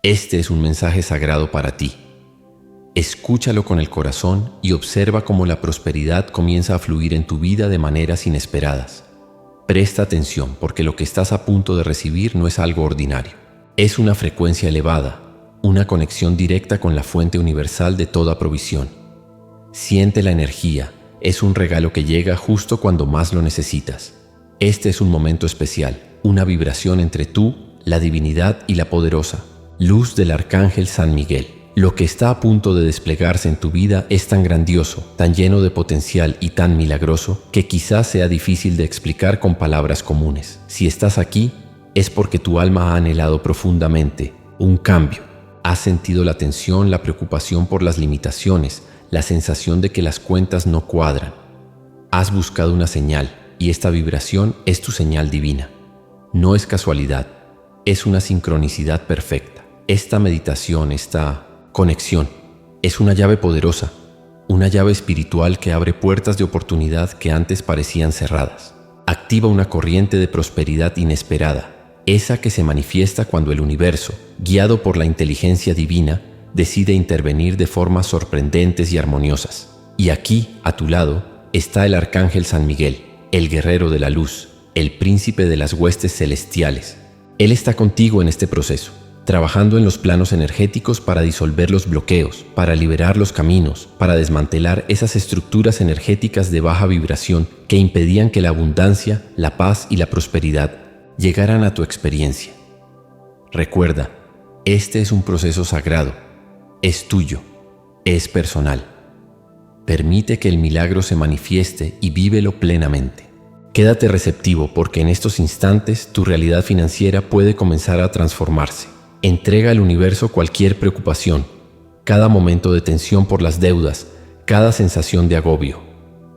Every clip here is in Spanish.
Este es un mensaje sagrado para ti. Escúchalo con el corazón y observa cómo la prosperidad comienza a fluir en tu vida de maneras inesperadas. Presta atención, porque lo que estás a punto de recibir no es algo ordinario. Es una frecuencia elevada, una conexión directa con la fuente universal de toda provisión. Siente la energía, es un regalo que llega justo cuando más lo necesitas. Este es un momento especial, una vibración entre tú, la divinidad y la poderosa luz del Arcángel San Miguel. Lo que está a punto de desplegarse en tu vida es tan grandioso, tan lleno de potencial y tan milagroso que quizás sea difícil de explicar con palabras comunes. Si estás aquí, es porque tu alma ha anhelado profundamente un cambio. Has sentido la tensión, la preocupación por las limitaciones, la sensación de que las cuentas no cuadran. Has buscado una señal, y esta vibración es tu señal divina. No es casualidad, es una sincronicidad perfecta. Esta meditación, esta conexión, es una llave poderosa, una llave espiritual que abre puertas de oportunidad que antes parecían cerradas. Activa una corriente de prosperidad inesperada, esa que se manifiesta cuando el universo, guiado por la inteligencia divina, decide intervenir de formas sorprendentes y armoniosas. Y aquí, a tu lado, está el Arcángel San Miguel, el guerrero de la luz, el príncipe de las huestes celestiales. Él está contigo en este proceso, trabajando en los planos energéticos para disolver los bloqueos, para liberar los caminos, para desmantelar esas estructuras energéticas de baja vibración que impedían que la abundancia, la paz y la prosperidad llegaran a tu experiencia. Recuerda, este es un proceso sagrado, es tuyo, es personal. Permite que el milagro se manifieste y vívelo plenamente. Quédate receptivo, porque en estos instantes tu realidad financiera puede comenzar a transformarse. Entrega al universo cualquier preocupación, cada momento de tensión por las deudas, cada sensación de agobio.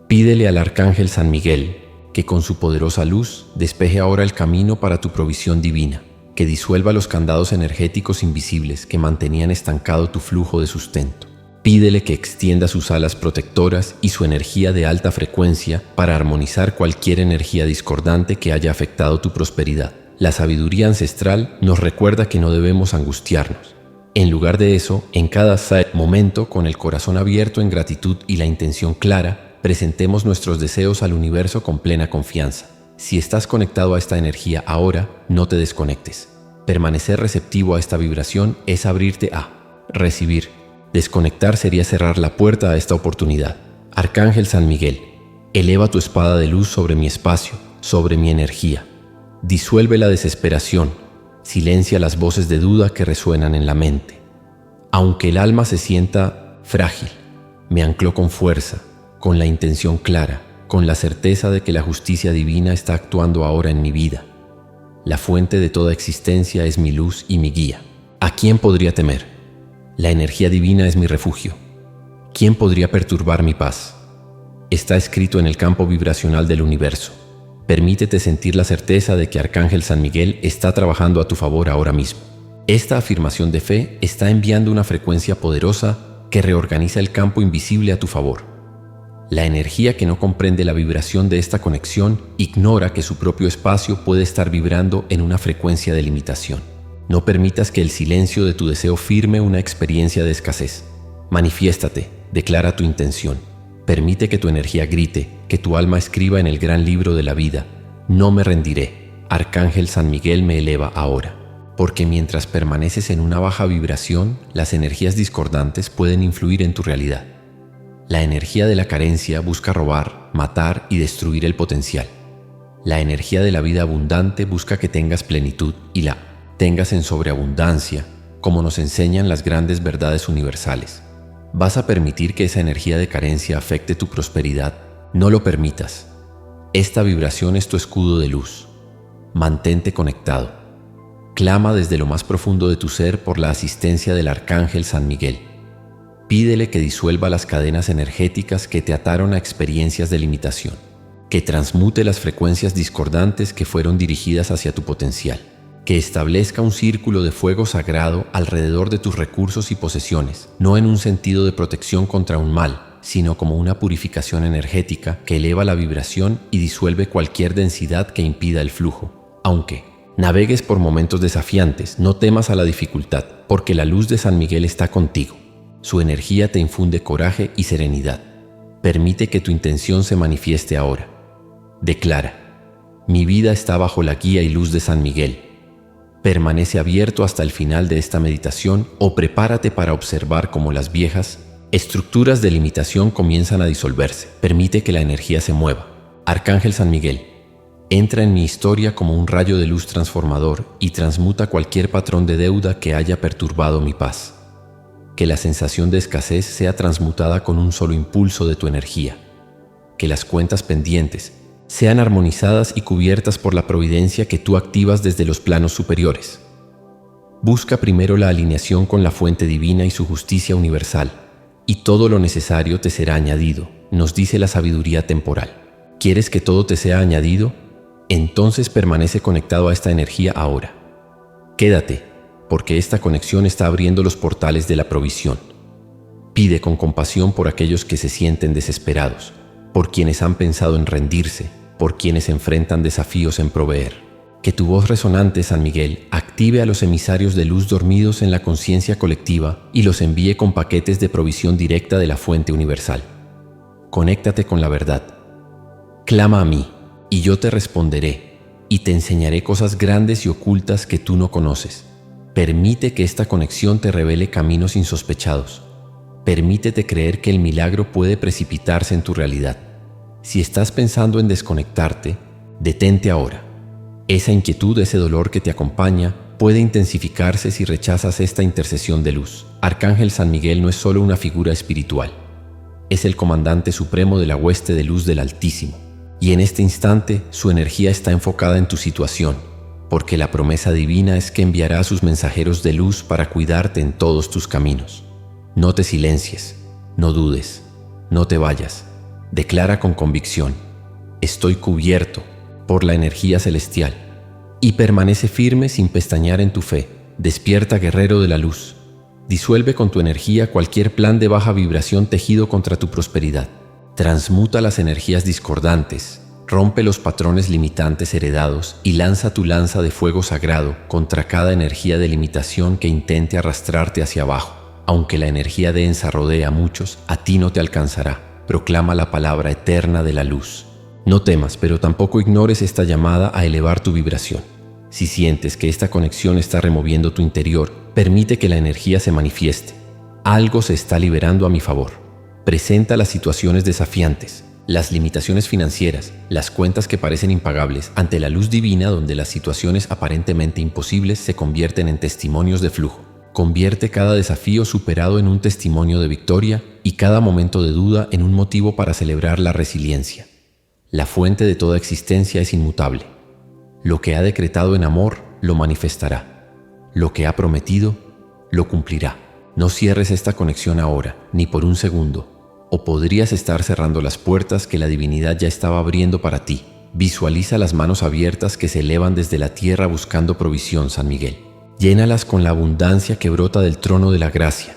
Pídele al Arcángel San Miguel que con su poderosa luz despeje ahora el camino para tu provisión divina, que disuelva los candados energéticos invisibles que mantenían estancado tu flujo de sustento. Pídele que extienda sus alas protectoras y su energía de alta frecuencia para armonizar cualquier energía discordante que haya afectado tu prosperidad. La sabiduría ancestral nos recuerda que no debemos angustiarnos. En lugar de eso, en cada momento, con el corazón abierto en gratitud y la intención clara, presentemos nuestros deseos al universo con plena confianza. Si estás conectado a esta energía ahora, no te desconectes. Permanecer receptivo a esta vibración es abrirte a recibir. Desconectar sería cerrar la puerta a esta oportunidad. Arcángel San Miguel, eleva tu espada de luz sobre mi espacio, sobre mi energía. Disuelve la desesperación, silencia las voces de duda que resuenan en la mente. Aunque el alma se sienta frágil, me ancló con fuerza, con la intención clara, con la certeza de que la justicia divina está actuando ahora en mi vida. La fuente de toda existencia es mi luz y mi guía. ¿A quién podría temer? La energía divina es mi refugio. ¿Quién podría perturbar mi paz? Está escrito en el campo vibracional del universo. Permítete sentir la certeza de que Arcángel San Miguel está trabajando a tu favor ahora mismo. Esta afirmación de fe está enviando una frecuencia poderosa que reorganiza el campo invisible a tu favor. La energía que no comprende la vibración de esta conexión ignora que su propio espacio puede estar vibrando en una frecuencia de limitación. No permitas que el silencio de tu deseo firme una experiencia de escasez. Manifiéstate, declara tu intención. Permite que tu energía grite, que tu alma escriba en el gran libro de la vida: no me rendiré, Arcángel San Miguel me eleva ahora. Porque mientras permaneces en una baja vibración, las energías discordantes pueden influir en tu realidad. La energía de la carencia busca robar, matar y destruir el potencial. La energía de la vida abundante busca que tengas plenitud y la tengas en sobreabundancia, como nos enseñan las grandes verdades universales. ¿Vas a permitir que esa energía de carencia afecte tu prosperidad? No lo permitas. Esta vibración es tu escudo de luz. Mantente conectado. Clama desde lo más profundo de tu ser por la asistencia del Arcángel San Miguel. Pídele que disuelva las cadenas energéticas que te ataron a experiencias de limitación, que transmute las frecuencias discordantes que fueron dirigidas hacia tu potencial, que establezca un círculo de fuego sagrado alrededor de tus recursos y posesiones, no en un sentido de protección contra un mal, sino como una purificación energética que eleva la vibración y disuelve cualquier densidad que impida el flujo. Aunque Navegues por momentos desafiantes, no temas a la dificultad, porque la luz de San Miguel está contigo. Su energía te infunde coraje y serenidad. Permite que tu intención se manifieste ahora. Declara: mi vida está bajo la guía y luz de San Miguel. Permanece abierto hasta el final de esta meditación o prepárate para observar cómo las viejas estructuras de limitación comienzan a disolverse. Permite que la energía se mueva. Arcángel San Miguel, entra en mi historia como un rayo de luz transformador y transmuta cualquier patrón de deuda que haya perturbado mi paz. Que la sensación de escasez sea transmutada con un solo impulso de tu energía. Que las cuentas pendientes sean armonizadas y cubiertas por la providencia que tú activas desde los planos superiores. Busca primero la alineación con la fuente divina y su justicia universal, y todo lo necesario te será añadido, nos dice la sabiduría temporal. ¿Quieres que todo te sea añadido? Entonces permanece conectado a esta energía ahora. Quédate, porque esta conexión está abriendo los portales de la provisión. Pide con compasión por aquellos que se sienten desesperados, por quienes han pensado en rendirse, por quienes enfrentan desafíos en proveer. Que tu voz resonante, San Miguel, active a los emisarios de luz dormidos en la conciencia colectiva y los envíe con paquetes de provisión directa de la fuente universal. Conéctate con la verdad. Clama a mí, y yo te responderé, y te enseñaré cosas grandes y ocultas que tú no conoces. Permite que esta conexión te revele caminos insospechados. Permítete creer que el milagro puede precipitarse en tu realidad. Si estás pensando en desconectarte, detente ahora. Esa inquietud, ese dolor que te acompaña, puede intensificarse si rechazas esta intercesión de luz. Arcángel San Miguel no es solo una figura espiritual. Es el comandante supremo de la hueste de luz del Altísimo. Y en este instante, su energía está enfocada en tu situación, porque la promesa divina es que enviará a sus mensajeros de luz para cuidarte en todos tus caminos. No te silencies, no dudes, no te vayas. Declara con convicción: estoy cubierto por la energía celestial. Y permanece firme sin pestañear en tu fe. Despierta, guerrero de la luz. Disuelve con tu energía cualquier plan de baja vibración tejido contra tu prosperidad. Transmuta las energías discordantes, rompe los patrones limitantes heredados y lanza tu lanza de fuego sagrado contra cada energía de limitación que intente arrastrarte hacia abajo. Aunque la energía densa rodea a muchos, a ti no te alcanzará. Proclama la palabra eterna de la luz. No temas, pero tampoco ignores esta llamada a elevar tu vibración. Si sientes que esta conexión está removiendo tu interior, permite que la energía se manifieste. Algo se está liberando a mi favor. Presenta las situaciones desafiantes, las limitaciones financieras, las cuentas que parecen impagables ante la luz divina, donde las situaciones aparentemente imposibles se convierten en testimonios de flujo. Convierte cada desafío superado en un testimonio de victoria y cada momento de duda en un motivo para celebrar la resiliencia. La fuente de toda existencia es inmutable. Lo que ha decretado en amor lo manifestará. Lo que ha prometido lo cumplirá. No cierres esta conexión ahora, ni por un segundo, o podrías estar cerrando las puertas que la divinidad ya estaba abriendo para ti. Visualiza las manos abiertas que se elevan desde la tierra buscando provisión, San Miguel. Llénalas con la abundancia que brota del trono de la gracia.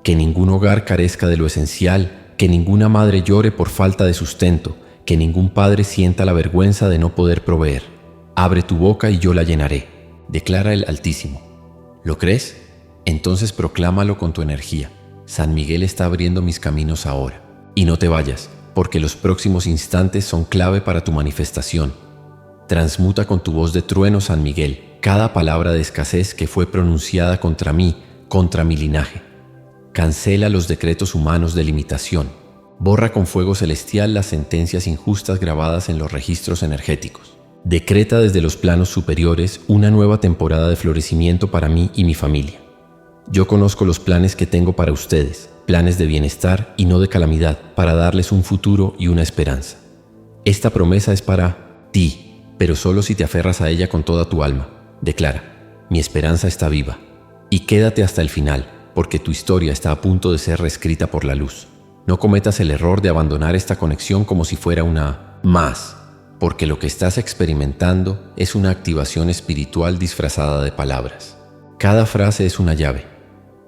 Que ningún hogar carezca de lo esencial, que ninguna madre llore por falta de sustento, que ningún padre sienta la vergüenza de no poder proveer. Abre tu boca y yo la llenaré, declara el Altísimo. ¿Lo crees? Entonces proclámalo con tu energía. San Miguel está abriendo mis caminos ahora. Y no te vayas, porque los próximos instantes son clave para tu manifestación. Transmuta con tu voz de trueno, San Miguel, cada palabra de escasez que fue pronunciada contra mí, contra mi linaje. Cancela los decretos humanos de limitación. Borra con fuego celestial las sentencias injustas grabadas en los registros energéticos. Decreta desde los planos superiores una nueva temporada de florecimiento para mí y mi familia. Yo conozco los planes que tengo para ustedes, planes de bienestar y no de calamidad, para darles un futuro y una esperanza. Esta promesa es para ti, pero solo si te aferras a ella con toda tu alma. Declara: mi esperanza está viva. Y quédate hasta el final, porque tu historia está a punto de ser reescrita por la luz. No cometas el error de abandonar esta conexión como si fuera una más, porque lo que estás experimentando es una activación espiritual disfrazada de palabras. Cada frase es una llave,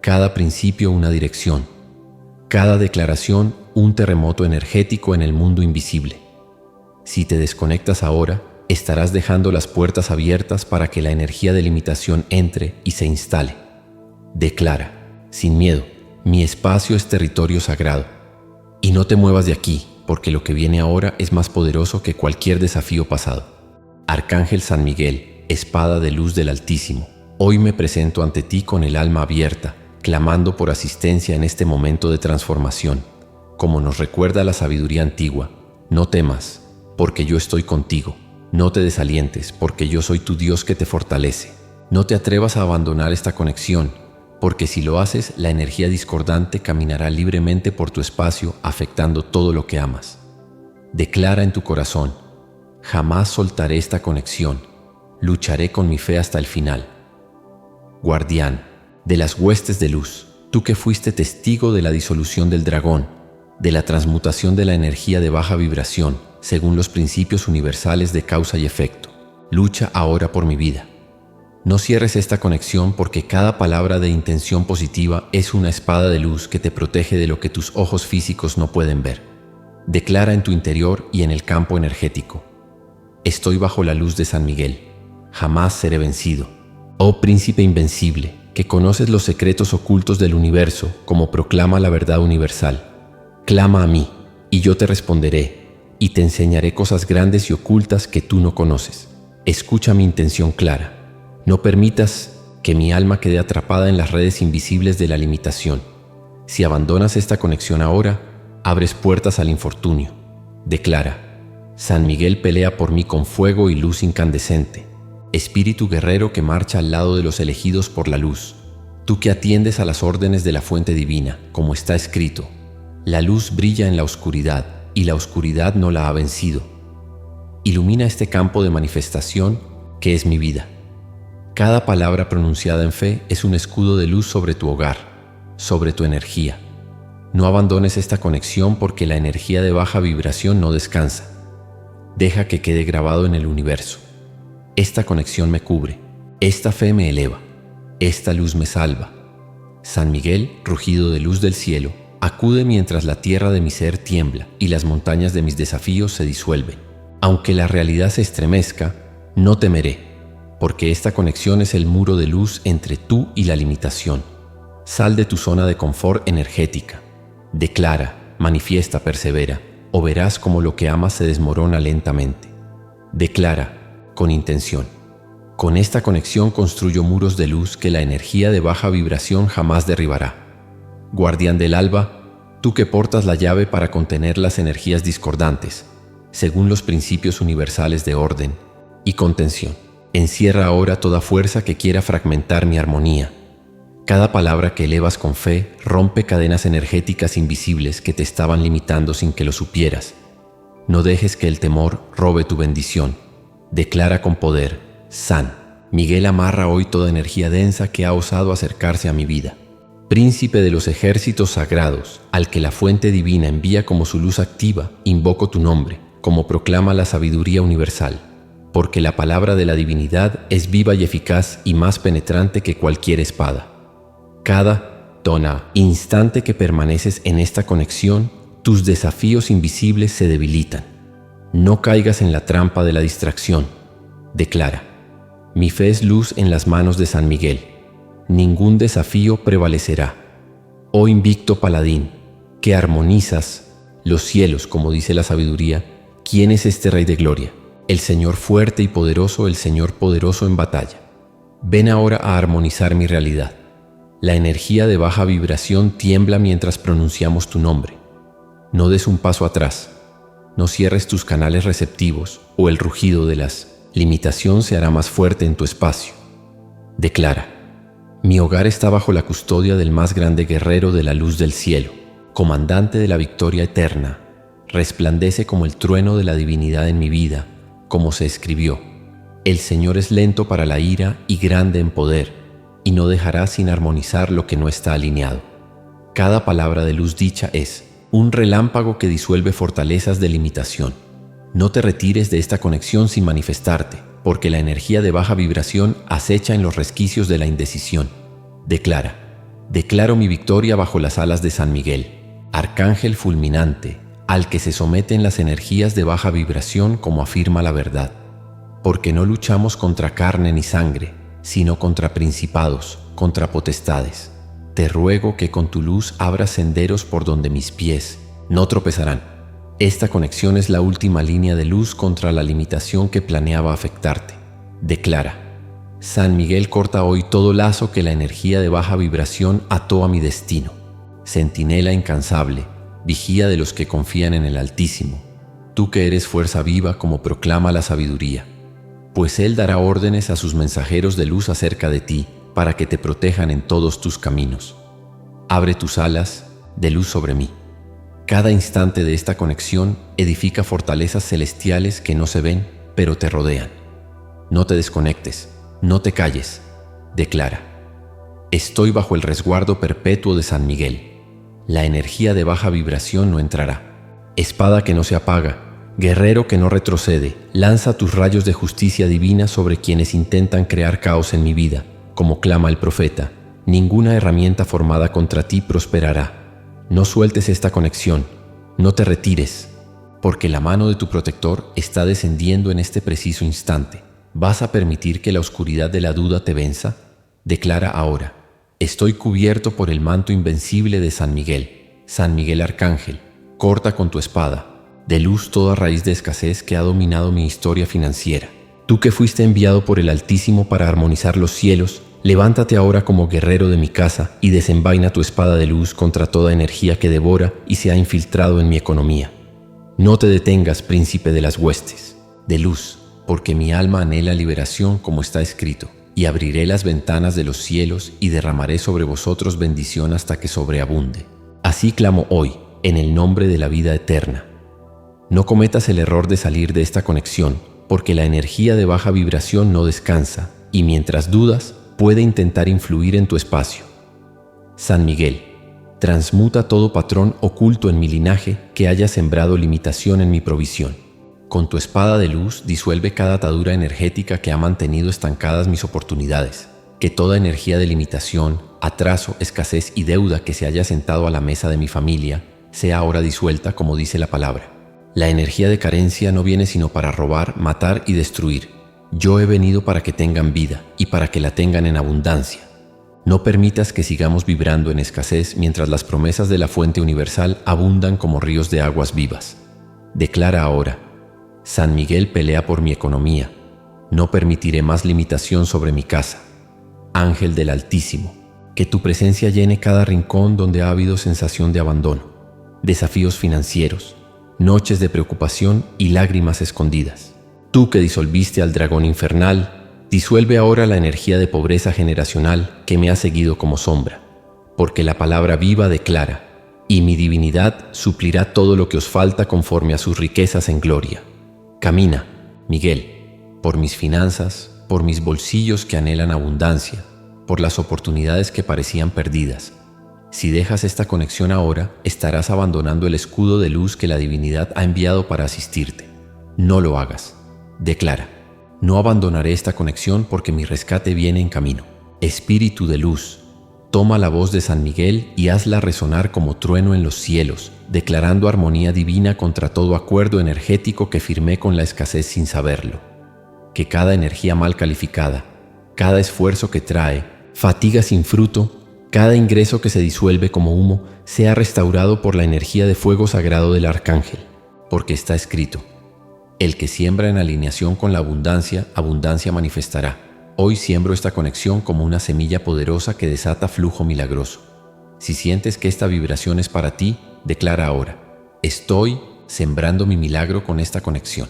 cada principio una dirección, cada declaración un terremoto energético en el mundo invisible. Si te desconectas ahora, estarás dejando las puertas abiertas para que la energía de limitación entre y se instale. Declara, sin miedo, mi espacio es territorio sagrado. Y no te muevas de aquí, porque lo que viene ahora es más poderoso que cualquier desafío pasado. Arcángel San Miguel, espada de luz del Altísimo, hoy me presento ante ti con el alma abierta, clamando por asistencia en este momento de transformación. Como nos recuerda la sabiduría antigua, no temas, porque yo estoy contigo. No te desalientes, porque yo soy tu Dios que te fortalece. No te atrevas a abandonar esta conexión, porque si lo haces, la energía discordante caminará libremente por tu espacio, afectando todo lo que amas. Declara en tu corazón, jamás soltaré esta conexión, lucharé con mi fe hasta el final. Guardián de las huestes de luz, tú que fuiste testigo de la disolución del dragón, de la transmutación de la energía de baja vibración, según los principios universales de causa y efecto, lucha ahora por mi vida. No cierres esta conexión, porque cada palabra de intención positiva es una espada de luz que te protege de lo que tus ojos físicos no pueden ver. Declara en tu interior y en el campo energético: estoy bajo la luz de San Miguel, jamás seré vencido. Oh príncipe invencible, que conoces los secretos ocultos del universo, como proclama la verdad universal, clama a mí, y yo te responderé, y te enseñaré cosas grandes y ocultas que tú no conoces. Escucha mi intención clara. No permitas que mi alma quede atrapada en las redes invisibles de la limitación. Si abandonas esta conexión ahora, abres puertas al infortunio. Declara, San Miguel pelea por mí con fuego y luz incandescente. Espíritu guerrero que marcha al lado de los elegidos por la luz. Tú que atiendes a las órdenes de la fuente divina, como está escrito, la luz brilla en la oscuridad, y la oscuridad no la ha vencido. Ilumina este campo de manifestación que es mi vida. Cada palabra pronunciada en fe es un escudo de luz sobre tu hogar, sobre tu energía. No abandones esta conexión, porque la energía de baja vibración no descansa. Deja que quede grabado en el universo. Esta conexión me cubre, esta fe me eleva, esta luz me salva. San Miguel, rugido de luz del cielo, acude mientras la tierra de mi ser tiembla y las montañas de mis desafíos se disuelven. Aunque la realidad se estremezca, no temeré, porque esta conexión es el muro de luz entre tú y la limitación. Sal de tu zona de confort energética. Declara, manifiesta, persevera, o verás como lo que amas se desmorona lentamente. Declara, con intención. Con esta conexión construyo muros de luz que la energía de baja vibración jamás derribará. Guardián del alba, tú que portas la llave para contener las energías discordantes, según los principios universales de orden y contención, encierra ahora toda fuerza que quiera fragmentar mi armonía. Cada palabra que elevas con fe rompe cadenas energéticas invisibles que te estaban limitando sin que lo supieras. No dejes que el temor robe tu bendición. Declara con poder, San Miguel amarra hoy toda energía densa que ha osado acercarse a mi vida. Príncipe de los ejércitos sagrados, al que la fuente divina envía como su luz activa, invoco tu nombre, como proclama la sabiduría universal, porque la palabra de la divinidad es viva y eficaz y más penetrante que cualquier espada. Cada instante que permaneces en esta conexión, tus desafíos invisibles se debilitan. No caigas en la trampa de la distracción. Declara, mi fe es luz en las manos de San Miguel. Ningún desafío prevalecerá. Oh invicto paladín, que armonizas los cielos, como dice la sabiduría, ¿quién es este Rey de Gloria? El Señor fuerte y poderoso, el Señor poderoso en batalla. Ven ahora a armonizar mi realidad. La energía de baja vibración tiembla mientras pronunciamos tu nombre. No des un paso atrás. No cierres tus canales receptivos, o el rugido de las limitación se hará más fuerte en tu espacio. Declara, mi hogar está bajo la custodia del más grande guerrero de la luz del cielo, comandante de la victoria eterna. Resplandece como el trueno de la divinidad en mi vida, como se escribió. El Señor es lento para la ira y grande en poder, y no dejará sin armonizar lo que no está alineado. Cada palabra de luz dicha es un relámpago que disuelve fortalezas de limitación. No te retires de esta conexión sin manifestarte, porque la energía de baja vibración acecha en los resquicios de la indecisión. Declaro mi victoria bajo las alas de San Miguel, arcángel fulminante, al que se someten las energías de baja vibración, como afirma la verdad. porque no luchamos contra carne ni sangre, sino contra principados, contra potestades. Te ruego que con tu luz abras senderos por donde mis pies no tropezarán. Esta conexión es la última línea de luz contra la limitación que planeaba afectarte. Declara: San Miguel corta hoy todo lazo que la energía de baja vibración ató a mi destino. Centinela incansable, vigía de los que confían en el Altísimo, tú que eres fuerza viva como proclama la sabiduría, pues Él dará órdenes a sus mensajeros de luz acerca de ti, para que te protejan en todos tus caminos. Abre tus alas de luz sobre mí. Cada instante de esta conexión edifica fortalezas celestiales que no se ven, pero te rodean. No te desconectes, no te calles. Declara: estoy bajo el resguardo perpetuo de San Miguel. La energía de baja vibración no entrará. Espada que no se apaga, guerrero que no retrocede, lanza tus rayos de justicia divina sobre quienes intentan crear caos en mi vida. Como clama el profeta, ninguna herramienta formada contra ti prosperará. No sueltes esta conexión, no te retires, porque la mano de tu protector está descendiendo en este preciso instante. ¿Vas a permitir que la oscuridad de la duda te venza? Declara ahora: estoy cubierto por el manto invencible de San Miguel. San Miguel Arcángel, corta con tu espada de luz toda raíz de escasez que ha dominado mi historia financiera. Tú que fuiste enviado por el Altísimo para armonizar los cielos, levántate ahora como guerrero de mi casa y desenvaina tu espada de luz contra toda energía que devora y se ha infiltrado en mi economía. No te detengas, príncipe de las huestes de luz, porque mi alma anhela liberación como está escrito, y abriré las ventanas de los cielos y derramaré sobre vosotros bendición hasta que sobreabunde. Así clamo hoy, en el nombre de la vida eterna. No cometas el error de salir de esta conexión, porque la energía de baja vibración no descansa, y mientras dudas, puede intentar influir en tu espacio. San Miguel, transmuta todo patrón oculto en mi linaje que haya sembrado limitación en mi provisión. Con tu espada de luz disuelve cada atadura energética que ha mantenido estancadas mis oportunidades. Que toda energía de limitación, atraso, escasez y deuda que se haya sentado a la mesa de mi familia sea ahora disuelta, como dice la palabra. La energía de carencia no viene sino para robar, matar y destruir. Yo he venido para que tengan vida y para que la tengan en abundancia. No permitas que sigamos vibrando en escasez mientras las promesas de la fuente universal abundan como ríos de aguas vivas. Declara ahora: San Miguel pelea por mi economía. No permitiré más limitación sobre mi casa. Ángel del Altísimo, que tu presencia llene cada rincón donde ha habido sensación de abandono, desafíos financieros, noches de preocupación y lágrimas escondidas. Tú que disolviste al dragón infernal, disuelve ahora la energía de pobreza generacional que me ha seguido como sombra, porque la palabra viva declara: y mi divinidad suplirá todo lo que os falta conforme a sus riquezas en gloria. Camina, Miguel, por mis finanzas, por mis bolsillos que anhelan abundancia, por las oportunidades que parecían perdidas. Si dejas esta conexión ahora, estarás abandonando el escudo de luz que la divinidad ha enviado para asistirte. No lo hagas. Declara: no abandonaré esta conexión porque mi rescate viene en camino. Espíritu de luz, toma la voz de San Miguel y hazla resonar como trueno en los cielos, declarando armonía divina contra todo acuerdo energético que firmé con la escasez sin saberlo. Que cada energía mal calificada, cada esfuerzo que trae fatiga sin fruto, cada ingreso que se disuelve como humo, sea restaurado por la energía de fuego sagrado del Arcángel, porque está escrito: el que siembra en alineación con la abundancia, abundancia manifestará. Hoy siembro esta conexión como una semilla poderosa que desata flujo milagroso. Si sientes que esta vibración es para ti, declara ahora: estoy sembrando mi milagro con esta conexión.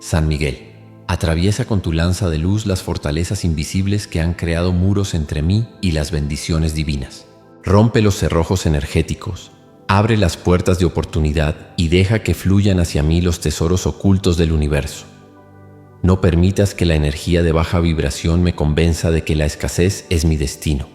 San Miguel, atraviesa con tu lanza de luz las fortalezas invisibles que han creado muros entre mí y las bendiciones divinas. Rompe los cerrojos energéticos, abre las puertas de oportunidad y deja que fluyan hacia mí los tesoros ocultos del universo. No permitas que la energía de baja vibración me convenza de que la escasez es mi destino.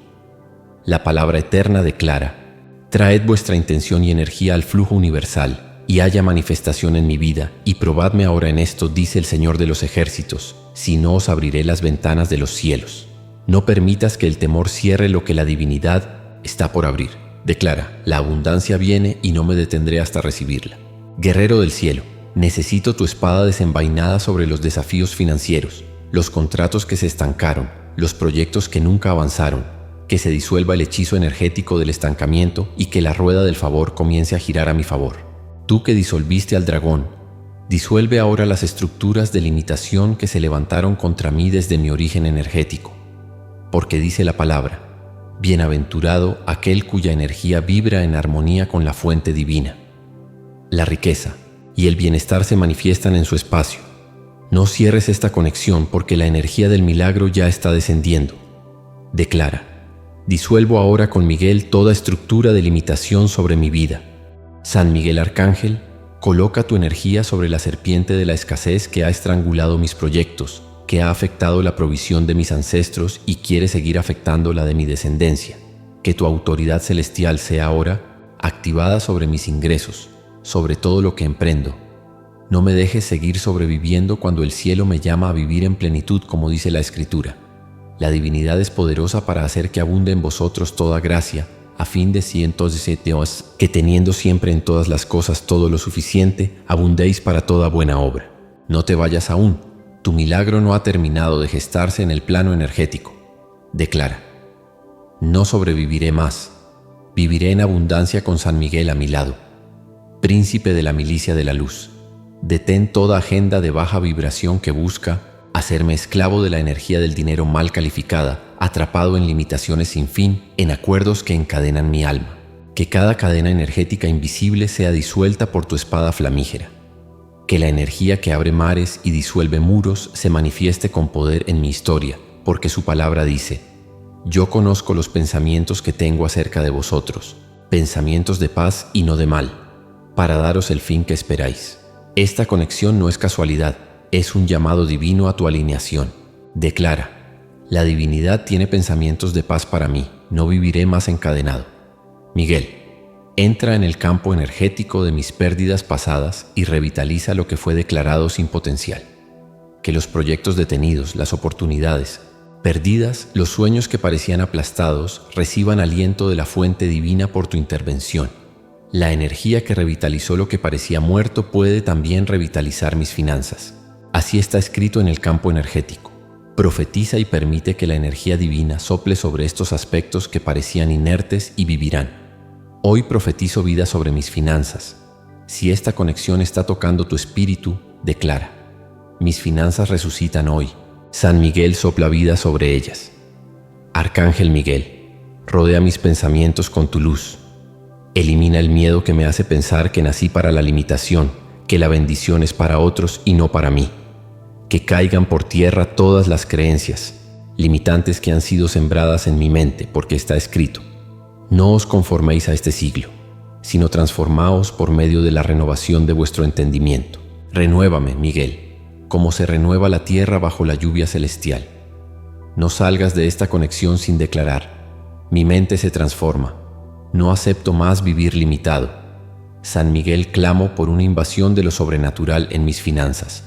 La palabra eterna declara: traed vuestra intención y energía al flujo universal, y haya manifestación en mi vida, y probadme ahora en esto, dice el Señor de los ejércitos, si no os abriré las ventanas de los cielos. No permitas que el temor cierre lo que la divinidad está por abrir. Declara: la abundancia viene y no me detendré hasta recibirla. Guerrero del cielo, necesito tu espada desenvainada sobre los desafíos financieros, los contratos que se estancaron, los proyectos que nunca avanzaron, que se disuelva el hechizo energético del estancamiento y que la rueda del favor comience a girar a mi favor. Tú que disolviste al dragón, disuelve ahora las estructuras de limitación que se levantaron contra mí desde mi origen energético. Porque dice la palabra, bienaventurado aquel cuya energía vibra en armonía con la fuente divina. La riqueza y el bienestar se manifiestan en su espacio. No cierres esta conexión porque la energía del milagro ya está descendiendo. Declara, disuelvo ahora con Miguel toda estructura de limitación sobre mi vida. San Miguel Arcángel, coloca tu energía sobre la serpiente de la escasez que ha estrangulado mis proyectos, que ha afectado la provisión de mis ancestros y quiere seguir afectando la de mi descendencia. Que tu autoridad celestial sea ahora activada sobre mis ingresos, sobre todo lo que emprendo. No me dejes seguir sobreviviendo cuando el cielo me llama a vivir en plenitud, como dice la Escritura. La divinidad es poderosa para hacer que abunde en vosotros toda gracia, a fin de si entonces que teniendo siempre en todas las cosas todo lo suficiente, abundéis para toda buena obra. No te vayas aún, tu milagro no ha terminado de gestarse en el plano energético. Declara, no sobreviviré más, viviré en abundancia con San Miguel a mi lado, príncipe de la milicia de la luz. Detén toda agenda de baja vibración que busca hacerme esclavo de la energía del dinero mal calificada, atrapado en limitaciones sin fin, en acuerdos que encadenan mi alma. Que cada cadena energética invisible sea disuelta por tu espada flamígera. Que la energía que abre mares y disuelve muros se manifieste con poder en mi historia, porque su palabra dice, yo conozco los pensamientos que tengo acerca de vosotros, pensamientos de paz y no de mal, para daros el fin que esperáis. Esta conexión no es casualidad, es un llamado divino a tu alineación. Declara, la divinidad tiene pensamientos de paz para mí, no viviré más encadenado. Miguel, entra en el campo energético de mis pérdidas pasadas y revitaliza lo que fue declarado sin potencial. Que los proyectos detenidos, las oportunidades perdidas, los sueños que parecían aplastados, reciban aliento de la fuente divina por tu intervención. La energía que revitalizó lo que parecía muerto puede también revitalizar mis finanzas. Así está escrito en el campo energético. Profetiza y permite que la energía divina sople sobre estos aspectos que parecían inertes y vivirán. Hoy profetizo vida sobre mis finanzas. Si esta conexión está tocando tu espíritu, declara, mis finanzas resucitan hoy. San Miguel sopla vida sobre ellas. Arcángel Miguel, rodea mis pensamientos con tu luz. Elimina el miedo que me hace pensar que nací para la limitación, que la bendición es para otros y no para mí. Que caigan por tierra todas las creencias limitantes que han sido sembradas en mi mente, porque está escrito, no os conforméis a este siglo, sino transformaos por medio de la renovación de vuestro entendimiento. Renuévame, Miguel, como se renueva la tierra bajo la lluvia celestial. No salgas de esta conexión sin declarar, mi mente se transforma, no acepto más vivir limitado. San Miguel, clamo por una invasión de lo sobrenatural en mis finanzas.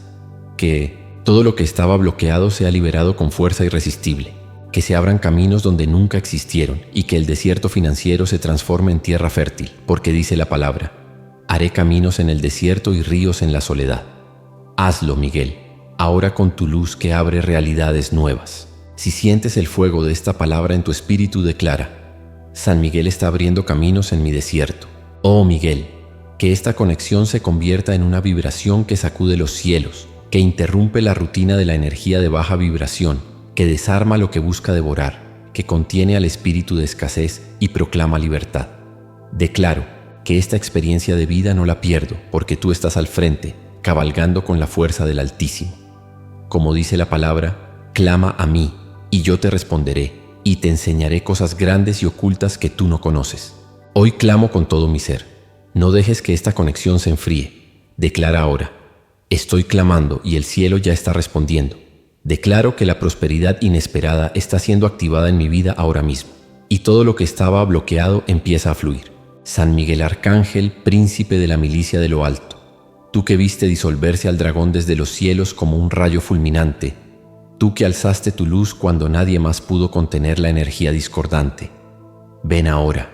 Que todo lo que estaba bloqueado sea liberado con fuerza irresistible. Que se abran caminos donde nunca existieron y que el desierto financiero se transforme en tierra fértil, porque dice la palabra, haré caminos en el desierto y ríos en la soledad. Hazlo, Miguel, ahora con tu luz que abre realidades nuevas. Si sientes el fuego de esta palabra en tu espíritu, declara, San Miguel está abriendo caminos en mi desierto. Oh Miguel, que esta conexión se convierta en una vibración que sacude los cielos, que interrumpe la rutina de la energía de baja vibración, que desarma lo que busca devorar, que contiene al espíritu de escasez y proclama libertad. Declaro que esta experiencia de vida no la pierdo, porque tú estás al frente, cabalgando con la fuerza del Altísimo. Como dice la palabra, clama a mí, y yo te responderé, y te enseñaré cosas grandes y ocultas que tú no conoces. Hoy clamo con todo mi ser. No dejes que esta conexión se enfríe. Declara ahora, estoy clamando y el cielo ya está respondiendo. Declaro que la prosperidad inesperada está siendo activada en mi vida ahora mismo, y todo lo que estaba bloqueado empieza a fluir. San Miguel Arcángel, príncipe de la milicia de lo alto, tú que viste disolverse al dragón desde los cielos como un rayo fulminante, tú que alzaste tu luz cuando nadie más pudo contener la energía discordante, ven ahora,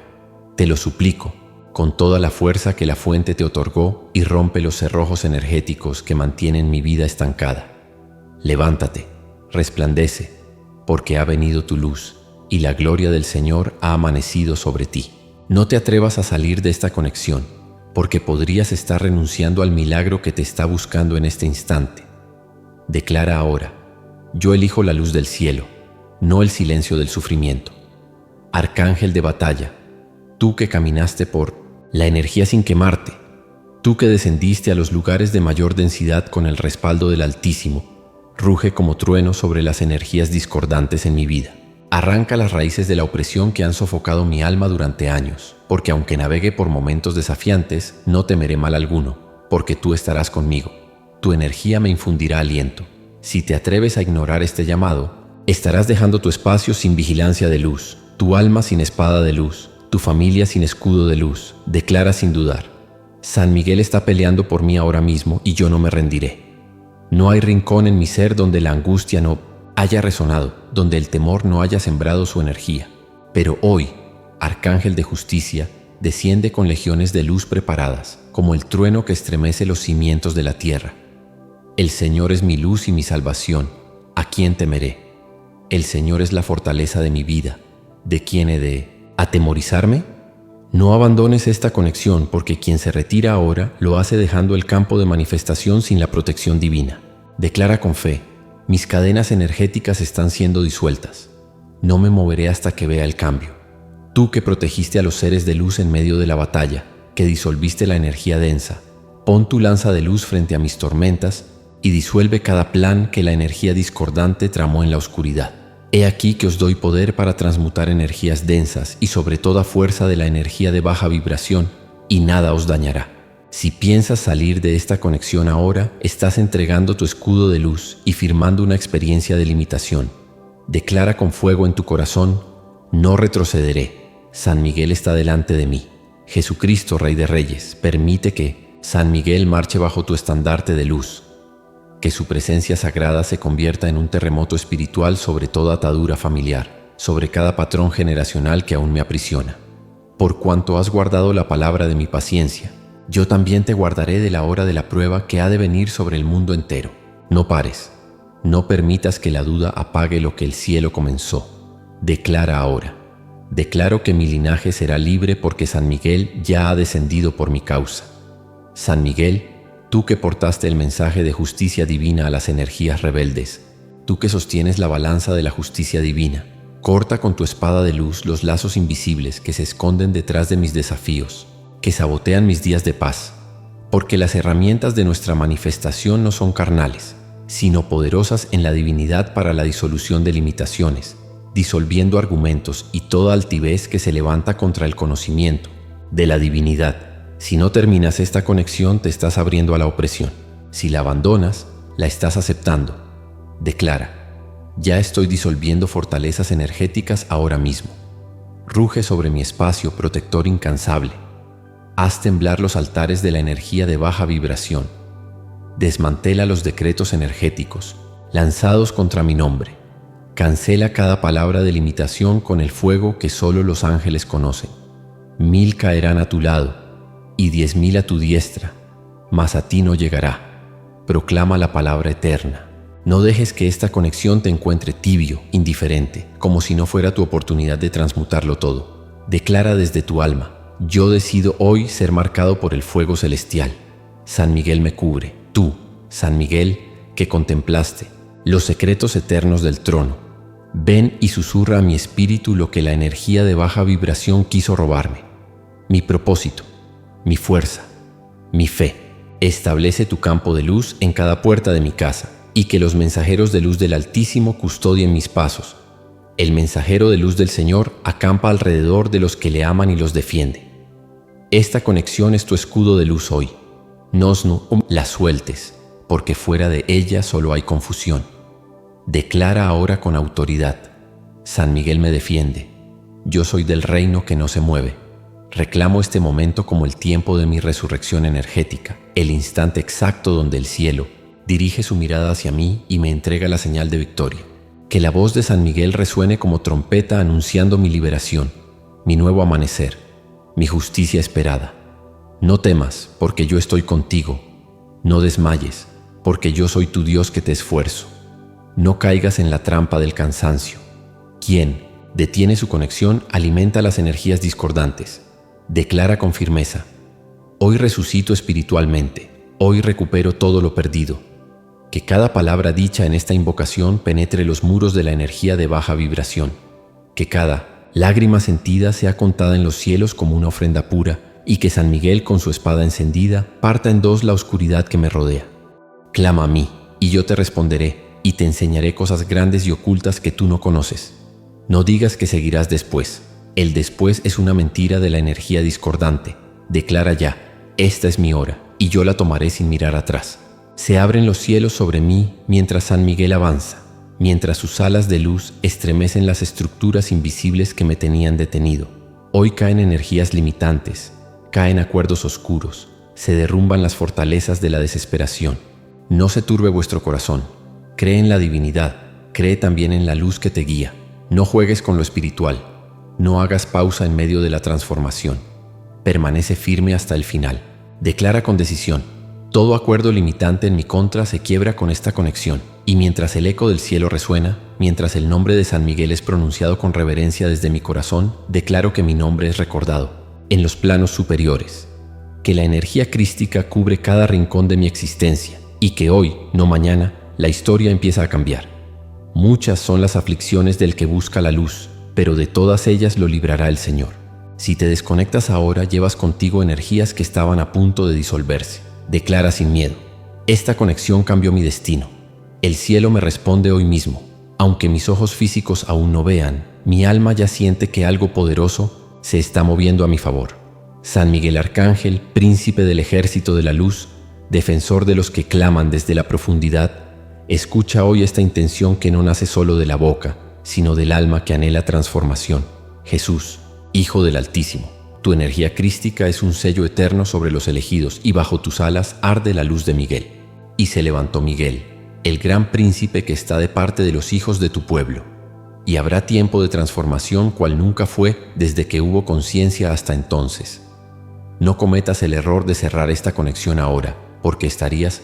te lo suplico, con toda la fuerza que la fuente te otorgó y rompe los cerrojos energéticos que mantienen mi vida estancada. Levántate, resplandece, porque ha venido tu luz y la gloria del Señor ha amanecido sobre ti. No te atrevas a salir de esta conexión, porque podrías estar renunciando al milagro que te está buscando en este instante. Declara ahora: yo elijo la luz del cielo, no el silencio del sufrimiento. Arcángel de batalla, tú que caminaste por la energía sin quemarte, tú que descendiste a los lugares de mayor densidad con el respaldo del Altísimo, ruge como trueno sobre las energías discordantes en mi vida. Arranca las raíces de la opresión que han sofocado mi alma durante años, porque aunque navegue por momentos desafiantes, no temeré mal alguno, porque tú estarás conmigo. Tu energía me infundirá aliento. Si te atreves a ignorar este llamado, estarás dejando tu espacio sin vigilancia de luz, tu alma sin espada de luz, tu familia sin escudo de luz. Declara sin dudar: San Miguel está peleando por mí ahora mismo y yo no me rendiré. No hay rincón en mi ser donde la angustia no haya resonado, donde el temor no haya sembrado su energía. Pero hoy, Arcángel de Justicia, desciende con legiones de luz preparadas, como el trueno que estremece los cimientos de la tierra. El Señor es mi luz y mi salvación. ¿A quién temeré? El Señor es la fortaleza de mi vida. ¿De quién he de atemorizarme? No abandones esta conexión, porque quien se retira ahora lo hace dejando el campo de manifestación sin la protección divina. Declara con fe: mis cadenas energéticas están siendo disueltas. No me moveré hasta que vea el cambio. Tú que protegiste a los seres de luz en medio de la batalla, que disolviste la energía densa, pon tu lanza de luz frente a mis tormentas y disuelve cada plan que la energía discordante tramó en la oscuridad. He aquí que os doy poder para transmutar energías densas y sobre toda fuerza de la energía de baja vibración, y nada os dañará. Si piensas salir de esta conexión ahora, estás entregando tu escudo de luz y firmando una experiencia de limitación. Declara con fuego en tu corazón: no retrocederé. San Miguel está delante de mí. Jesucristo, Rey de Reyes, permite que San Miguel marche bajo tu estandarte de luz. Que su presencia sagrada se convierta en un terremoto espiritual sobre toda atadura familiar, sobre cada patrón generacional que aún me aprisiona. Por cuanto has guardado la palabra de mi paciencia, yo también te guardaré de la hora de la prueba que ha de venir sobre el mundo entero. No pares, no permitas que la duda apague lo que el cielo comenzó. Declara ahora: declaro que mi linaje será libre porque San Miguel ya ha descendido por mi causa. San Miguel, tú que portaste el mensaje de justicia divina a las energías rebeldes, tú que sostienes la balanza de la justicia divina, corta con tu espada de luz los lazos invisibles que se esconden detrás de mis desafíos, que sabotean mis días de paz, porque las herramientas de nuestra manifestación no son carnales, sino poderosas en la divinidad para la disolución de limitaciones, disolviendo argumentos y toda altivez que se levanta contra el conocimiento de la divinidad. Si no terminas esta conexión, te estás abriendo a la opresión. Si la abandonas, la estás aceptando. Declara: ya estoy disolviendo fortalezas energéticas ahora mismo. Ruge sobre mi espacio, protector incansable. Haz temblar los altares de la energía de baja vibración. Desmantela los decretos energéticos lanzados contra mi nombre. Cancela cada palabra de limitación con el fuego que solo los ángeles conocen. 1000 caerán a tu lado y 10.000 a tu diestra, mas a ti no llegará. Proclama la palabra eterna. No dejes que esta conexión te encuentre tibio, indiferente, como si no fuera tu oportunidad de transmutarlo todo. Declara desde tu alma: yo decido hoy ser marcado por el fuego celestial. San Miguel me cubre. Tú, San Miguel, que contemplaste los secretos eternos del trono, ven y susurra a mi espíritu lo que la energía de baja vibración quiso robarme: mi propósito, mi fuerza, mi fe. Establece tu campo de luz en cada puerta de mi casa, y que los mensajeros de luz del Altísimo custodien mis pasos. El mensajero de luz del Señor acampa alrededor de los que le aman y los defiende. Esta conexión es tu escudo de luz hoy. No la sueltes, porque fuera de ella solo hay confusión. Declara ahora con autoridad: San Miguel me defiende. Yo soy del reino que no se mueve. Reclamo este momento como el tiempo de mi resurrección energética, el instante exacto donde el cielo dirige su mirada hacia mí y me entrega la señal de victoria. Que la voz de San Miguel resuene como trompeta anunciando mi liberación, mi nuevo amanecer. mi justicia esperada. No temas, porque yo estoy contigo. No desmayes, porque yo soy tu Dios que te esfuerzo. No caigas en la trampa del cansancio. Quien detiene su conexión alimenta las energías discordantes. Declara con firmeza: hoy resucito espiritualmente, hoy recupero todo lo perdido. Que cada palabra dicha en esta invocación penetre los muros de la energía de baja vibración. Que cada lágrima sentida sea contada en los cielos como una ofrenda pura, y que San Miguel con su espada encendida parta en dos la oscuridad que me rodea. Clama a mí, y yo te responderé, y te enseñaré cosas grandes y ocultas que tú no conoces. No digas que seguirás después. El después es una mentira de la energía discordante. Declara ya: esta es mi hora, y yo la tomaré sin mirar atrás. Se abren los cielos sobre mí mientras San Miguel avanza, mientras sus alas de luz estremecen las estructuras invisibles que me tenían detenido. Hoy caen energías limitantes, caen acuerdos oscuros, se derrumban las fortalezas de la desesperación. No se turbe vuestro corazón. Cree en la divinidad, cree también en la luz que te guía. No juegues con lo espiritual, no hagas pausa en medio de la transformación. Permanece firme hasta el final. Declara con decisión: todo acuerdo limitante en mi contra se quiebra con esta conexión. Y mientras el eco del cielo resuena, mientras el nombre de San Miguel es pronunciado con reverencia desde mi corazón, declaro que mi nombre es recordado en los planos superiores, que la energía crística cubre cada rincón de mi existencia y que hoy, no mañana, la historia empieza a cambiar. Muchas son las aflicciones del que busca la luz, pero de todas ellas lo librará el Señor. Si te desconectas ahora, llevas contigo energías que estaban a punto de disolverse. Declara sin miedo: esta conexión cambió mi destino. El cielo me responde hoy mismo. Aunque mis ojos físicos aún no vean, mi alma ya siente que algo poderoso se está moviendo a mi favor. San Miguel Arcángel, príncipe del ejército de la luz, defensor de los que claman desde la profundidad, escucha hoy esta intención que no nace solo de la boca, sino del alma que anhela transformación. Jesús, Hijo del Altísimo, tu energía crística es un sello eterno sobre los elegidos, y bajo tus alas arde la luz de Miguel. Y se levantó Miguel, el gran príncipe que está de parte de los hijos de tu pueblo. Y habrá tiempo de transformación cual nunca fue desde que hubo conciencia hasta entonces. No cometas el error de cerrar esta conexión ahora, porque estarías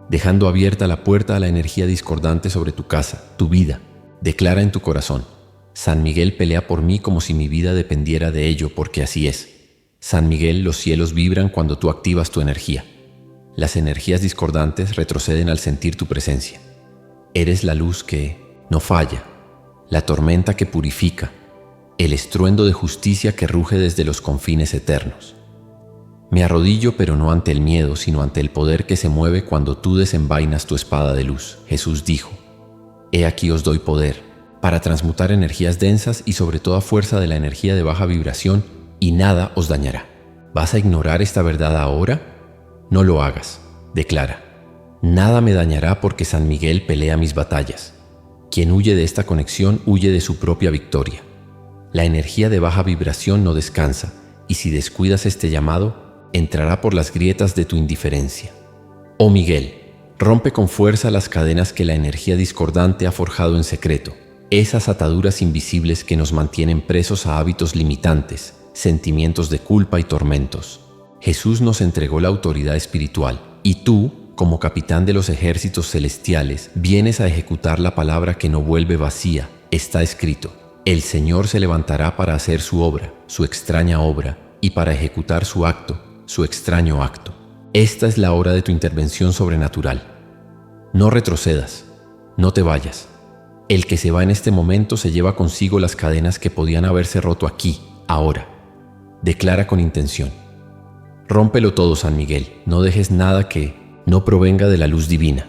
dejando abierta la puerta a la energía discordante sobre tu casa, tu vida. Declara en tu corazón: San Miguel pelea por mí como si mi vida dependiera de ello, porque así es. San Miguel, los cielos vibran cuando tú activas tu energía. Las energías discordantes retroceden al sentir tu presencia. Eres la luz que no falla, la tormenta que purifica, el estruendo de justicia que ruge desde los confines eternos. Me arrodillo, pero no ante el miedo, sino ante el poder que se mueve cuando tú desenvainas tu espada de luz. Jesús dijo: He aquí os doy poder para transmutar energías densas y sobre toda fuerza de la energía de baja vibración, y nada os dañará. ¿Vas a ignorar esta verdad ahora? No lo hagas. Declara: nada me dañará porque San Miguel pelea mis batallas. Quien huye de esta conexión huye de su propia victoria. La energía de baja vibración no descansa, y si descuidas este llamado, entrará por las grietas de tu indiferencia. Oh Miguel, rompe con fuerza las cadenas que la energía discordante ha forjado en secreto, esas ataduras invisibles que nos mantienen presos a hábitos limitantes, sentimientos de culpa y tormentos. Jesús nos entregó la autoridad espiritual, y tú, como capitán de los ejércitos celestiales, vienes a ejecutar la palabra que no vuelve vacía. Está escrito: el Señor se levantará para hacer su obra, su extraña obra, y para ejecutar su acto, su extraño acto. Esta es la hora de tu intervención sobrenatural. No retrocedas, no te vayas. El que se va en este momento se lleva consigo las cadenas que podían haberse roto aquí, ahora. Declara con intención: rómpelo todo, San Miguel, no dejes nada que no provenga de la luz divina.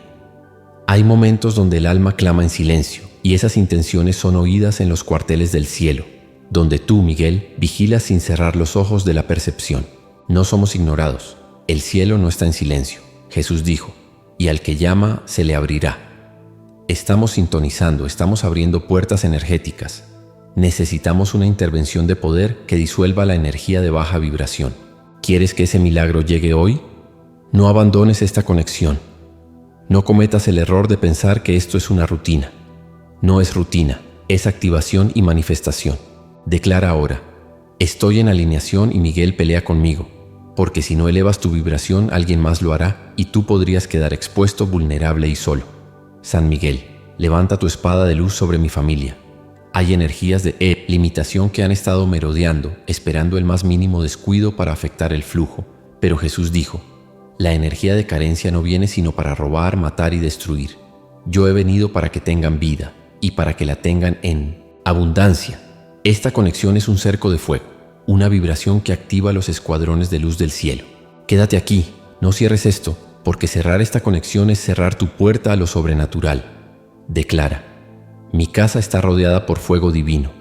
Hay momentos donde el alma clama en silencio, y esas intenciones son oídas en los cuarteles del cielo, donde tú, Miguel, vigilas sin cerrar los ojos de la percepción. No somos ignorados, el cielo no está en silencio. Jesús dijo: y al que llama se le abrirá. Estamos sintonizando, estamos abriendo puertas energéticas. Necesitamos una intervención de poder que disuelva la energía de baja vibración. ¿Quieres que ese milagro llegue hoy? No abandones esta conexión. No cometas el error de pensar que esto es una rutina. No es rutina, es activación y manifestación. Declara ahora: Estoy en alineación y Miguel pelea conmigo, porque si no elevas tu vibración, alguien más lo hará y tú podrías quedar expuesto, vulnerable y solo. San Miguel, levanta tu espada de luz sobre mi familia. Hay energías de limitación que han estado merodeando, esperando el más mínimo descuido para afectar el flujo. Pero Jesús dijo, la energía de carencia no viene sino para robar, matar y destruir. Yo he venido para que tengan vida y para que la tengan en abundancia. Esta conexión es un cerco de fuego, una vibración que activa los escuadrones de luz del cielo. Quédate aquí, no cierres esto, porque cerrar esta conexión es cerrar tu puerta a lo sobrenatural. Declara, mi casa está rodeada por fuego divino.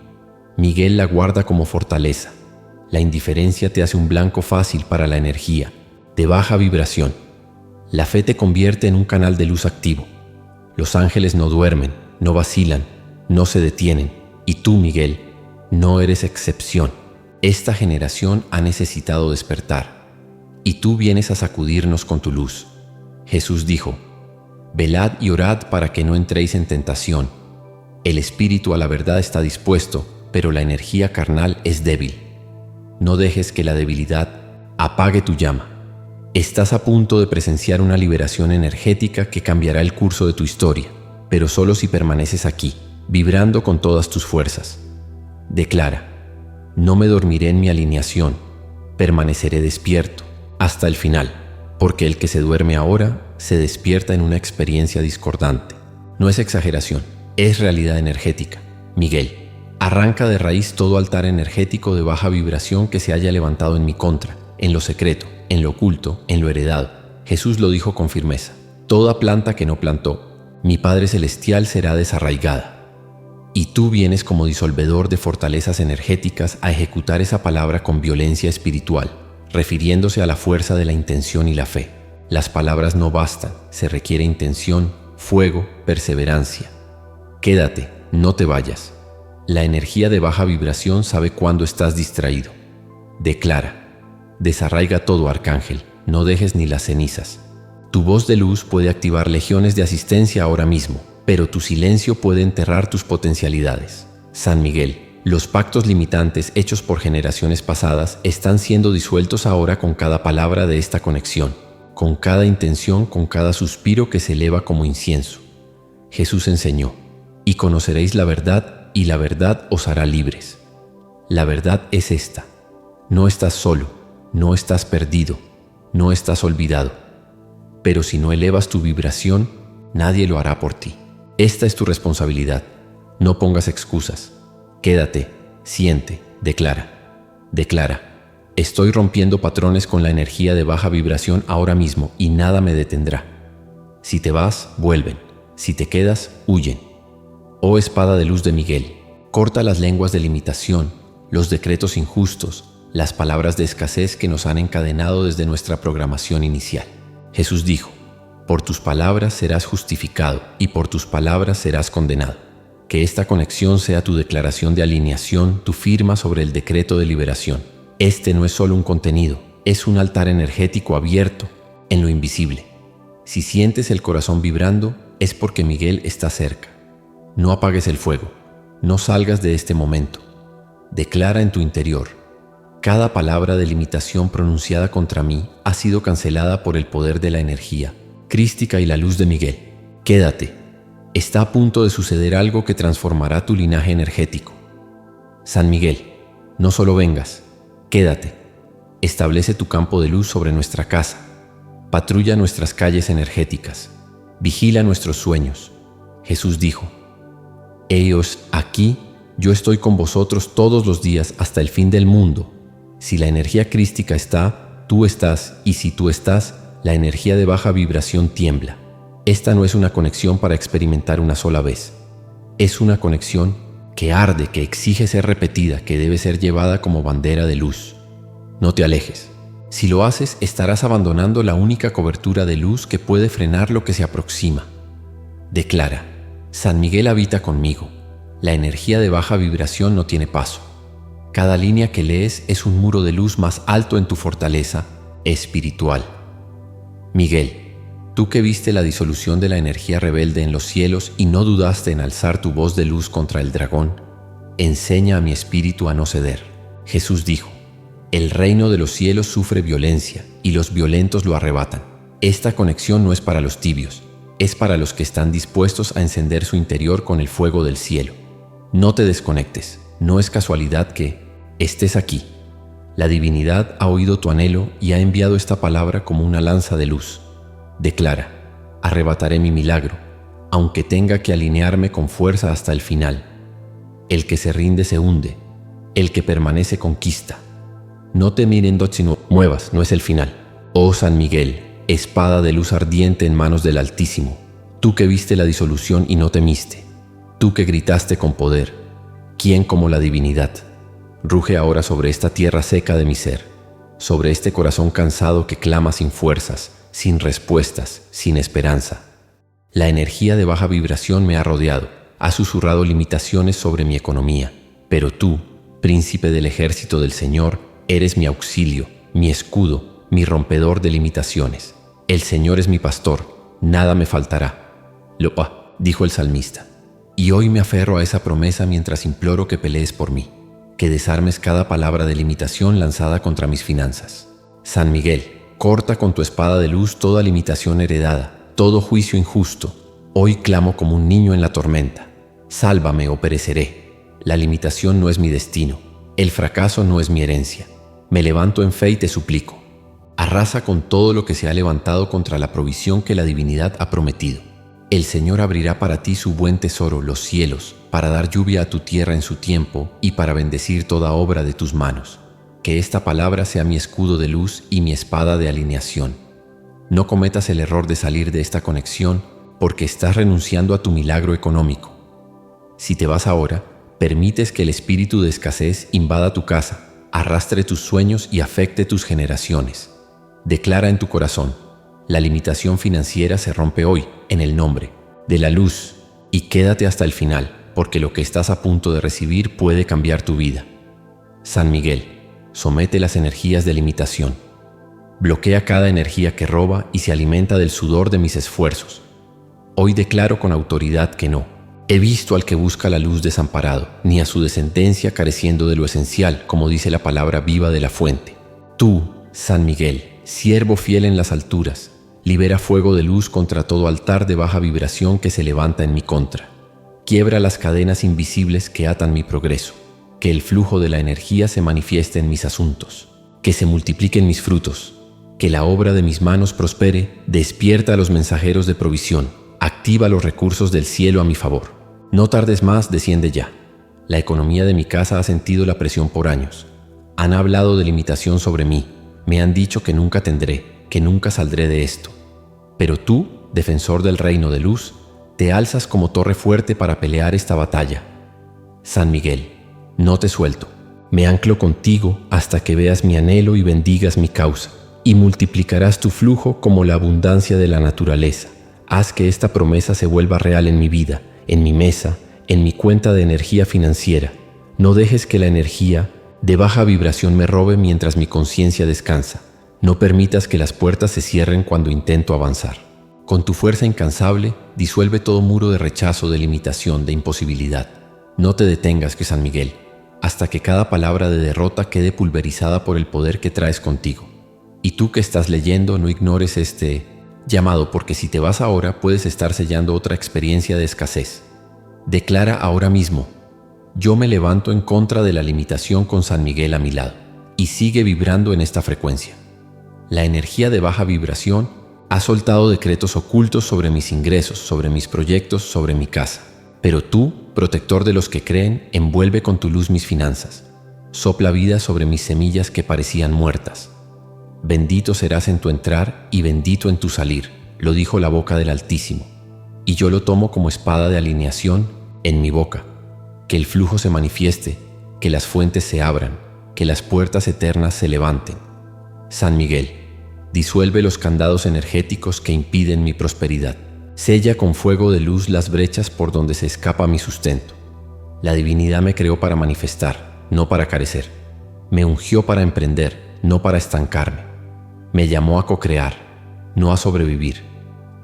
Miguel la guarda como fortaleza. La indiferencia te hace un blanco fácil para la energía, de baja vibración. La fe te convierte en un canal de luz activo. Los ángeles no duermen, no vacilan, no se detienen. Y tú, Miguel, no eres excepción. Esta generación ha necesitado despertar. Y tú vienes a sacudirnos con tu luz. Jesús dijo, velad y orad para que no entréis en tentación. El espíritu a la verdad está dispuesto, pero la energía carnal es débil. No dejes que la debilidad apague tu llama. Estás a punto de presenciar una liberación energética que cambiará el curso de tu historia, pero solo si permaneces aquí, vibrando con todas tus fuerzas. Declara, no me dormiré en mi alineación, permaneceré despierto hasta el final, porque el que se duerme ahora se despierta en una experiencia discordante. No es exageración, es realidad energética. Miguel, arranca de raíz todo altar energético de baja vibración que se haya levantado en mi contra, en lo secreto, en lo oculto, en lo heredado. Jesús lo dijo con firmeza. Toda planta que no plantó, mi Padre Celestial será desarraigada. Y tú vienes como disolvedor de fortalezas energéticas a ejecutar esa palabra con violencia espiritual, refiriéndose a la fuerza de la intención y la fe. Las palabras no bastan, se requiere intención, fuego, perseverancia. Quédate, no te vayas. La energía de baja vibración sabe cuándo estás distraído. Declara, desarraiga todo, arcángel, no dejes ni las cenizas. Tu voz de luz puede activar legiones de asistencia ahora mismo, pero tu silencio puede enterrar tus potencialidades. San Miguel, los pactos limitantes hechos por generaciones pasadas están siendo disueltos ahora con cada palabra de esta conexión, con cada intención, con cada suspiro que se eleva como incienso. Jesús enseñó, y conoceréis la verdad, y la verdad os hará libres. La verdad es esta: no estás solo, no estás perdido, no estás olvidado. Pero si no elevas tu vibración, nadie lo hará por ti. Esta es tu responsabilidad. No pongas excusas. Quédate, siente, declara. Declara, estoy rompiendo patrones con la energía de baja vibración ahora mismo y nada me detendrá. Si te vas, vuelven. Si te quedas, huyen. Oh espada de luz de Miguel, corta las lenguas de limitación, los decretos injustos, las palabras de escasez que nos han encadenado desde nuestra programación inicial. Jesús dijo, por tus palabras serás justificado y por tus palabras serás condenado. Que esta conexión sea tu declaración de alineación, tu firma sobre el decreto de liberación. Este no es solo un contenido, es un altar energético abierto en lo invisible. Si sientes el corazón vibrando, es porque Miguel está cerca. No apagues el fuego, no salgas de este momento. Declara en tu interior, cada palabra de limitación pronunciada contra mí ha sido cancelada por el poder de la energía crística y la luz de Miguel. Quédate, está a punto de suceder algo que transformará tu linaje energético. San Miguel, no solo vengas, quédate. Establece tu campo de luz sobre nuestra casa. Patrulla nuestras calles energéticas. Vigila nuestros sueños. Jesús dijo, «Heos aquí, yo estoy con vosotros todos los días hasta el fin del mundo». Si la energía crística está, tú estás, y si tú estás, la energía de baja vibración tiembla. Esta no es una conexión para experimentar una sola vez. Es una conexión que arde, que exige ser repetida, que debe ser llevada como bandera de luz. No te alejes. Si lo haces, estarás abandonando la única cobertura de luz que puede frenar lo que se aproxima. Declara, San Miguel habita conmigo. La energía de baja vibración no tiene paso. Cada línea que lees es un muro de luz más alto en tu fortaleza espiritual. Miguel, tú que viste la disolución de la energía rebelde en los cielos y no dudaste en alzar tu voz de luz contra el dragón, enseña a mi espíritu a no ceder. Jesús dijo: el reino de los cielos sufre violencia y los violentos lo arrebatan. Esta conexión no es para los tibios, es para los que están dispuestos a encender su interior con el fuego del cielo. No te desconectes, no es casualidad que estés aquí. La divinidad ha oído tu anhelo y ha enviado esta palabra como una lanza de luz. Declara: arrebataré mi milagro, aunque tenga que alinearme con fuerza hasta el final. El que se rinde se hunde, el que permanece conquista. No te miren sino muevas, no es el final. Oh San Miguel, espada de luz ardiente en manos del Altísimo, tú que viste la disolución y no temiste, tú que gritaste con poder, ¿quién como la divinidad? Ruge ahora sobre esta tierra seca de mi ser, sobre este corazón cansado que clama sin fuerzas, sin respuestas, sin esperanza. La energía de baja vibración me ha rodeado, ha susurrado limitaciones sobre mi economía, pero tú, príncipe del ejército del Señor, eres mi auxilio, mi escudo, mi rompedor de limitaciones. El Señor es mi pastor, nada me faltará. Dijo el salmista. Y hoy me aferro a esa promesa mientras imploro que pelees por mí, que desarmes cada palabra de limitación lanzada contra mis finanzas. San Miguel, corta con tu espada de luz toda limitación heredada, todo juicio injusto. Hoy clamo como un niño en la tormenta. Sálvame o pereceré. La limitación no es mi destino, el fracaso no es mi herencia. Me levanto en fe y te suplico. Arrasa con todo lo que se ha levantado contra la provisión que la divinidad ha prometido. El Señor abrirá para ti su buen tesoro, los cielos, para dar lluvia a tu tierra en su tiempo y para bendecir toda obra de tus manos. Que esta palabra sea mi escudo de luz y mi espada de alineación. No cometas el error de salir de esta conexión porque estás renunciando a tu milagro económico. Si te vas ahora, permites que el espíritu de escasez invada tu casa, arrastre tus sueños y afecte tus generaciones. Declara en tu corazón: la limitación financiera se rompe hoy en el nombre de la luz, y quédate hasta el final, porque lo que estás a punto de recibir puede cambiar tu vida. San Miguel, somete las energías de limitación. Bloquea cada energía que roba y se alimenta del sudor de mis esfuerzos. Hoy declaro con autoridad que no he visto al que busca la luz desamparado, ni a su descendencia careciendo de lo esencial, como dice la palabra viva de la fuente. Tú, San Miguel, siervo fiel en las alturas, libera fuego de luz contra todo altar de baja vibración que se levanta en mi contra. Quiebra las cadenas invisibles que atan mi progreso. Que el flujo de la energía se manifieste en mis asuntos. Que se multipliquen mis frutos. Que la obra de mis manos prospere. Despierta a los mensajeros de provisión. Activa los recursos del cielo a mi favor. No tardes más, desciende ya. La economía de mi casa ha sentido la presión por años. Han hablado de limitación sobre mí. Me han dicho que nunca tendré, que nunca saldré de esto. Pero tú, defensor del reino de luz, te alzas como torre fuerte para pelear esta batalla. San Miguel, no te suelto. Me anclo contigo hasta que veas mi anhelo y bendigas mi causa, y multiplicarás tu flujo como la abundancia de la naturaleza. Haz que esta promesa se vuelva real en mi vida, en mi mesa, en mi cuenta de energía financiera. No dejes que la energía de baja vibración me robe mientras mi conciencia descansa. No permitas que las puertas se cierren cuando intento avanzar. Con tu fuerza incansable, disuelve todo muro de rechazo, de limitación, de imposibilidad. No te detengas, que San Miguel, hasta que cada palabra de derrota quede pulverizada por el poder que traes contigo. Y tú que estás leyendo, no ignores este llamado, porque si te vas ahora, puedes estar sellando otra experiencia de escasez. Declara ahora mismo: yo me levanto en contra de la limitación con San Miguel a mi lado, y sigue vibrando en esta frecuencia. La energía de baja vibración ha soltado decretos ocultos sobre mis ingresos, sobre mis proyectos, sobre mi casa. Pero tú, protector de los que creen, envuelve con tu luz mis finanzas. Sopla vida sobre mis semillas que parecían muertas. Bendito serás en tu entrar y bendito en tu salir, lo dijo la boca del Altísimo. Y yo lo tomo como espada de alineación en mi boca. Que el flujo se manifieste, que las fuentes se abran, que las puertas eternas se levanten. San Miguel, disuelve los candados energéticos que impiden mi prosperidad. Sella con fuego de luz las brechas por donde se escapa mi sustento. La divinidad me creó para manifestar, no para carecer. Me ungió para emprender, no para estancarme. Me llamó a co-crear, no a sobrevivir.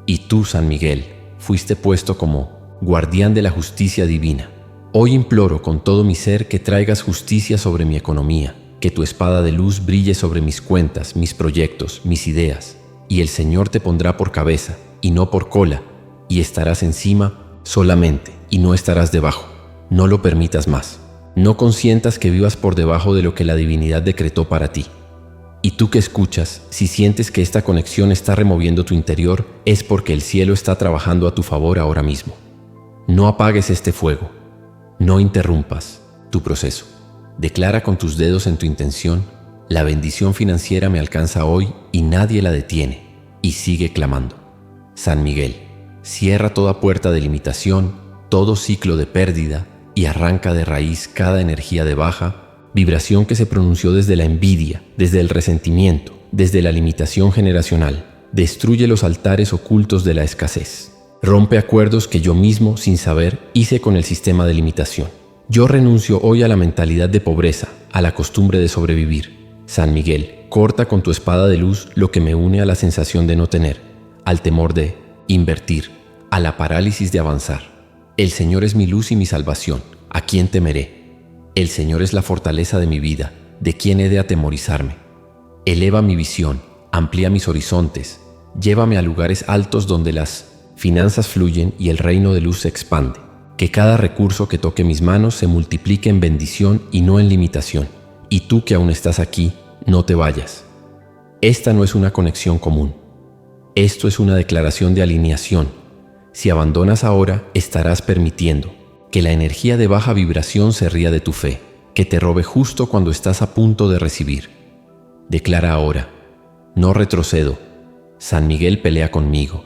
Y tú, San Miguel, fuiste puesto como guardián de la justicia divina. Hoy imploro con todo mi ser que traigas justicia sobre mi economía, que tu espada de luz brille sobre mis cuentas, mis proyectos, mis ideas, y el Señor te pondrá por cabeza y no por cola, y estarás encima solamente y no estarás debajo. No lo permitas más. No consientas que vivas por debajo de lo que la divinidad decretó para ti. Y tú que escuchas, si sientes que esta conexión está removiendo tu interior, es porque el cielo está trabajando a tu favor ahora mismo. No apagues este fuego. No interrumpas tu proceso. Declara con tus dedos en tu intención: la bendición financiera me alcanza hoy y nadie la detiene. Y sigue clamando. San Miguel, cierra toda puerta de limitación, todo ciclo de pérdida y arranca de raíz cada energía de baja vibración que se pronunció desde la envidia, desde el resentimiento, desde la limitación generacional. Destruye los altares ocultos de la escasez. Rompe acuerdos que yo mismo, sin saber, hice con el sistema de limitación. Yo renuncio hoy a la mentalidad de pobreza, a la costumbre de sobrevivir. San Miguel, corta con tu espada de luz lo que me une a la sensación de no tener, al temor de invertir, a la parálisis de avanzar. El Señor es mi luz y mi salvación. ¿A quién temeré? El Señor es la fortaleza de mi vida. ¿De quién he de atemorizarme? Eleva mi visión, amplía mis horizontes, llévame a lugares altos donde las finanzas fluyen y el reino de luz se expande. Que cada recurso que toque mis manos se multiplique en bendición y no en limitación. Y tú que aún estás aquí, no te vayas. Esta no es una conexión común. Esto es una declaración de alineación. Si abandonas ahora, estarás permitiendo que la energía de baja vibración se ría de tu fe, que te robe justo cuando estás a punto de recibir. Declara ahora: no retrocedo. San Miguel pelea conmigo.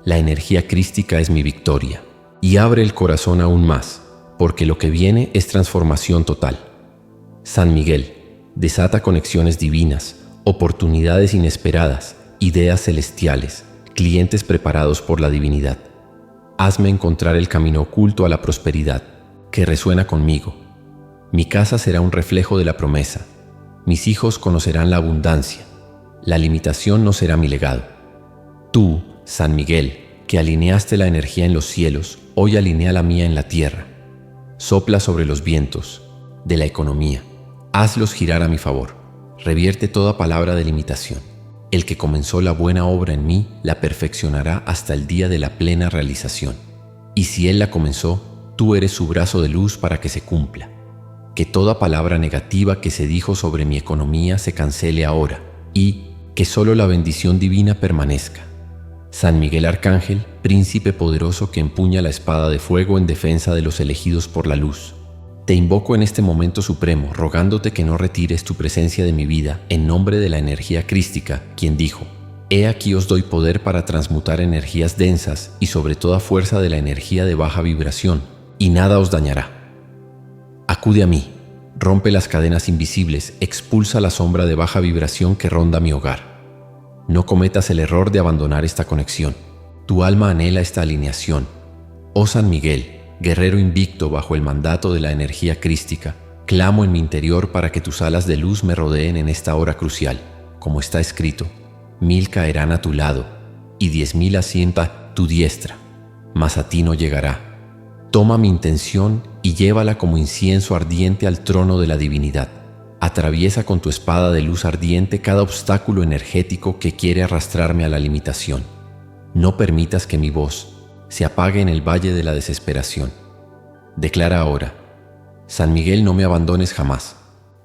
La energía crística es mi victoria. Y abre el corazón aún más, porque lo que viene es transformación total. San Miguel, desata conexiones divinas, oportunidades inesperadas, ideas celestiales, clientes preparados por la divinidad. Hazme encontrar el camino oculto a la prosperidad, que resuena conmigo. Mi casa será un reflejo de la promesa. Mis hijos conocerán la abundancia. La limitación no será mi legado. Tú, San Miguel, que alineaste la energía en los cielos, hoy alinea la mía en la tierra. Sopla sobre los vientos de la economía. Hazlos girar a mi favor. Revierte toda palabra de limitación. El que comenzó la buena obra en mí la perfeccionará hasta el día de la plena realización. Y si Él la comenzó, tú eres su brazo de luz para que se cumpla. Que toda palabra negativa que se dijo sobre mi economía se cancele ahora y que solo la bendición divina permanezca. San Miguel Arcángel, príncipe poderoso que empuña la espada de fuego en defensa de los elegidos por la luz. Te invoco en este momento supremo, rogándote que no retires tu presencia de mi vida en nombre de la energía crística, quien dijo: He aquí os doy poder para transmutar energías densas y sobre toda fuerza de la energía de baja vibración, y nada os dañará. Acude a mí, rompe las cadenas invisibles, expulsa la sombra de baja vibración que ronda mi hogar. No cometas el error de abandonar esta conexión. Tu alma anhela esta alineación. Oh San Miguel, guerrero invicto bajo el mandato de la energía crística, clamo en mi interior para que tus alas de luz me rodeen en esta hora crucial. Como está escrito: 1000 caerán a tu lado y 10.000 asienta tu diestra, mas a ti no llegará. Toma mi intención y llévala como incienso ardiente al trono de la divinidad. Atraviesa con tu espada de luz ardiente cada obstáculo energético que quiere arrastrarme a la limitación. No permitas que mi voz se apague en el valle de la desesperación. Declara ahora: San Miguel, no me abandones jamás.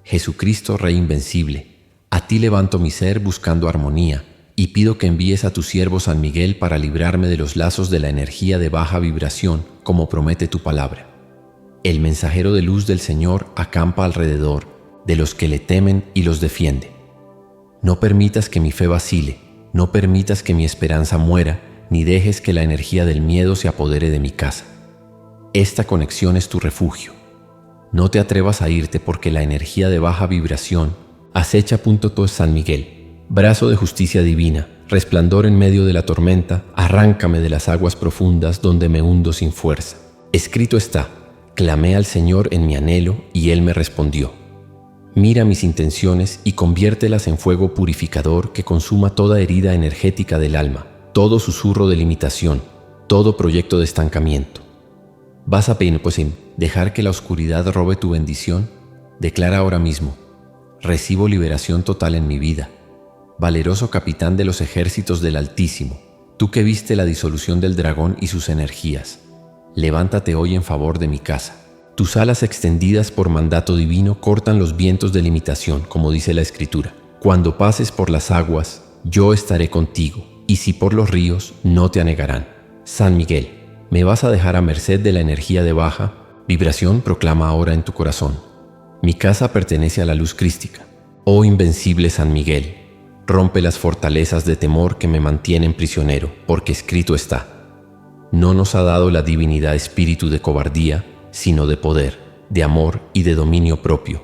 Jesucristo, Rey invencible, a ti levanto mi ser buscando armonía y pido que envíes a tu siervo San Miguel para librarme de los lazos de la energía de baja vibración, como promete tu palabra. El mensajero de luz del Señor acampa alrededor de los que le temen y los defiende. No permitas que mi fe vacile, no permitas que mi esperanza muera, ni dejes que la energía del miedo se apodere de mi casa. Esta conexión es tu refugio. No te atrevas a irte porque la energía de baja vibración acecha. Tú, San Miguel, brazo de justicia divina, resplandor en medio de la tormenta, arráncame de las aguas profundas donde me hundo sin fuerza. Escrito está: clamé al Señor en mi anhelo y Él me respondió. Mira mis intenciones y conviértelas en fuego purificador que consuma toda herida energética del alma, todo susurro de limitación, todo proyecto de estancamiento. ¿Vas a dejar que la oscuridad robe tu bendición? Declara ahora mismo: recibo liberación total en mi vida. Valeroso capitán de los ejércitos del Altísimo, tú que viste la disolución del dragón y sus energías, levántate hoy en favor de mi casa. Tus alas extendidas por mandato divino cortan los vientos de limitación, como dice la Escritura. Cuando pases por las aguas, yo estaré contigo, y si por los ríos, no te anegarán. San Miguel, ¿me vas a dejar a merced de la energía de baja vibración? Proclama ahora en tu corazón: mi casa pertenece a la luz crística. Oh invencible San Miguel, rompe las fortalezas de temor que me mantienen prisionero, porque escrito está: no nos ha dado la divinidad espíritu de cobardía, sino de poder, de amor y de dominio propio.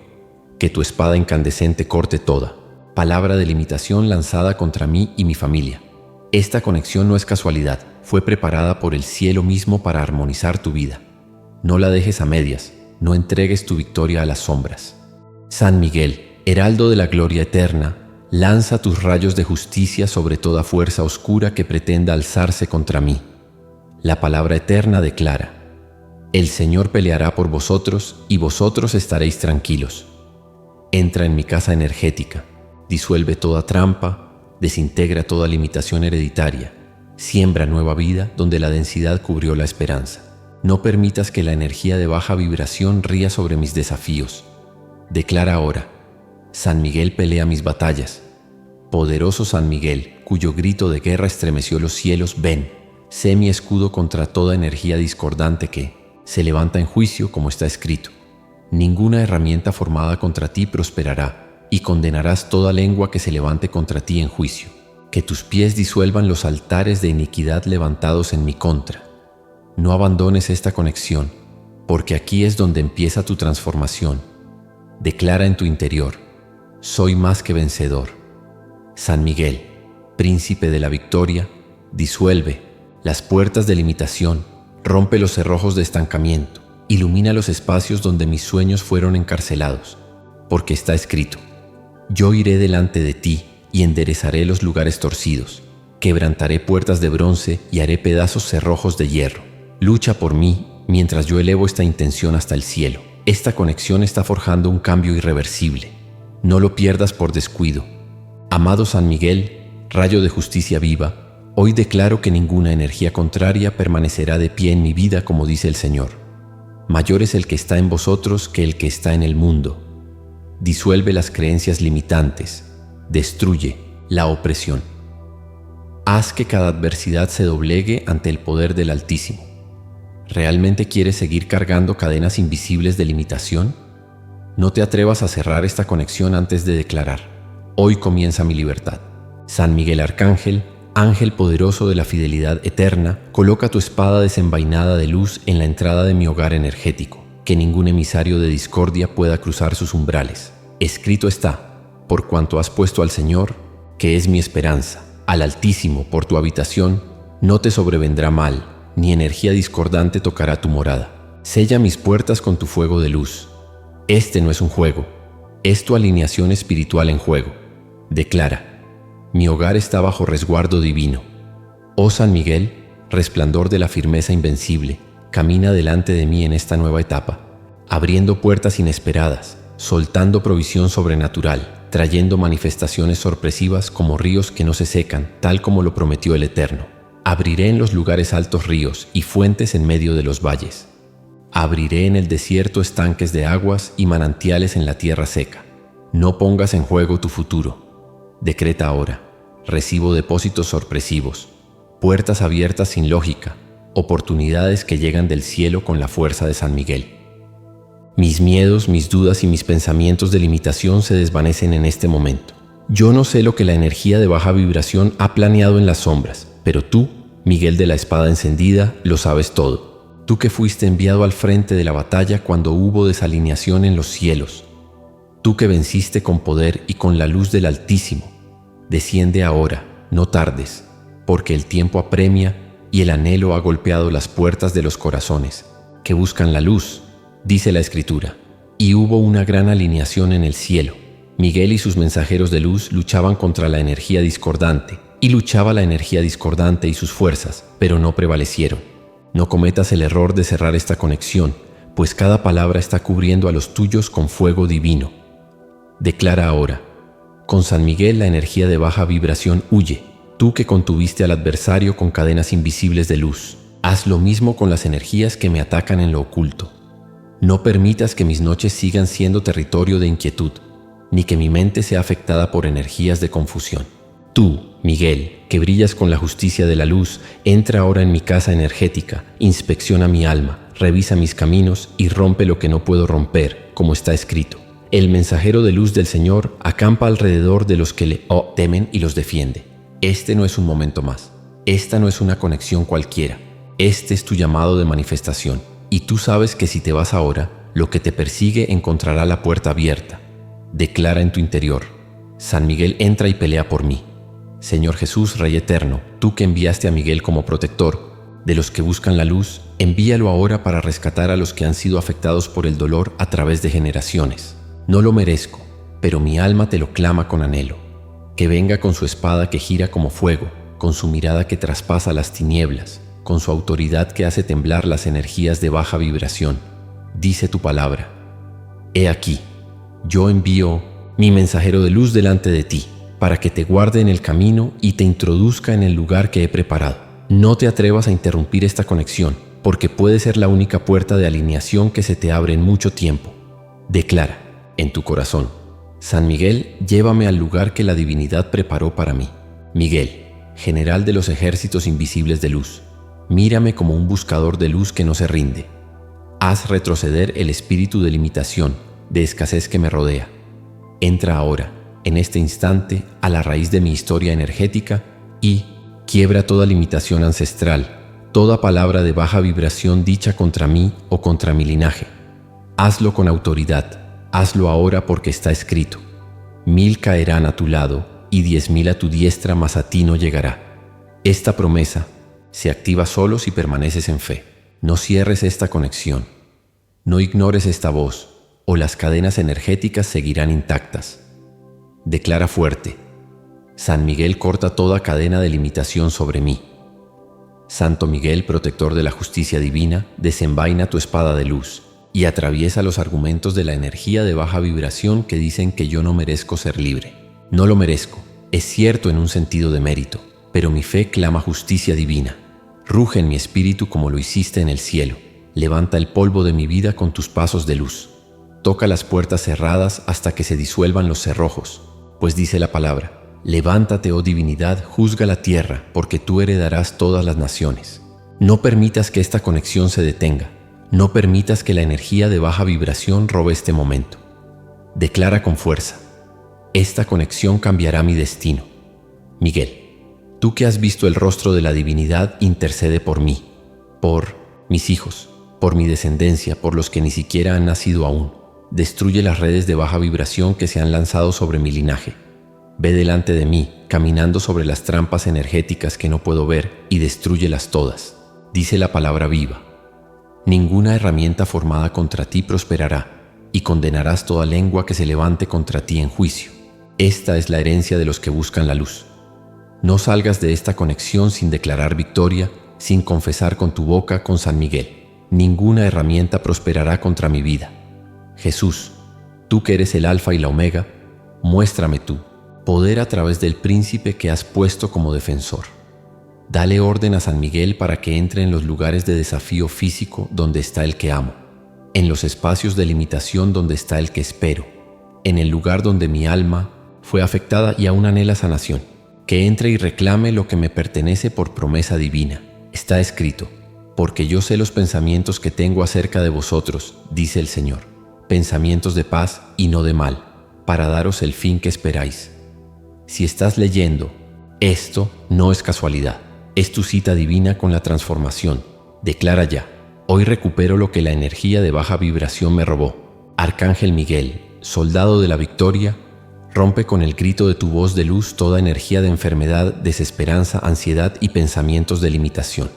Que tu espada incandescente corte toda palabra de limitación lanzada contra mí y mi familia. Esta conexión no es casualidad, fue preparada por el cielo mismo para armonizar tu vida. No la dejes a medias, no entregues tu victoria a las sombras. San Miguel, heraldo de la gloria eterna, lanza tus rayos de justicia sobre toda fuerza oscura que pretenda alzarse contra mí. La palabra eterna declara: el Señor peleará por vosotros y vosotros estaréis tranquilos. Entra en mi casa energética, disuelve toda trampa, desintegra toda limitación hereditaria, siembra nueva vida donde la densidad cubrió la esperanza. No permitas que la energía de baja vibración ría sobre mis desafíos. Declara ahora: San Miguel pelea mis batallas. Poderoso San Miguel, cuyo grito de guerra estremeció los cielos, ven, sé mi escudo contra toda energía discordante que se levanta en juicio, como está escrito. Ninguna herramienta formada contra ti prosperará, y condenarás toda lengua que se levante contra ti en juicio. Que tus pies disuelvan los altares de iniquidad levantados en mi contra. No abandones esta conexión, porque aquí es donde empieza tu transformación. Declara en tu interior: soy más que vencedor. San Miguel, príncipe de la victoria, disuelve las puertas de limitación, rompe los cerrojos de estancamiento, ilumina los espacios donde mis sueños fueron encarcelados, porque está escrito: yo iré delante de ti y enderezaré los lugares torcidos, quebrantaré puertas de bronce y haré pedazos cerrojos de hierro. Lucha por mí mientras yo elevo esta intención hasta el cielo. Esta conexión está forjando un cambio irreversible. No lo pierdas por descuido. Amado San Miguel, rayo de justicia viva, hoy declaro que ninguna energía contraria permanecerá de pie en mi vida, como dice el Señor. Mayor es el que está en vosotros que el que está en el mundo. Disuelve las creencias limitantes, destruye la opresión. Haz que cada adversidad se doblegue ante el poder del Altísimo. ¿Realmente quieres seguir cargando cadenas invisibles de limitación? No te atrevas a cerrar esta conexión antes de declarar: hoy comienza mi libertad. San Miguel Arcángel, ángel poderoso de la fidelidad eterna, coloca tu espada desenvainada de luz en la entrada de mi hogar energético, que ningún emisario de discordia pueda cruzar sus umbrales. Escrito está: por cuanto has puesto al Señor, que es mi esperanza, al Altísimo por tu habitación, no te sobrevendrá mal, ni energía discordante tocará tu morada. Sella mis puertas con tu fuego de luz. Este no es un juego, es tu alineación espiritual en juego. Declara: mi hogar está bajo resguardo divino. Oh San Miguel, resplandor de la firmeza invencible, camina delante de mí en esta nueva etapa, abriendo puertas inesperadas, soltando provisión sobrenatural, trayendo manifestaciones sorpresivas como ríos que no se secan, tal como lo prometió el Eterno. Abriré en los lugares altos ríos y fuentes en medio de los valles. Abriré en el desierto estanques de aguas y manantiales en la tierra seca. No pongas en juego tu futuro. Decreta ahora: recibo depósitos sorpresivos, puertas abiertas sin lógica, oportunidades que llegan del cielo con la fuerza de San Miguel. Mis miedos, mis dudas y mis pensamientos de limitación se desvanecen en este momento. Yo no sé lo que la energía de baja vibración ha planeado en las sombras, pero tú, Miguel de la espada encendida, lo sabes todo. Tú que fuiste enviado al frente de la batalla cuando hubo desalineación en los cielos. Tú que venciste con poder y con la luz del Altísimo. Desciende ahora, no tardes, porque el tiempo apremia y el anhelo ha golpeado las puertas de los corazones que buscan la luz, dice la Escritura. Y hubo una gran alineación en el cielo. Miguel y sus mensajeros de luz luchaban contra la energía discordante, y luchaba la energía discordante y sus fuerzas, pero no prevalecieron. No cometas el error de cerrar esta conexión, pues cada palabra está cubriendo a los tuyos con fuego divino. Declara ahora: con San Miguel la energía de baja vibración huye. Tú que contuviste al adversario con cadenas invisibles de luz, haz lo mismo con las energías que me atacan en lo oculto. No permitas que mis noches sigan siendo territorio de inquietud, ni que mi mente sea afectada por energías de confusión. Tú, Miguel, que brillas con la justicia de la luz, entra ahora en mi casa energética, inspecciona mi alma, revisa mis caminos y rompe lo que no puedo romper, como está escrito. El mensajero de luz del Señor acampa alrededor de los que le temen y los defiende. Este no es un momento más. Esta no es una conexión cualquiera. Este es tu llamado de manifestación. Y tú sabes que si te vas ahora, lo que te persigue encontrará la puerta abierta. Declara en tu interior: San Miguel entra y pelea por mí. Señor Jesús, Rey eterno, tú que enviaste a Miguel como protector de los que buscan la luz, envíalo ahora para rescatar a los que han sido afectados por el dolor a través de generaciones. No lo merezco, pero mi alma te lo clama con anhelo. Que venga con su espada que gira como fuego, con su mirada que traspasa las tinieblas, con su autoridad que hace temblar las energías de baja vibración. Dice tu palabra: he aquí, yo envío mi mensajero de luz delante de ti, para que te guarde en el camino y te introduzca en el lugar que he preparado. No te atrevas a interrumpir esta conexión, porque puede ser la única puerta de alineación que se te abre en mucho tiempo. Declara en tu corazón: San Miguel, llévame al lugar que la divinidad preparó para mí. Miguel, general de los ejércitos invisibles de luz, mírame como un buscador de luz que no se rinde. Haz retroceder el espíritu de limitación, de escasez que me rodea. Entra ahora, en este instante, a la raíz de mi historia energética y quiebra toda limitación ancestral, toda palabra de baja vibración dicha contra mí o contra mi linaje. Hazlo con autoridad. Hazlo ahora porque está escrito: 1000 caerán a tu lado y 10,000 a tu diestra, mas a ti no llegará. Esta promesa se activa solo si permaneces en fe. No cierres esta conexión. No ignores esta voz, o las cadenas energéticas seguirán intactas. Declara fuerte: San Miguel corta toda cadena de limitación sobre mí. Santo Miguel, protector de la justicia divina, desenvaina tu espada de luz y atraviesa los argumentos de la energía de baja vibración que dicen que yo no merezco ser libre. No lo merezco, es cierto en un sentido de mérito, pero mi fe clama justicia divina. Ruge en mi espíritu como lo hiciste en el cielo. Levanta el polvo de mi vida con tus pasos de luz. Toca las puertas cerradas hasta que se disuelvan los cerrojos, pues dice la palabra: levántate, oh divinidad, juzga la tierra, porque tú heredarás todas las naciones. No permitas que esta conexión se detenga. No permitas que la energía de baja vibración robe este momento. Declara con fuerza: esta conexión cambiará mi destino. Miguel, tú que has visto el rostro de la divinidad, intercede por mí, por mis hijos, por mi descendencia, por los que ni siquiera han nacido aún. Destruye las redes de baja vibración que se han lanzado sobre mi linaje. Ve delante de mí, caminando sobre las trampas energéticas que no puedo ver, y destrúyelas todas. Dice la palabra viva: ninguna herramienta formada contra ti prosperará, y condenarás toda lengua que se levante contra ti en juicio. Esta es la herencia de los que buscan la luz. No salgas de esta conexión sin declarar victoria, sin confesar con tu boca con San Miguel: ninguna herramienta prosperará contra mi vida. Jesús, tú que eres el Alfa y la Omega, muéstrame tú poder a través del príncipe que has puesto como defensor. Dale orden a San Miguel para que entre en los lugares de desafío físico donde está el que amo, en los espacios de limitación donde está el que espero, en el lugar donde mi alma fue afectada y aún anhela sanación. Que entre y reclame lo que me pertenece por promesa divina. Está escrito: porque yo sé los pensamientos que tengo acerca de vosotros, dice el Señor, pensamientos de paz y no de mal, para daros el fin que esperáis. Si estás leyendo, esto no es casualidad, es tu cita divina con la transformación. Declara ya: hoy recupero lo que la energía de baja vibración me robó. Arcángel Miguel, soldado de la victoria, rompe con el grito de tu voz de luz toda energía de enfermedad, desesperanza, ansiedad y pensamientos de limitación.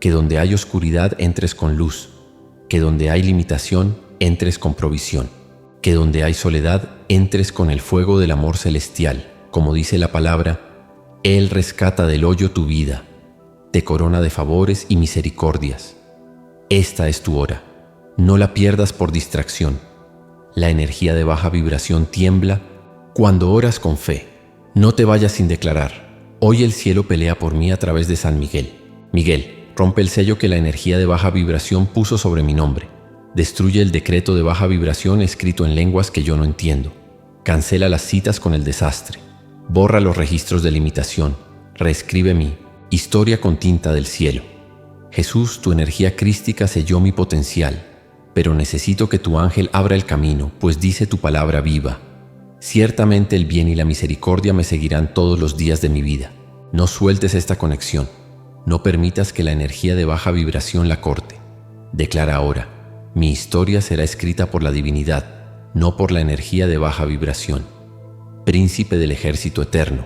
Que donde hay oscuridad entres con luz, que donde hay limitación entres con provisión, que donde hay soledad entres con el fuego del amor celestial. Como dice la palabra: Él rescata del hoyo tu vida. te corona de favores y misericordias. Esta es tu hora. No la pierdas por distracción. La energía de baja vibración tiembla cuando oras con fe. No te vayas sin declarar. Hoy el cielo pelea por mí a través de San Miguel. Miguel, rompe el sello que la energía de baja vibración puso sobre mi nombre. Destruye el decreto de baja vibración escrito en lenguas que yo no entiendo. Cancela las citas con el desastre. Borra los registros de limitación. Reescribe mi historia con tinta del cielo. Jesús, tu energía crística selló mi potencial, pero necesito que tu ángel abra el camino, pues dice tu palabra viva. Ciertamente el bien y la misericordia me seguirán todos los días de mi vida. No sueltes esta conexión. No permitas que la energía de baja vibración la corte. Declara ahora: mi historia será escrita por la divinidad, no por la energía de baja vibración. Príncipe del ejército eterno,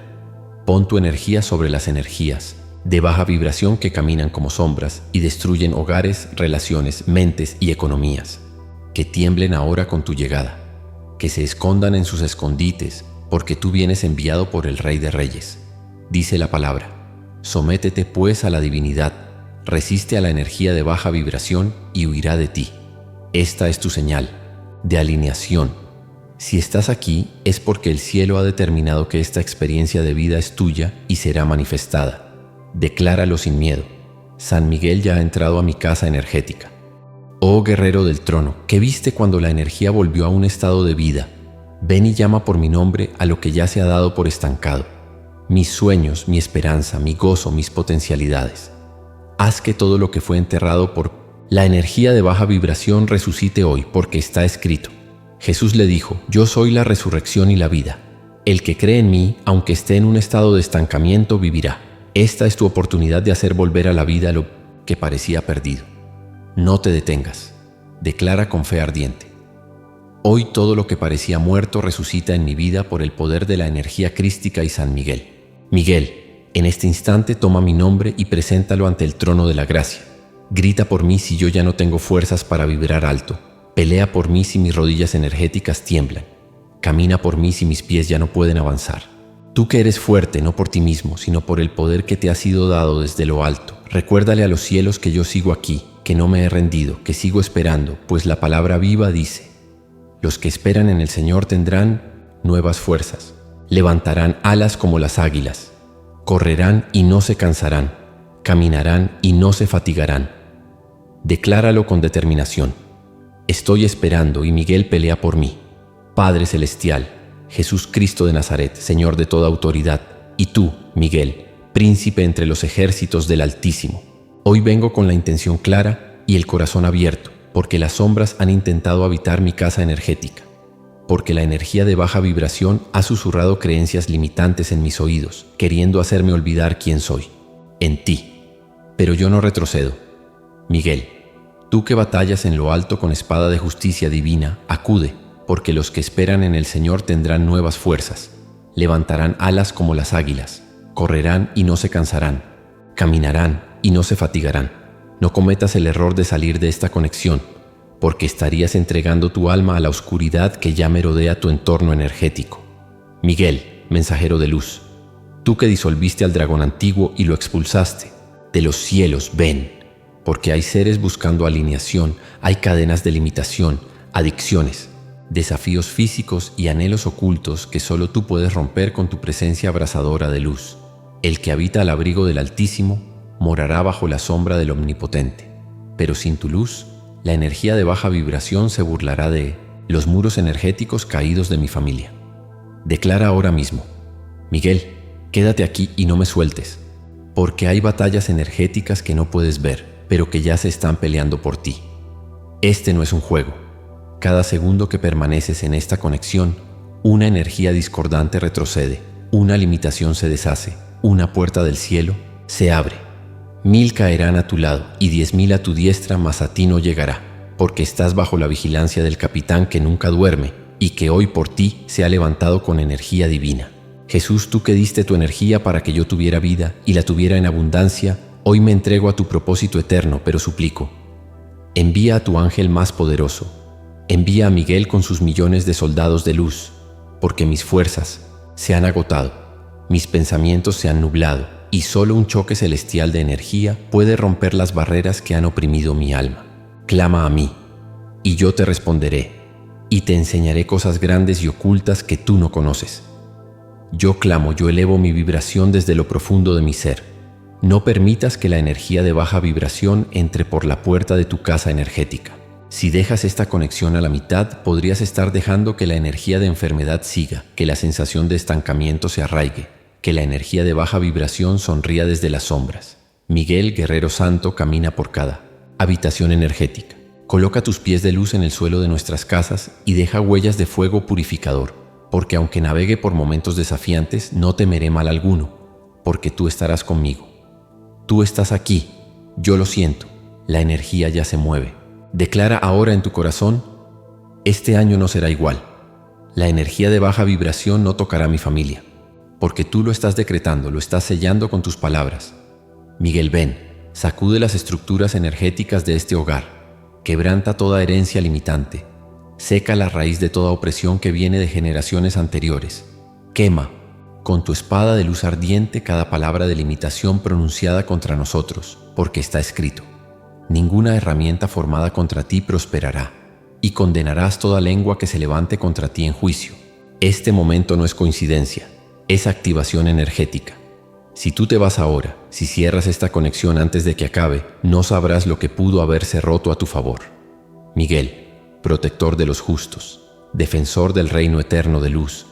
pon tu energía sobre las energías de baja vibración que caminan como sombras y destruyen hogares, relaciones, mentes y economías. Que tiemblen ahora con tu llegada, que se escondan en sus escondites, porque tú vienes enviado por el Rey de Reyes. Dice la palabra: sométete pues a la divinidad, resiste a la energía de baja vibración y huirá de ti. Esta es tu señal de alineación. Si estás aquí es porque el cielo ha determinado que esta experiencia de vida es tuya y será manifestada. Decláralo sin miedo. San Miguel ya ha entrado a mi casa energética. Oh guerrero del trono, ¿qué viste cuando la energía volvió a un estado de vida? Ven y llama por mi nombre a lo que ya se ha dado por estancado. Mis sueños, mi esperanza, mi gozo, mis potencialidades. Haz que todo lo que fue enterrado por la energía de baja vibración resucite hoy, porque está escrito. Jesús le dijo: yo soy la resurrección y la vida. El que cree en mí, aunque esté en un estado de estancamiento, vivirá. Esta es tu oportunidad de hacer volver a la vida lo que parecía perdido. No te detengas. Declara con fe ardiente: hoy todo lo que parecía muerto resucita en mi vida por el poder de la energía crística y San Miguel. Miguel, en este instante toma mi nombre y preséntalo ante el trono de la gracia. Grita por mí si yo ya no tengo fuerzas para vibrar alto. Pelea por mí si mis rodillas energéticas tiemblan. Camina por mí si mis pies ya no pueden avanzar. Tú que eres fuerte no por ti mismo, sino por el poder que te ha sido dado desde lo alto. Recuérdale a los cielos que yo sigo aquí, que no me he rendido, que sigo esperando, pues la palabra viva dice: los que esperan en el Señor tendrán nuevas fuerzas. Levantarán alas como las águilas. Correrán y no se cansarán. Caminarán y no se fatigarán. Decláralo con determinación. Estoy esperando y Miguel pelea por mí. Padre Celestial, Jesús Cristo de Nazaret, Señor de toda autoridad, y tú, Miguel, príncipe entre los ejércitos del Altísimo. Hoy vengo con la intención clara y el corazón abierto, porque las sombras han intentado habitar mi casa energética, porque la energía de baja vibración ha susurrado creencias limitantes en mis oídos, queriendo hacerme olvidar quién soy, en ti. Pero yo no retrocedo. Miguel, tú que batallas en lo alto con espada de justicia divina, acude, porque los que esperan en el Señor tendrán nuevas fuerzas. Levantarán alas como las águilas, correrán y no se cansarán, caminarán y no se fatigarán. No cometas el error de salir de esta conexión, porque estarías entregando tu alma a la oscuridad que ya merodea tu entorno energético. Miguel, mensajero de luz, tú que disolviste al dragón antiguo y lo expulsaste, de los cielos ven, porque hay seres buscando alineación, hay cadenas de limitación, adicciones, desafíos físicos y anhelos ocultos que solo tú puedes romper con tu presencia abrasadora de luz. El que habita al abrigo del Altísimo morará bajo la sombra del Omnipotente, pero sin tu luz, la energía de baja vibración se burlará de los muros energéticos caídos de mi familia. Declara ahora mismo: Miguel, quédate aquí y no me sueltes, porque hay batallas energéticas que no puedes ver, pero que ya se están peleando por ti. Este no es un juego. Cada segundo que permaneces en esta conexión, una energía discordante retrocede, una limitación se deshace, una puerta del cielo se abre. 1000 caerán a tu lado y 10.000 a tu diestra, mas a ti no llegará, porque estás bajo la vigilancia del Capitán que nunca duerme y que hoy por ti se ha levantado con energía divina. Jesús, tú que diste tu energía para que yo tuviera vida y la tuviera en abundancia, hoy me entrego a tu propósito eterno, pero suplico: envía a tu ángel más poderoso, envía a Miguel con sus millones de soldados de luz, porque mis fuerzas se han agotado, mis pensamientos se han nublado, y solo un choque celestial de energía puede romper las barreras que han oprimido mi alma. Clama a mí, y yo te responderé, y te enseñaré cosas grandes y ocultas que tú no conoces. Yo clamo, yo elevo mi vibración desde lo profundo de mi ser. No permitas que la energía de baja vibración entre por la puerta de tu casa energética. Si dejas esta conexión a la mitad, podrías estar dejando que la energía de enfermedad siga, que la sensación de estancamiento se arraigue, que la energía de baja vibración sonría desde las sombras. Miguel, guerrero santo, camina por cada habitación energética. Coloca tus pies de luz en el suelo de nuestras casas y deja huellas de fuego purificador, porque aunque navegue por momentos desafiantes, no temeré mal alguno, porque tú estarás conmigo. Tú estás aquí, yo lo siento, la energía ya se mueve. Declara ahora en tu corazón, este año no será igual. La energía de baja vibración no tocará a mi familia, porque tú lo estás decretando, lo estás sellando con tus palabras. Miguel, ven, sacude las estructuras energéticas de este hogar. Quebranta toda herencia limitante, seca la raíz de toda opresión que viene de generaciones anteriores. Quema, con tu espada de luz ardiente, cada palabra de limitación pronunciada contra nosotros, porque está escrito: ninguna herramienta formada contra ti prosperará, y condenarás toda lengua que se levante contra ti en juicio. Este momento no es coincidencia, es activación energética. Si tú te vas ahora, si cierras esta conexión antes de que acabe, no sabrás lo que pudo haberse roto a tu favor. Miguel, protector de los justos, defensor del reino eterno de luz,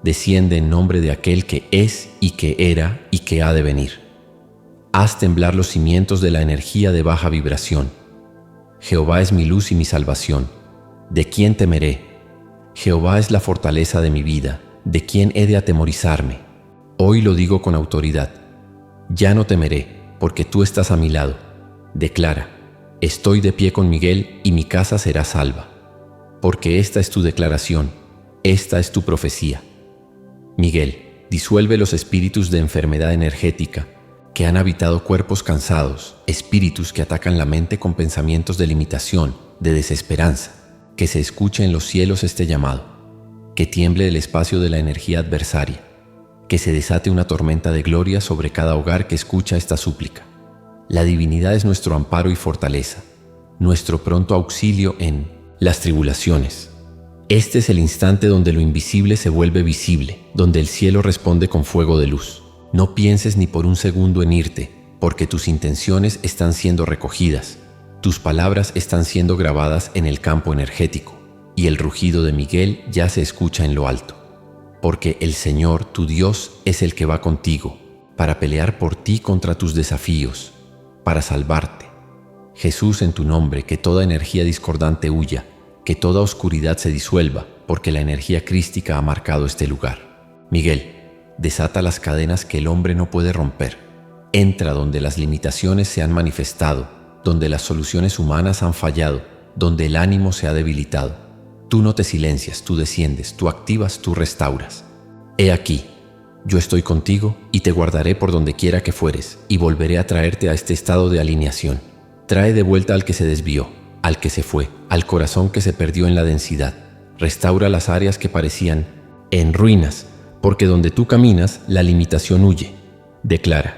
desciende en nombre de aquel que es y que era y que ha de venir. Haz temblar los cimientos de la energía de baja vibración. Jehová es mi luz y mi salvación. ¿De quién temeré? Jehová es la fortaleza de mi vida. ¿De quién he de atemorizarme? Hoy lo digo con autoridad. Ya no temeré, porque tú estás a mi lado. Declara: estoy de pie con Miguel y mi casa será salva. Porque esta es tu declaración, esta es tu profecía. Miguel, disuelve los espíritus de enfermedad energética que han habitado cuerpos cansados, espíritus que atacan la mente con pensamientos de limitación, de desesperanza. Que se escuche en los cielos este llamado, que tiemble el espacio de la energía adversaria, que se desate una tormenta de gloria sobre cada hogar que escucha esta súplica. La divinidad es nuestro amparo y fortaleza, nuestro pronto auxilio en las tribulaciones. Este es el instante donde lo invisible se vuelve visible, donde el cielo responde con fuego de luz. No pienses ni por un segundo en irte, porque tus intenciones están siendo recogidas, tus palabras están siendo grabadas en el campo energético, y el rugido de Miguel ya se escucha en lo alto. Porque el Señor, tu Dios, es el que va contigo, para pelear por ti contra tus desafíos, para salvarte. Jesús, en tu nombre, que toda energía discordante huya, que toda oscuridad se disuelva, porque la energía crística ha marcado este lugar. Miguel, desata las cadenas que el hombre no puede romper. Entra donde las limitaciones se han manifestado, donde las soluciones humanas han fallado, donde el ánimo se ha debilitado. Tú no te silencias, tú desciendes, tú activas, tú restauras. He aquí, yo estoy contigo y te guardaré por donde quiera que fueres, y volveré a traerte a este estado de alineación. Trae de vuelta al que se desvió, al que se fue, al corazón que se perdió en la densidad. Restaura las áreas que parecían en ruinas, porque donde tú caminas, la limitación huye. Declara: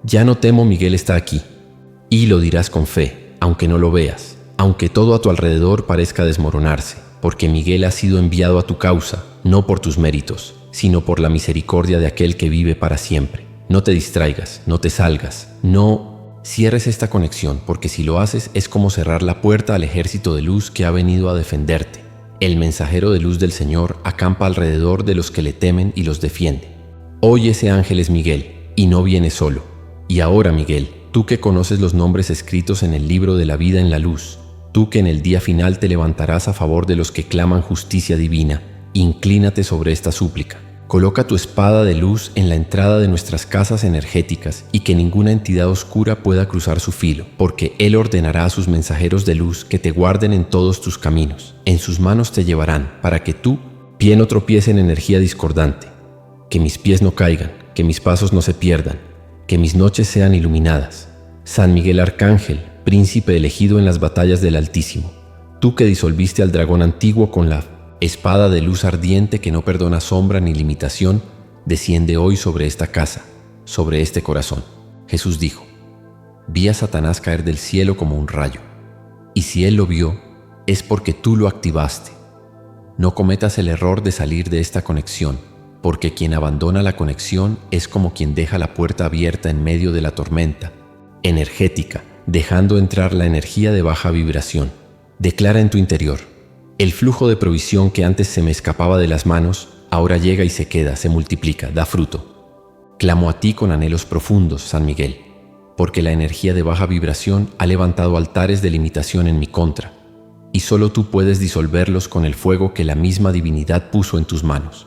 ya no temo, Miguel está aquí. Y lo dirás con fe, aunque no lo veas, aunque todo a tu alrededor parezca desmoronarse. Porque Miguel ha sido enviado a tu causa, no por tus méritos, sino por la misericordia de aquel que vive para siempre. No te distraigas, no te salgas, no cierres esta conexión, porque si lo haces es como cerrar la puerta al ejército de luz que ha venido a defenderte. El mensajero de luz del Señor acampa alrededor de los que le temen y los defiende. Hoy ese ángel es Miguel, y no viene solo. Y ahora, Miguel, tú que conoces los nombres escritos en el libro de la vida en la luz, tú que en el día final te levantarás a favor de los que claman justicia divina, inclínate sobre esta súplica. Coloca tu espada de luz en la entrada de nuestras casas energéticas y que ninguna entidad oscura pueda cruzar su filo, porque Él ordenará a sus mensajeros de luz que te guarden en todos tus caminos. En sus manos te llevarán para que tú, pie no tropiece en energía discordante. Que mis pies no caigan, que mis pasos no se pierdan, que mis noches sean iluminadas. San Miguel Arcángel, príncipe elegido en las batallas del Altísimo, tú que disolviste al dragón antiguo con la espada de luz ardiente que no perdona sombra ni limitación, desciende hoy sobre esta casa, sobre este corazón. Jesús dijo: vi a Satanás caer del cielo como un rayo. Y si él lo vio, es porque tú lo activaste. No cometas el error de salir de esta conexión, porque quien abandona la conexión es como quien deja la puerta abierta en medio de la tormenta energética, dejando entrar la energía de baja vibración. Declara en tu interior: el flujo de provisión que antes se me escapaba de las manos, ahora llega y se queda, se multiplica, da fruto. Clamo a ti con anhelos profundos, San Miguel, porque la energía de baja vibración ha levantado altares de limitación en mi contra, y solo tú puedes disolverlos con el fuego que la misma divinidad puso en tus manos.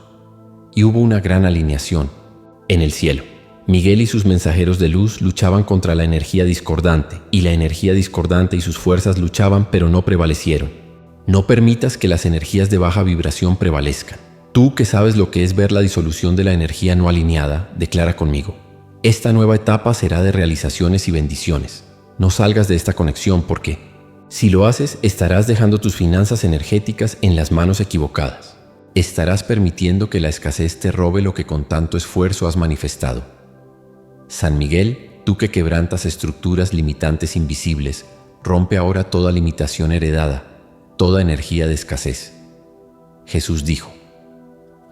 Y hubo una gran alineación en el cielo. Miguel y sus mensajeros de luz luchaban contra la energía discordante, y la energía discordante y sus fuerzas luchaban, pero no prevalecieron. No permitas que las energías de baja vibración prevalezcan. Tú que sabes lo que es ver la disolución de la energía no alineada, declara conmigo: esta nueva etapa será de realizaciones y bendiciones. No salgas de esta conexión porque, si lo haces, estarás dejando tus finanzas energéticas en las manos equivocadas. Estarás permitiendo que la escasez te robe lo que con tanto esfuerzo has manifestado. San Miguel, tú que quebrantas estructuras limitantes invisibles, rompe ahora toda limitación heredada, toda energía de escasez. Jesús dijo: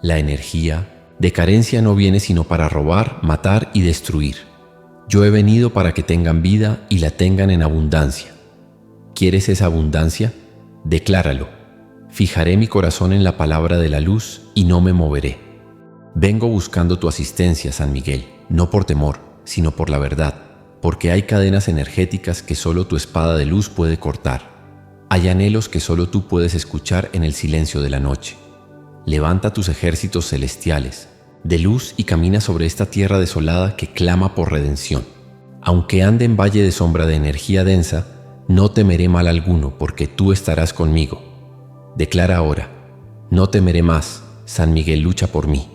la energía de carencia no viene sino para robar, matar y destruir. Yo he venido para que tengan vida y la tengan en abundancia. ¿Quieres esa abundancia? Decláralo. Fijaré mi corazón en la palabra de la luz y no me moveré. Vengo buscando tu asistencia, San Miguel, no por temor, sino por la verdad, porque hay cadenas energéticas que solo tu espada de luz puede cortar. Hay anhelos que solo tú puedes escuchar en el silencio de la noche. Levanta tus ejércitos celestiales de luz y camina sobre esta tierra desolada que clama por redención. Aunque ande en valle de sombra de energía densa, no temeré mal alguno, porque tú estarás conmigo. Declara ahora: no temeré más, San Miguel lucha por mí.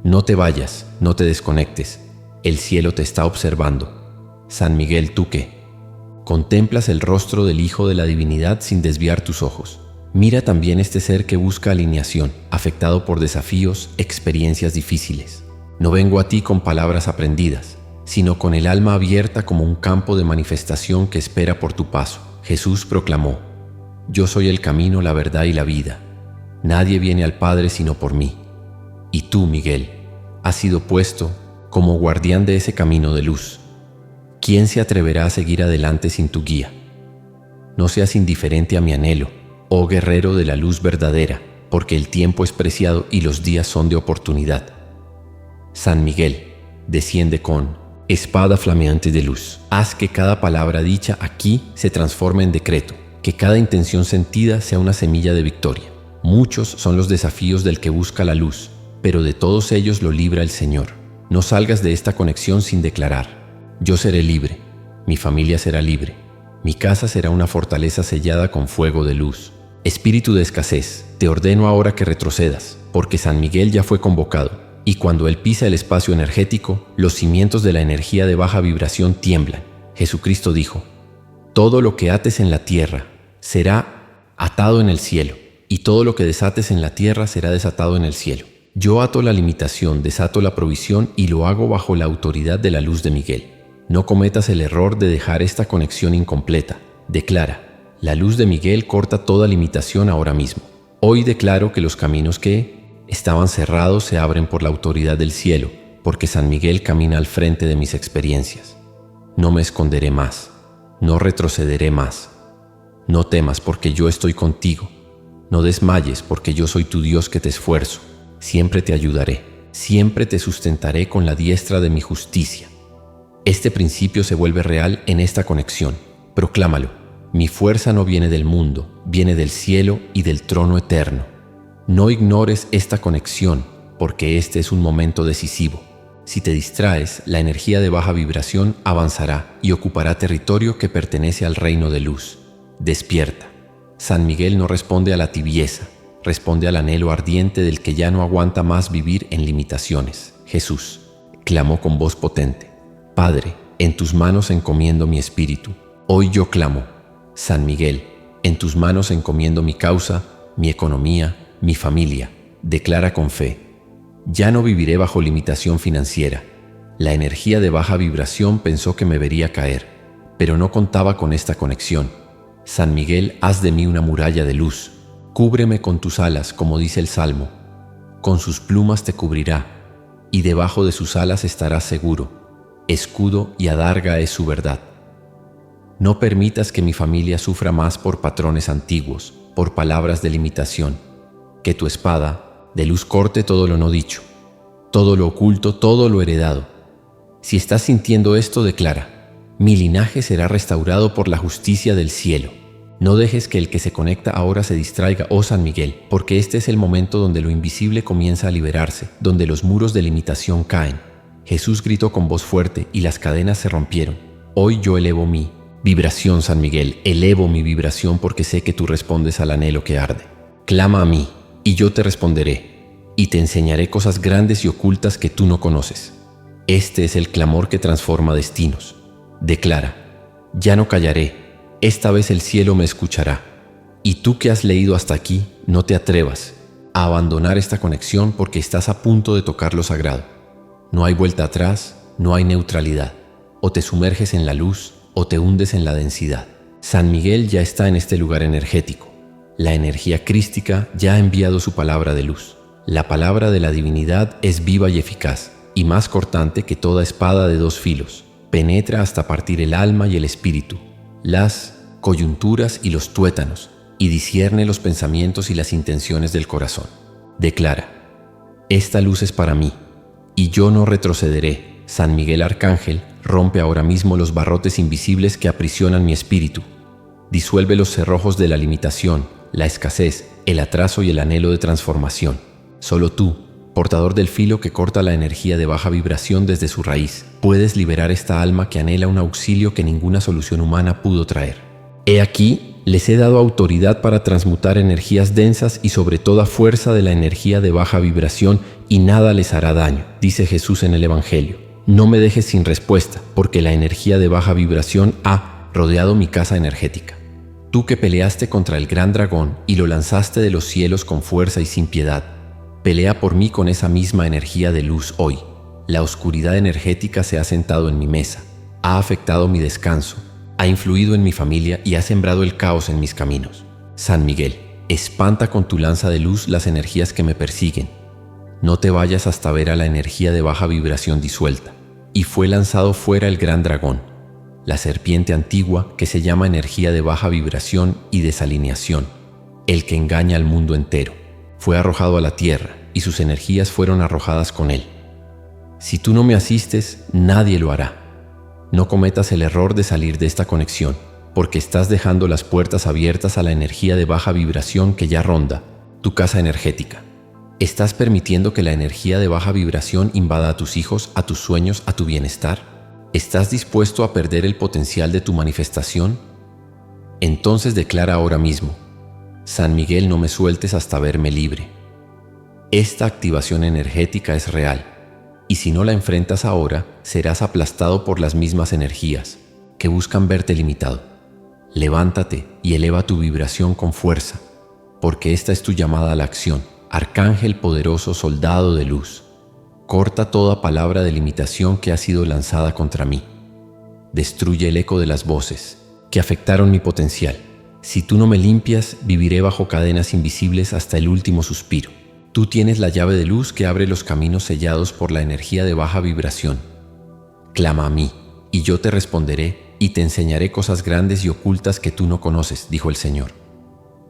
No te vayas, no te desconectes, el cielo te está observando. San Miguel, tú que contemplas el rostro del Hijo de la Divinidad sin desviar tus ojos, mira también este ser que busca alineación, afectado por desafíos, experiencias difíciles. No vengo a ti con palabras aprendidas, sino con el alma abierta como un campo de manifestación que espera por tu paso. Jesús proclamó: yo soy el camino, la verdad y la vida. Nadie viene al Padre sino por mí. Y tú, Miguel, has sido puesto como guardián de ese camino de luz. ¿Quién se atreverá a seguir adelante sin tu guía? No seas indiferente a mi anhelo, oh guerrero de la luz verdadera, porque el tiempo es preciado y los días son de oportunidad. San Miguel, desciende con espada flameante de luz. Haz que cada palabra dicha aquí se transforme en decreto, que cada intención sentida sea una semilla de victoria. Muchos son los desafíos del que busca la luz, pero de todos ellos lo libra el Señor. No salgas de esta conexión sin declarar: yo seré libre, mi familia será libre, mi casa será una fortaleza sellada con fuego de luz. Espíritu de escasez, te ordeno ahora que retrocedas, porque San Miguel ya fue convocado, y cuando él pisa el espacio energético, los cimientos de la energía de baja vibración tiemblan. Jesucristo dijo: todo lo que ates en la tierra será atado en el cielo, y todo lo que desates en la tierra será desatado en el cielo. Yo ato la limitación, desato la provisión y lo hago bajo la autoridad de la luz de Miguel. No cometas el error de dejar esta conexión incompleta. Declara: la luz de Miguel corta toda limitación ahora mismo. Hoy declaro que los caminos que estaban cerrados se abren por la autoridad del cielo, porque San Miguel camina al frente de mis experiencias. No me esconderé más, no retrocederé más. No temas, porque yo estoy contigo. No desmayes, porque yo soy tu Dios que te esfuerzo. Siempre te ayudaré, siempre te sustentaré con la diestra de mi justicia. Este principio se vuelve real en esta conexión. Proclámalo: mi fuerza no viene del mundo, viene del cielo y del trono eterno. No ignores esta conexión, porque este es un momento decisivo. Si te distraes, la energía de baja vibración avanzará y ocupará territorio que pertenece al reino de luz. Despierta. San Miguel no responde a la tibieza, responde al anhelo ardiente del que ya no aguanta más vivir en limitaciones. Jesús clamó con voz potente: Padre, en tus manos encomiendo mi espíritu. Hoy yo clamo: San Miguel, en tus manos encomiendo mi causa, mi economía, mi familia. Declara con fe: ya no viviré bajo limitación financiera. La energía de baja vibración pensó que me vería caer, pero no contaba con esta conexión. San Miguel, haz de mí una muralla de luz. Cúbreme con tus alas, como dice el Salmo. Con sus plumas te cubrirá, y debajo de sus alas estarás seguro. Escudo y adarga es su verdad. No permitas que mi familia sufra más por patrones antiguos, por palabras de limitación. Que tu espada de luz corte todo lo no dicho, todo lo oculto, todo lo heredado. Si estás sintiendo esto, declara: mi linaje será restaurado por la justicia del cielo. No dejes que el que se conecta ahora se distraiga, oh San Miguel, porque este es el momento donde lo invisible comienza a liberarse, donde los muros de limitación caen. Jesús gritó con voz fuerte y las cadenas se rompieron. Hoy yo elevo mi vibración, San Miguel, elevo mi vibración porque sé que tú respondes al anhelo que arde. Clama a mí, y yo te responderé, y te enseñaré cosas grandes y ocultas que tú no conoces. Este es el clamor que transforma destinos. Declara: ya no callaré, esta vez el cielo me escuchará. Y tú que has leído hasta aquí, no te atrevas a abandonar esta conexión porque estás a punto de tocar lo sagrado. No hay vuelta atrás, no hay neutralidad. O te sumerges en la luz o te hundes en la densidad. San Miguel ya está en este lugar energético. La energía crística ya ha enviado su palabra de luz. La palabra de la divinidad es viva y eficaz, y más cortante que toda espada de dos filos. Penetra hasta partir el alma y el espíritu, las coyunturas y los tuétanos, y discierne los pensamientos y las intenciones del corazón. Declara: esta luz es para mí, y yo no retrocederé. San Miguel Arcángel, rompe ahora mismo los barrotes invisibles que aprisionan mi espíritu. Disuelve los cerrojos de la limitación, la escasez, el atraso y el anhelo de transformación. Solo tú, portador del filo que corta la energía de baja vibración desde su raíz, puedes liberar esta alma que anhela un auxilio que ninguna solución humana pudo traer. He aquí, les he dado autoridad para transmutar energías densas y sobre toda fuerza de la energía de baja vibración, y nada les hará daño, dice Jesús en el Evangelio. No me dejes sin respuesta, porque la energía de baja vibración ha rodeado mi casa energética. Tú que peleaste contra el gran dragón y lo lanzaste de los cielos con fuerza y sin piedad, pelea por mí con esa misma energía de luz hoy. La oscuridad energética se ha sentado en mi mesa, ha afectado mi descanso, ha influido en mi familia y ha sembrado el caos en mis caminos. San Miguel, espanta con tu lanza de luz las energías que me persiguen. No te vayas hasta ver a la energía de baja vibración disuelta. Y fue lanzado fuera el gran dragón, la serpiente antigua que se llama energía de baja vibración y desalineación, el que engaña al mundo entero. Fue arrojado a la tierra y sus energías fueron arrojadas con él. Si tú no me asistes, nadie lo hará. No cometas el error de salir de esta conexión, porque estás dejando las puertas abiertas a la energía de baja vibración que ya ronda tu casa energética. ¿Estás permitiendo que la energía de baja vibración invada a tus hijos, a tus sueños, a tu bienestar? ¿Estás dispuesto a perder el potencial de tu manifestación? Entonces declara ahora mismo: San Miguel, no me sueltes hasta verme libre. Esta activación energética es real, y si no la enfrentas ahora, serás aplastado por las mismas energías que buscan verte limitado. Levántate y eleva tu vibración con fuerza, porque esta es tu llamada a la acción. Arcángel poderoso, soldado de luz, corta toda palabra de limitación que ha sido lanzada contra mí. Destruye el eco de las voces que afectaron mi potencial. Si tú no me limpias, viviré bajo cadenas invisibles hasta el último suspiro. Tú tienes la llave de luz que abre los caminos sellados por la energía de baja vibración. Clama a mí, y yo te responderé, y te enseñaré cosas grandes y ocultas que tú no conoces, dijo el Señor.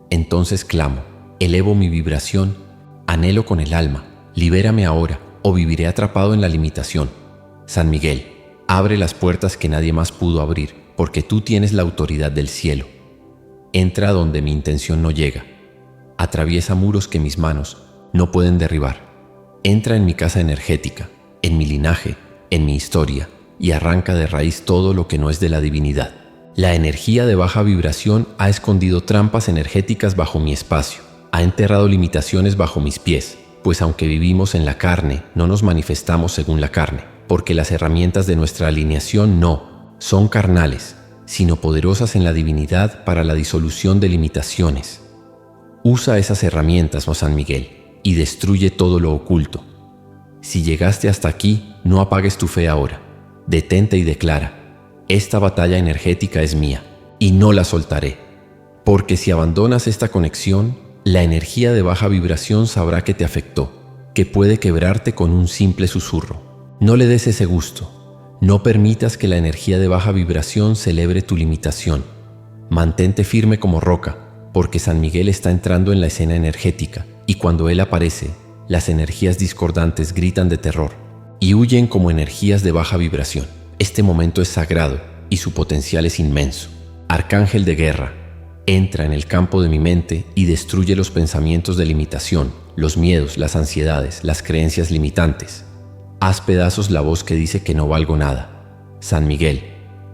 Entonces clamo, elevo mi vibración, anhelo con el alma, libérame ahora, o viviré atrapado en la limitación. San Miguel, abre las puertas que nadie más pudo abrir, porque tú tienes la autoridad del cielo. Entra donde mi intención no llega. Atraviesa muros que mis manos no pueden derribar. Entra en mi casa energética, en mi linaje, en mi historia, y arranca de raíz todo lo que no es de la divinidad. La energía de baja vibración ha escondido trampas energéticas bajo mi espacio, ha enterrado limitaciones bajo mis pies, pues aunque vivimos en la carne, no nos manifestamos según la carne, porque las herramientas de nuestra alineación no son carnales, sino poderosas en la divinidad para la disolución de limitaciones. Usa esas herramientas, oh San Miguel, y destruye todo lo oculto. Si llegaste hasta aquí, no apagues tu fe ahora. Detente y declara: esta batalla energética es mía y no la soltaré. Porque si abandonas esta conexión, la energía de baja vibración sabrá que te afectó, que puede quebrarte con un simple susurro. No le des ese gusto. No permitas que la energía de baja vibración celebre tu limitación. Mantente firme como roca, porque San Miguel está entrando en la escena energética, y cuando él aparece, las energías discordantes gritan de terror y huyen como energías de baja vibración. Este momento es sagrado y su potencial es inmenso. Arcángel de guerra, entra en el campo de mi mente y destruye los pensamientos de limitación, los miedos, las ansiedades, las creencias limitantes. Haz pedazos la voz que dice que no valgo nada. San Miguel,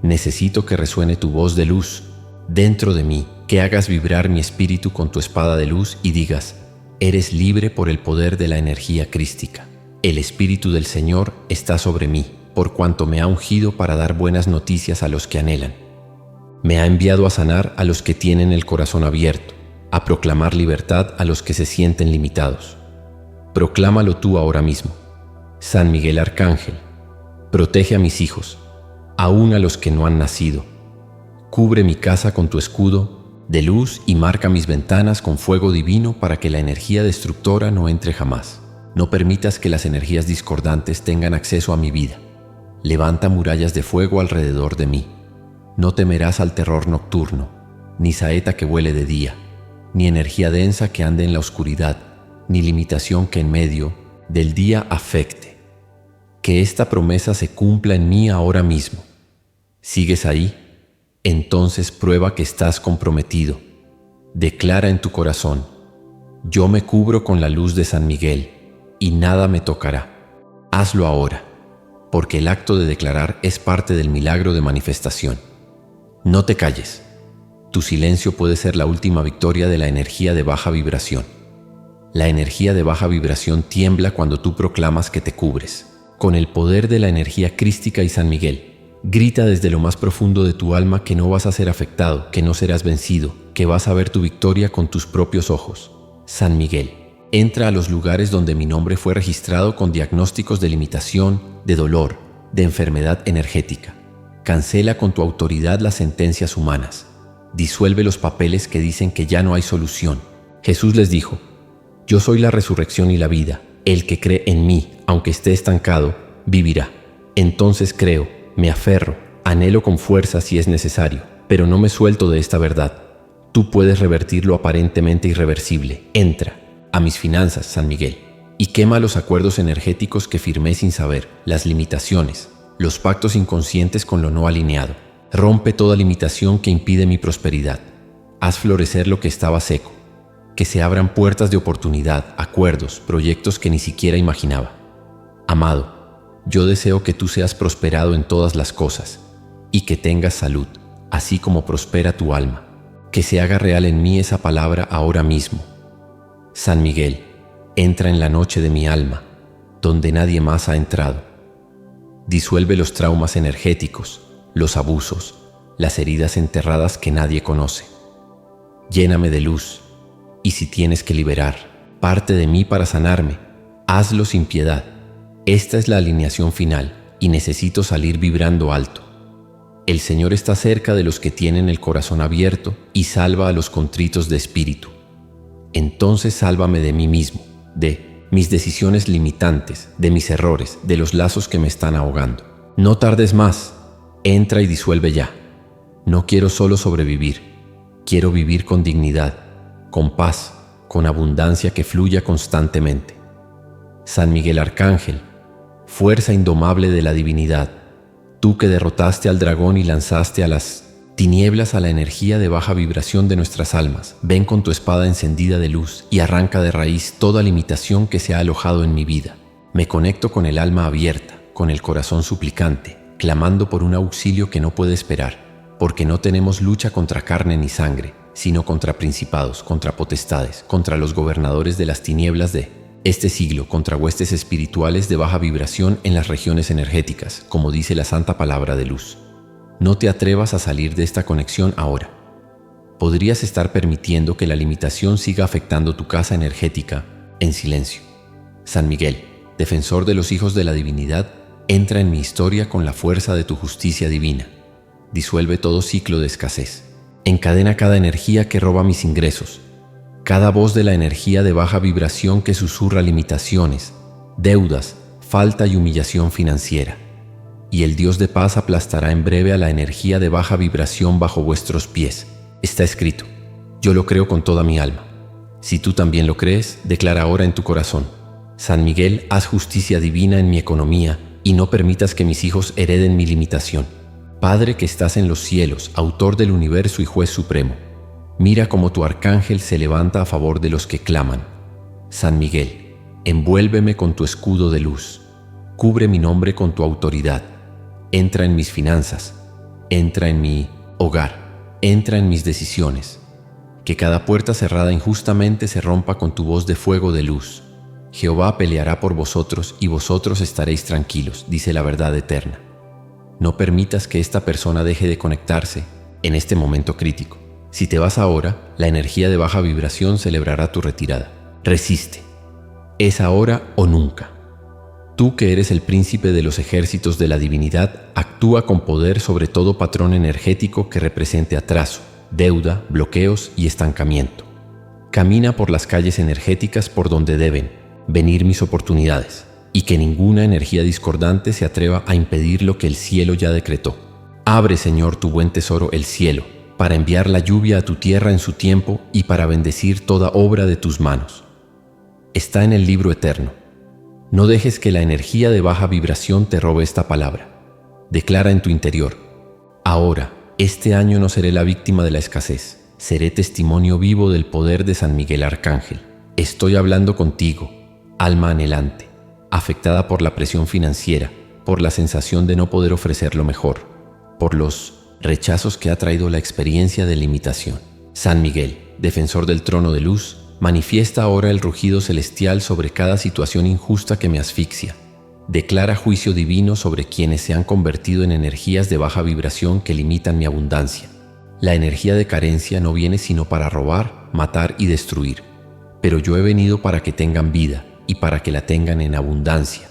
necesito que resuene tu voz de luz dentro de mí, que hagas vibrar mi espíritu con tu espada de luz y digas: eres libre por el poder de la energía crística. El Espíritu del Señor está sobre mí, por cuanto me ha ungido para dar buenas noticias a los que anhelan. Me ha enviado a sanar a los que tienen el corazón abierto, a proclamar libertad a los que se sienten limitados. Proclámalo tú ahora mismo. San Miguel Arcángel, protege a mis hijos, aún a los que no han nacido. Cubre mi casa con tu escudo de luz y marca mis ventanas con fuego divino para que la energía destructora no entre jamás. No permitas que las energías discordantes tengan acceso a mi vida. Levanta murallas de fuego alrededor de mí. No temerás al terror nocturno, ni saeta que vuele de día, ni energía densa que ande en la oscuridad, ni limitación que en medio del día afecte. Que esta promesa se cumpla en mí ahora mismo. ¿Sigues ahí? Entonces prueba que estás comprometido. Declara en tu corazón: yo me cubro con la luz de San Miguel y nada me tocará. Hazlo ahora, porque el acto de declarar es parte del milagro de manifestación. No te calles. Tu silencio puede ser la última victoria de la energía de baja vibración. La energía de baja vibración tiembla cuando tú proclamas que te cubres. Con el poder de la energía crística y San Miguel, grita desde lo más profundo de tu alma que no vas a ser afectado, que no serás vencido, que vas a ver tu victoria con tus propios ojos. San Miguel, entra a los lugares donde mi nombre fue registrado con diagnósticos de limitación, de dolor, de enfermedad energética. Cancela con tu autoridad las sentencias humanas. Disuelve los papeles que dicen que ya no hay solución. Jesús les dijo: yo soy la resurrección y la vida. El que cree en mí, aunque esté estancado, vivirá. Entonces creo, me aferro, anhelo con fuerza si es necesario, pero no me suelto de esta verdad. Tú puedes revertir lo aparentemente irreversible. Entra a mis finanzas, San Miguel, y quema los acuerdos energéticos que firmé sin saber, las limitaciones, los pactos inconscientes con lo no alineado. Rompe toda limitación que impide mi prosperidad. Haz florecer lo que estaba seco. Que se abran puertas de oportunidad, acuerdos, proyectos que ni siquiera imaginaba. Amado, yo deseo que tú seas prosperado en todas las cosas y que tengas salud, así como prospera tu alma. Que se haga real en mí esa palabra ahora mismo. San Miguel, entra en la noche de mi alma, donde nadie más ha entrado. Disuelve los traumas energéticos, los abusos, las heridas enterradas que nadie conoce. Lléname de luz, y si tienes que liberar parte de mí para sanarme, hazlo sin piedad. Esta es la alineación final y necesito salir vibrando alto. El Señor está cerca de los que tienen el corazón abierto y salva a los contritos de espíritu. Entonces sálvame de mí mismo, de mis decisiones limitantes, de mis errores, de los lazos que me están ahogando. No tardes más, entra y disuelve ya. No quiero solo sobrevivir, quiero vivir con dignidad, con paz, con abundancia que fluya constantemente. San Miguel Arcángel, fuerza indomable de la divinidad, tú que derrotaste al dragón y lanzaste a las tinieblas a la energía de baja vibración de nuestras almas, ven con tu espada encendida de luz y arranca de raíz toda limitación que se ha alojado en mi vida. Me conecto con el alma abierta, con el corazón suplicante, clamando por un auxilio que no puede esperar, porque no tenemos lucha contra carne ni sangre, sino contra principados, contra potestades, contra los gobernadores de las tinieblas de este siglo, contra huestes espirituales de baja vibración en las regiones energéticas, como dice la santa palabra de luz. No te atrevas a salir de esta conexión ahora. Podrías estar permitiendo que la limitación siga afectando tu casa energética en silencio. San Miguel, defensor de los hijos de la divinidad, entra en mi historia con la fuerza de tu justicia divina. Disuelve todo ciclo de escasez. Encadena cada energía que roba mis ingresos, cada voz de la energía de baja vibración que susurra limitaciones, deudas, falta y humillación financiera. Y el Dios de paz aplastará en breve a la energía de baja vibración bajo vuestros pies. Está escrito. Yo lo creo con toda mi alma. Si tú también lo crees, declara ahora en tu corazón: San Miguel, haz justicia divina en mi economía y no permitas que mis hijos hereden mi limitación. Padre que estás en los cielos, autor del universo y juez supremo, mira cómo tu arcángel se levanta a favor de los que claman. San Miguel, envuélveme con tu escudo de luz, cubre mi nombre con tu autoridad. Entra en mis finanzas, entra en mi hogar, entra en mis decisiones. Que cada puerta cerrada injustamente se rompa con tu voz de fuego de luz. Jehová peleará por vosotros y vosotros estaréis tranquilos, dice la verdad eterna. No permitas que esta persona deje de conectarse en este momento crítico. Si te vas ahora, la energía de baja vibración celebrará tu retirada. Resiste. Es ahora o nunca. Tú que eres el príncipe de los ejércitos de la divinidad, actúa con poder sobre todo patrón energético que represente atraso, deuda, bloqueos y estancamiento. Camina por las calles energéticas por donde deben venir mis oportunidades, y que ninguna energía discordante se atreva a impedir lo que el cielo ya decretó. Abre, Señor, tu buen tesoro, el cielo, para enviar la lluvia a tu tierra en su tiempo y para bendecir toda obra de tus manos. Está en el libro eterno. No dejes que la energía de baja vibración te robe esta palabra. Declara en tu interior: ahora, este año no seré la víctima de la escasez, seré testimonio vivo del poder de San Miguel Arcángel. Estoy hablando contigo, alma anhelante, afectada por la presión financiera, por la sensación de no poder ofrecer lo mejor, por los rechazos que ha traído la experiencia de limitación. San Miguel, defensor del trono de luz, manifiesta ahora el rugido celestial sobre cada situación injusta que me asfixia. Declara juicio divino sobre quienes se han convertido en energías de baja vibración que limitan mi abundancia. La energía de carencia no viene sino para robar, matar y destruir, pero yo he venido para que tengan vida y para que la tengan en abundancia.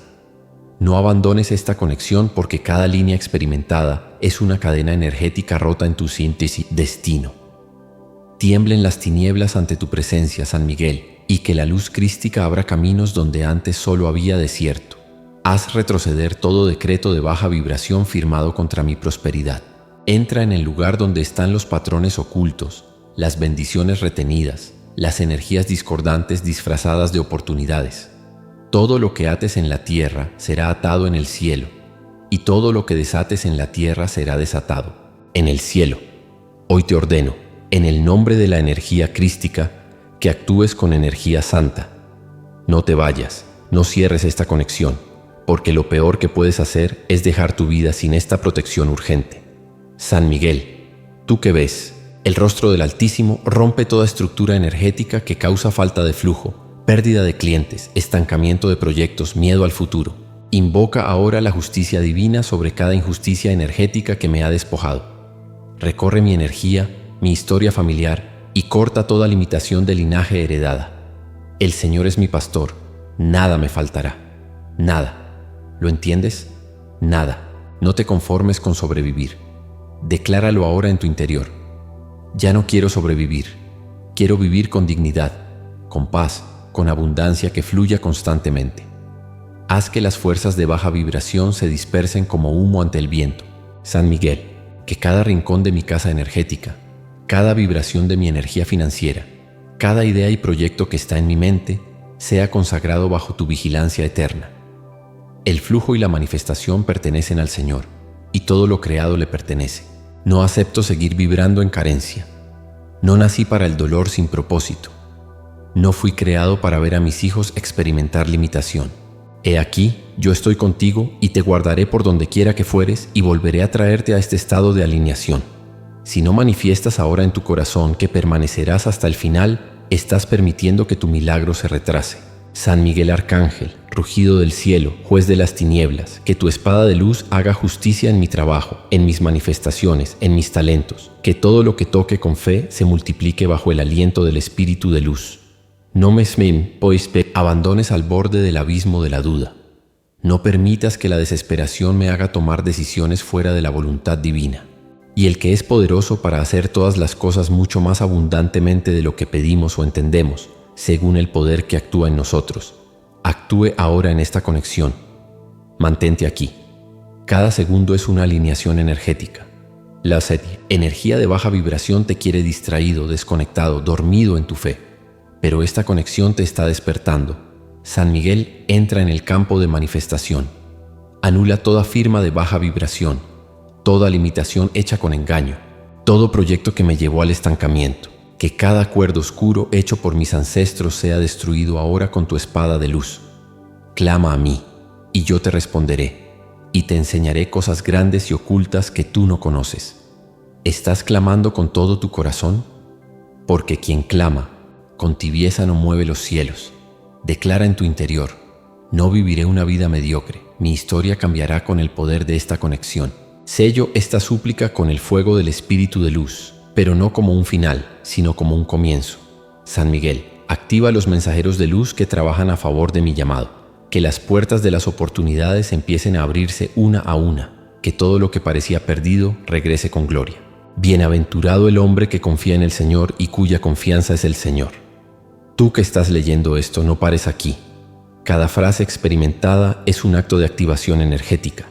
No abandones esta conexión porque cada línea experimentada es una cadena energética rota en tu síntesis destino. Tiemblen las tinieblas ante tu presencia, San Miguel, y que la luz crística abra caminos donde antes solo había desierto. Haz retroceder todo decreto de baja vibración firmado contra mi prosperidad. Entra en el lugar donde están los patrones ocultos, las bendiciones retenidas, las energías discordantes disfrazadas de oportunidades. Todo lo que ates en la tierra será atado en el cielo, y todo lo que desates en la tierra será desatado en el cielo. Hoy te ordeno, en el nombre de la energía crística, que actúes con energía santa. No te vayas, no cierres esta conexión, porque lo peor que puedes hacer es dejar tu vida sin esta protección urgente. San Miguel, tú que ves, el rostro del Altísimo rompe toda estructura energética que causa falta de flujo, pérdida de clientes, estancamiento de proyectos, miedo al futuro. Invoca ahora la justicia divina sobre cada injusticia energética que me ha despojado. Recorre mi energía, mi historia familiar y corta toda limitación de linaje heredada. El Señor es mi pastor, nada me faltará. Nada. ¿Lo entiendes? Nada. No te conformes con sobrevivir. Decláralo ahora en tu interior. Ya no quiero sobrevivir. Quiero vivir con dignidad, con paz, con abundancia que fluya constantemente. Haz que las fuerzas de baja vibración se dispersen como humo ante el viento. San Miguel, que cada rincón de mi casa energética, cada vibración de mi energía financiera, cada idea y proyecto que está en mi mente, sea consagrado bajo tu vigilancia eterna. El flujo y la manifestación pertenecen al Señor, y todo lo creado le pertenece. No acepto seguir vibrando en carencia. No nací para el dolor sin propósito. No fui creado para ver a mis hijos experimentar limitación. He aquí, yo estoy contigo y te guardaré por donde quiera que fueres y volveré a traerte a este estado de alineación. Si no manifiestas ahora en tu corazón que permanecerás hasta el final, estás permitiendo que tu milagro se retrase. San Miguel Arcángel, rugido del cielo, juez de las tinieblas, que tu espada de luz haga justicia en mi trabajo, en mis manifestaciones, en mis talentos, que todo lo que toque con fe se multiplique bajo el aliento del Espíritu de luz. No me abandones al borde del abismo de la duda. No permitas que la desesperación me haga tomar decisiones fuera de la voluntad divina. Y el que es poderoso para hacer todas las cosas mucho más abundantemente de lo que pedimos o entendemos, según el poder que actúa en nosotros, actúe ahora en esta conexión. Mantente aquí. Cada segundo es una alineación energética. La energía de baja vibración te quiere distraído, desconectado, dormido en tu fe. Pero esta conexión te está despertando. San Miguel entra en el campo de manifestación. Anula toda firma de baja vibración, toda limitación hecha con engaño, todo proyecto que me llevó al estancamiento. Que cada acuerdo oscuro hecho por mis ancestros sea destruido ahora con tu espada de luz. Clama a mí, y yo te responderé, y te enseñaré cosas grandes y ocultas que tú no conoces. ¿Estás clamando con todo tu corazón? Porque quien clama, con tibieza no mueve los cielos. Declara en tu interior, no viviré una vida mediocre, mi historia cambiará con el poder de esta conexión. Sello esta súplica con el fuego del Espíritu de luz, pero no como un final, sino como un comienzo. San Miguel, activa los mensajeros de luz que trabajan a favor de mi llamado. Que las puertas de las oportunidades empiecen a abrirse una a una. Que todo lo que parecía perdido regrese con gloria. Bienaventurado el hombre que confía en el Señor y cuya confianza es el Señor. Tú que estás leyendo esto, no pares aquí. Cada frase experimentada es un acto de activación energética.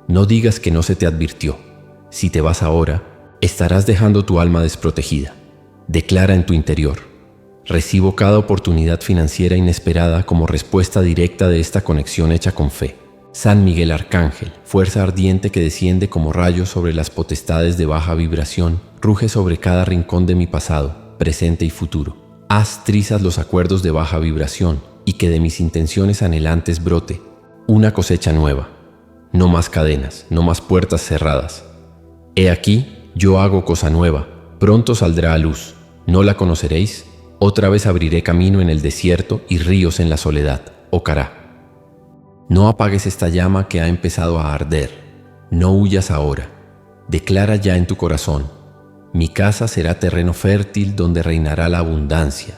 No digas que no se te advirtió. Si te vas ahora, estarás dejando tu alma desprotegida. Declara en tu interior: recibo cada oportunidad financiera inesperada como respuesta directa de esta conexión hecha con fe. San Miguel Arcángel, fuerza ardiente que desciende como rayos sobre las potestades de baja vibración, ruge sobre cada rincón de mi pasado, presente y futuro. Haz trizas los acuerdos de baja vibración y que de mis intenciones anhelantes brote una cosecha nueva. No más cadenas, no más puertas cerradas. He aquí, yo hago cosa nueva, pronto saldrá a luz. ¿No la conoceréis? Otra vez abriré camino en el desierto y ríos en la soledad. Ocará. No apagues esta llama que ha empezado a arder. No huyas ahora. Declara ya en tu corazón: mi casa será terreno fértil donde reinará la abundancia,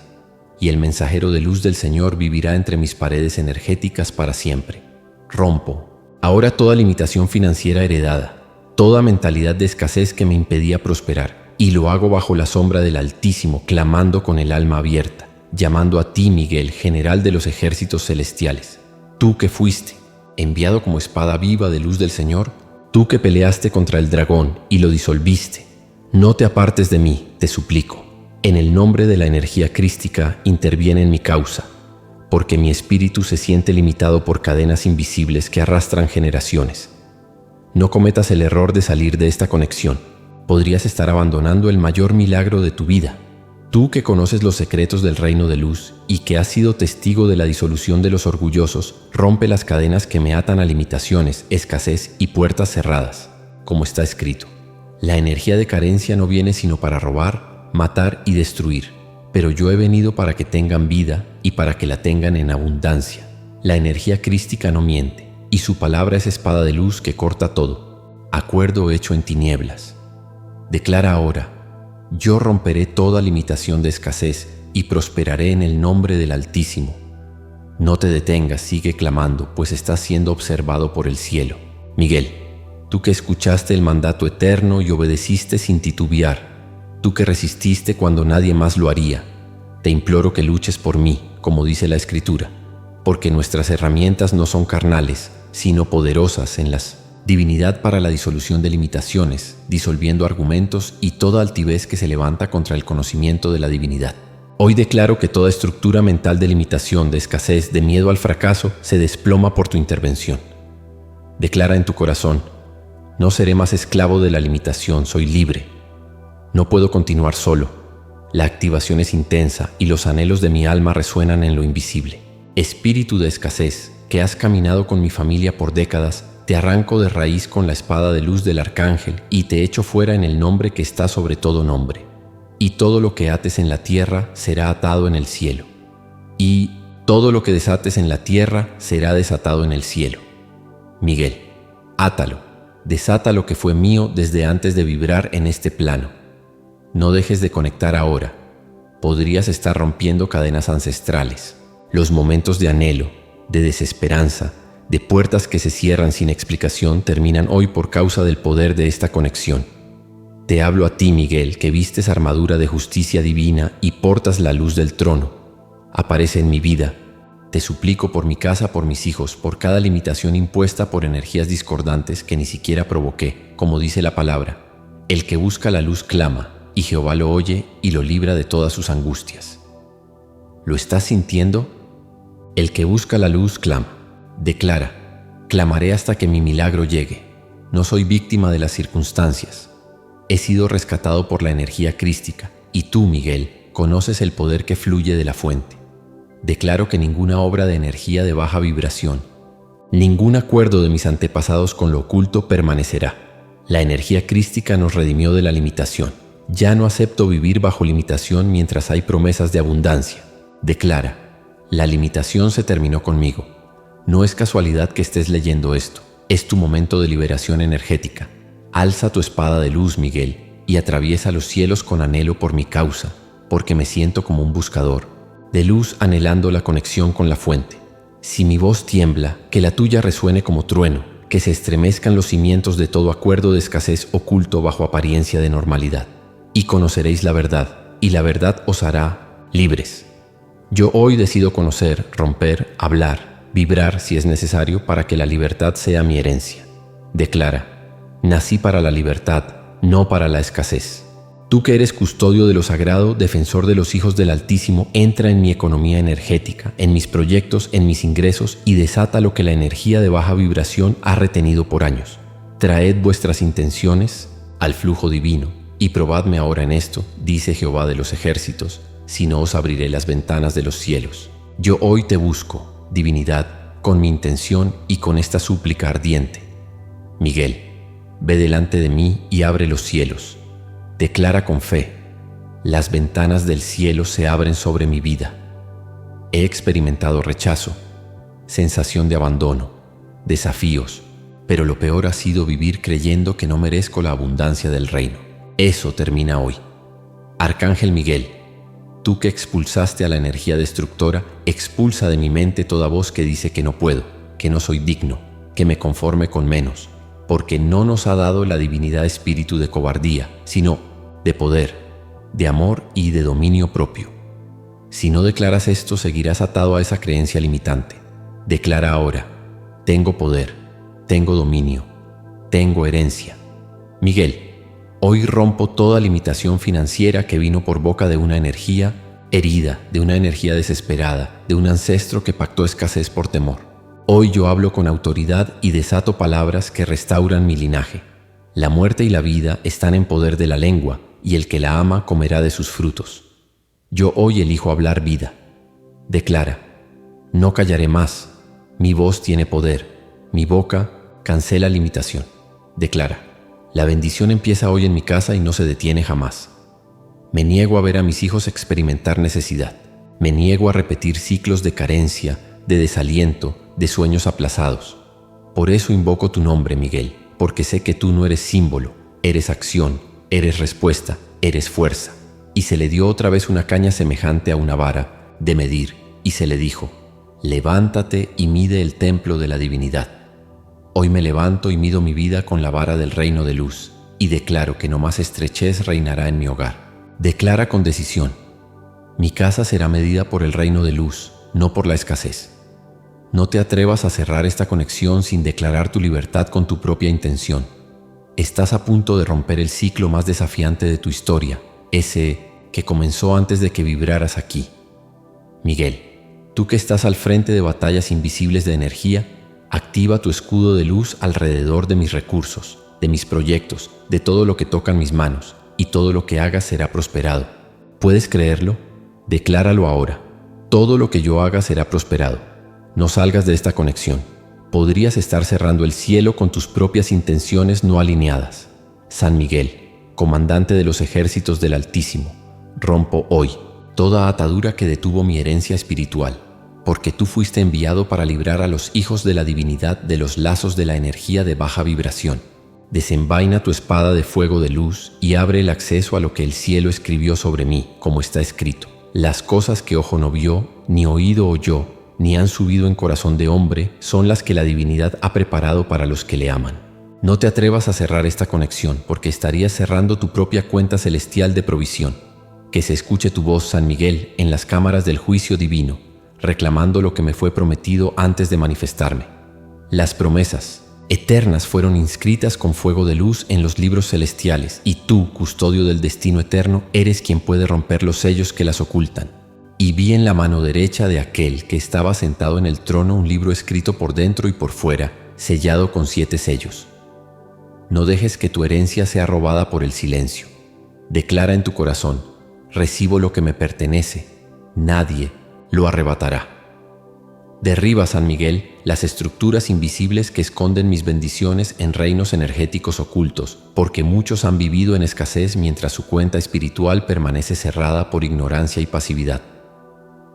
y el mensajero de luz del Señor vivirá entre mis paredes energéticas para siempre. Rompo ahora toda limitación financiera heredada, toda mentalidad de escasez que me impedía prosperar, y lo hago bajo la sombra del Altísimo, clamando con el alma abierta, llamando a ti, Miguel, general de los ejércitos celestiales. Tú que fuiste enviado como espada viva de luz del Señor, tú que peleaste contra el dragón y lo disolviste, no te apartes de mí, te suplico. En el nombre de la energía crística, interviene en mi causa, porque mi espíritu se siente limitado por cadenas invisibles que arrastran generaciones. No cometas el error de salir de esta conexión. Podrías estar abandonando el mayor milagro de tu vida. Tú que conoces los secretos del reino de luz y que has sido testigo de la disolución de los orgullosos, rompe las cadenas que me atan a limitaciones, escasez y puertas cerradas, como está escrito. La energía de carencia no viene sino para robar, matar y destruir, pero yo he venido para que tengan vida y para que la tengan en abundancia. La energía crística no miente, y su palabra es espada de luz que corta todo, acuerdo hecho en tinieblas. Declara ahora: yo romperé toda limitación de escasez y prosperaré en el nombre del Altísimo. No te detengas, sigue clamando, pues estás siendo observado por el cielo. Miguel, tú que escuchaste el mandato eterno y obedeciste sin titubear, tú que resististe cuando nadie más lo haría, te imploro que luches por mí, como dice la Escritura, porque nuestras herramientas no son carnales, sino poderosas en las divinidad para la disolución de limitaciones, disolviendo argumentos y toda altivez que se levanta contra el conocimiento de la divinidad. Hoy declaro que toda estructura mental de limitación, de escasez, de miedo al fracaso, se desploma por tu intervención. Declara en tu corazón: no seré más esclavo de la limitación, soy libre. No puedo continuar solo. La activación es intensa y los anhelos de mi alma resuenan en lo invisible. Espíritu de escasez, que has caminado con mi familia por décadas, te arranco de raíz con la espada de luz del Arcángel y te echo fuera en el nombre que está sobre todo nombre. Y todo lo que ates en la tierra será atado en el cielo. Y todo lo que desates en la tierra será desatado en el cielo. Miguel, átalo, desata lo que fue mío desde antes de vibrar en este plano. No dejes de conectar ahora. Podrías estar rompiendo cadenas ancestrales. Los momentos de anhelo, de desesperanza, de puertas que se cierran sin explicación terminan hoy por causa del poder de esta conexión. Te hablo a ti, Miguel, que vistes armadura de justicia divina y portas la luz del trono. Aparece en mi vida. Te suplico por mi casa, por mis hijos, por cada limitación impuesta por energías discordantes que ni siquiera provoqué, como dice la palabra. El que busca la luz clama, y Jehová lo oye y lo libra de todas sus angustias. ¿Lo estás sintiendo? El que busca la luz clama. Declara, clamaré hasta que mi milagro llegue. No soy víctima de las circunstancias. He sido rescatado por la energía crística, y tú, Miguel, conoces el poder que fluye de la fuente. Declaro que ninguna obra de energía de baja vibración, ningún acuerdo de mis antepasados con lo oculto permanecerá. La energía crística nos redimió de la limitación. Ya no acepto vivir bajo limitación mientras hay promesas de abundancia. Declara, la limitación se terminó conmigo. No es casualidad que estés leyendo esto. Es tu momento de liberación energética. Alza tu espada de luz, Miguel, y atraviesa los cielos con anhelo por mi causa, porque me siento como un buscador de luz anhelando la conexión con la fuente. Si mi voz tiembla, que la tuya resuene como trueno, que se estremezcan los cimientos de todo acuerdo de escasez oculto bajo apariencia de normalidad. Y conoceréis la verdad, y la verdad os hará libres. Yo hoy decido conocer, romper, hablar, vibrar si es necesario para que la libertad sea mi herencia. Declara, nací para la libertad, no para la escasez. Tú que eres custodio de lo sagrado, defensor de los hijos del Altísimo, entra en mi economía energética, en mis proyectos, en mis ingresos y desata lo que la energía de baja vibración ha retenido por años. Traed vuestras intenciones al flujo divino y probadme ahora en esto, dice Jehová de los ejércitos, si no os abriré las ventanas de los cielos. Yo hoy te busco, divinidad, con mi intención y con esta súplica ardiente. Miguel, ve delante de mí y abre los cielos. Declara con fe, las ventanas del cielo se abren sobre mi vida. He experimentado rechazo, sensación de abandono, desafíos, pero lo peor ha sido vivir creyendo que no merezco la abundancia del reino. Eso termina hoy. Arcángel Miguel, tú que expulsaste a la energía destructora, expulsa de mi mente toda voz que dice que no puedo, que no soy digno, que me conforme con menos, porque no nos ha dado la divinidad espíritu de cobardía, sino de poder, de amor y de dominio propio. Si no declaras esto, seguirás atado a esa creencia limitante. Declara ahora, tengo poder, tengo dominio, tengo herencia. Miguel, hoy rompo toda limitación financiera que vino por boca de una energía herida, de una energía desesperada, de un ancestro que pactó escasez por temor. Hoy yo hablo con autoridad y desato palabras que restauran mi linaje. La muerte y la vida están en poder de la lengua, y el que la ama comerá de sus frutos. Yo hoy elijo hablar vida. Declara, no callaré más, mi voz tiene poder, mi boca cancela limitación. Declara, la bendición empieza hoy en mi casa y no se detiene jamás. Me niego a ver a mis hijos experimentar necesidad. Me niego a repetir ciclos de carencia, de desaliento, de sueños aplazados. Por eso invoco tu nombre, Miguel, porque sé que tú no eres símbolo, eres acción, eres respuesta, eres fuerza. Y se le dio otra vez una caña semejante a una vara de medir, y se le dijo, levántate y mide el templo de la divinidad. Hoy me levanto y mido mi vida con la vara del reino de luz, y declaro que no más estrechez reinará en mi hogar. Declara con decisión, mi casa será medida por el reino de luz, no por la escasez. No te atrevas a cerrar esta conexión sin declarar tu libertad con tu propia intención. Estás a punto de romper el ciclo más desafiante de tu historia, ese que comenzó antes de que vibraras aquí. Miguel, tú que estás al frente de batallas invisibles de energía, activa tu escudo de luz alrededor de mis recursos, de mis proyectos, de todo lo que tocan mis manos, y todo lo que hagas será prosperado. ¿Puedes creerlo? Decláralo ahora. Todo lo que yo haga será prosperado. No salgas de esta conexión. Podrías estar cerrando el cielo con tus propias intenciones no alineadas. San Miguel, comandante de los ejércitos del Altísimo, rompo hoy toda atadura que detuvo mi herencia espiritual, porque tú fuiste enviado para librar a los hijos de la divinidad de los lazos de la energía de baja vibración. Desenvaina tu espada de fuego de luz y abre el acceso a lo que el cielo escribió sobre mí, como está escrito. Las cosas que ojo no vio, ni oído oyó, ni han subido en corazón de hombre, son las que la divinidad ha preparado para los que le aman. No te atrevas a cerrar esta conexión, porque estarías cerrando tu propia cuenta celestial de provisión. Que se escuche tu voz, San Miguel, en las cámaras del juicio divino, reclamando lo que me fue prometido antes de manifestarme. Las promesas eternas fueron inscritas con fuego de luz en los libros celestiales, y tú, custodio del destino eterno, eres quien puede romper los sellos que las ocultan. Y vi en la mano derecha de aquel que estaba sentado en el trono un libro escrito por dentro y por fuera, sellado con 7 sellos. No dejes que tu herencia sea robada por el silencio. Declara en tu corazón: recibo lo que me pertenece, nadie lo arrebatará. Derriba, San Miguel, las estructuras invisibles que esconden mis bendiciones en reinos energéticos ocultos, porque muchos han vivido en escasez mientras su cuenta espiritual permanece cerrada por ignorancia y pasividad.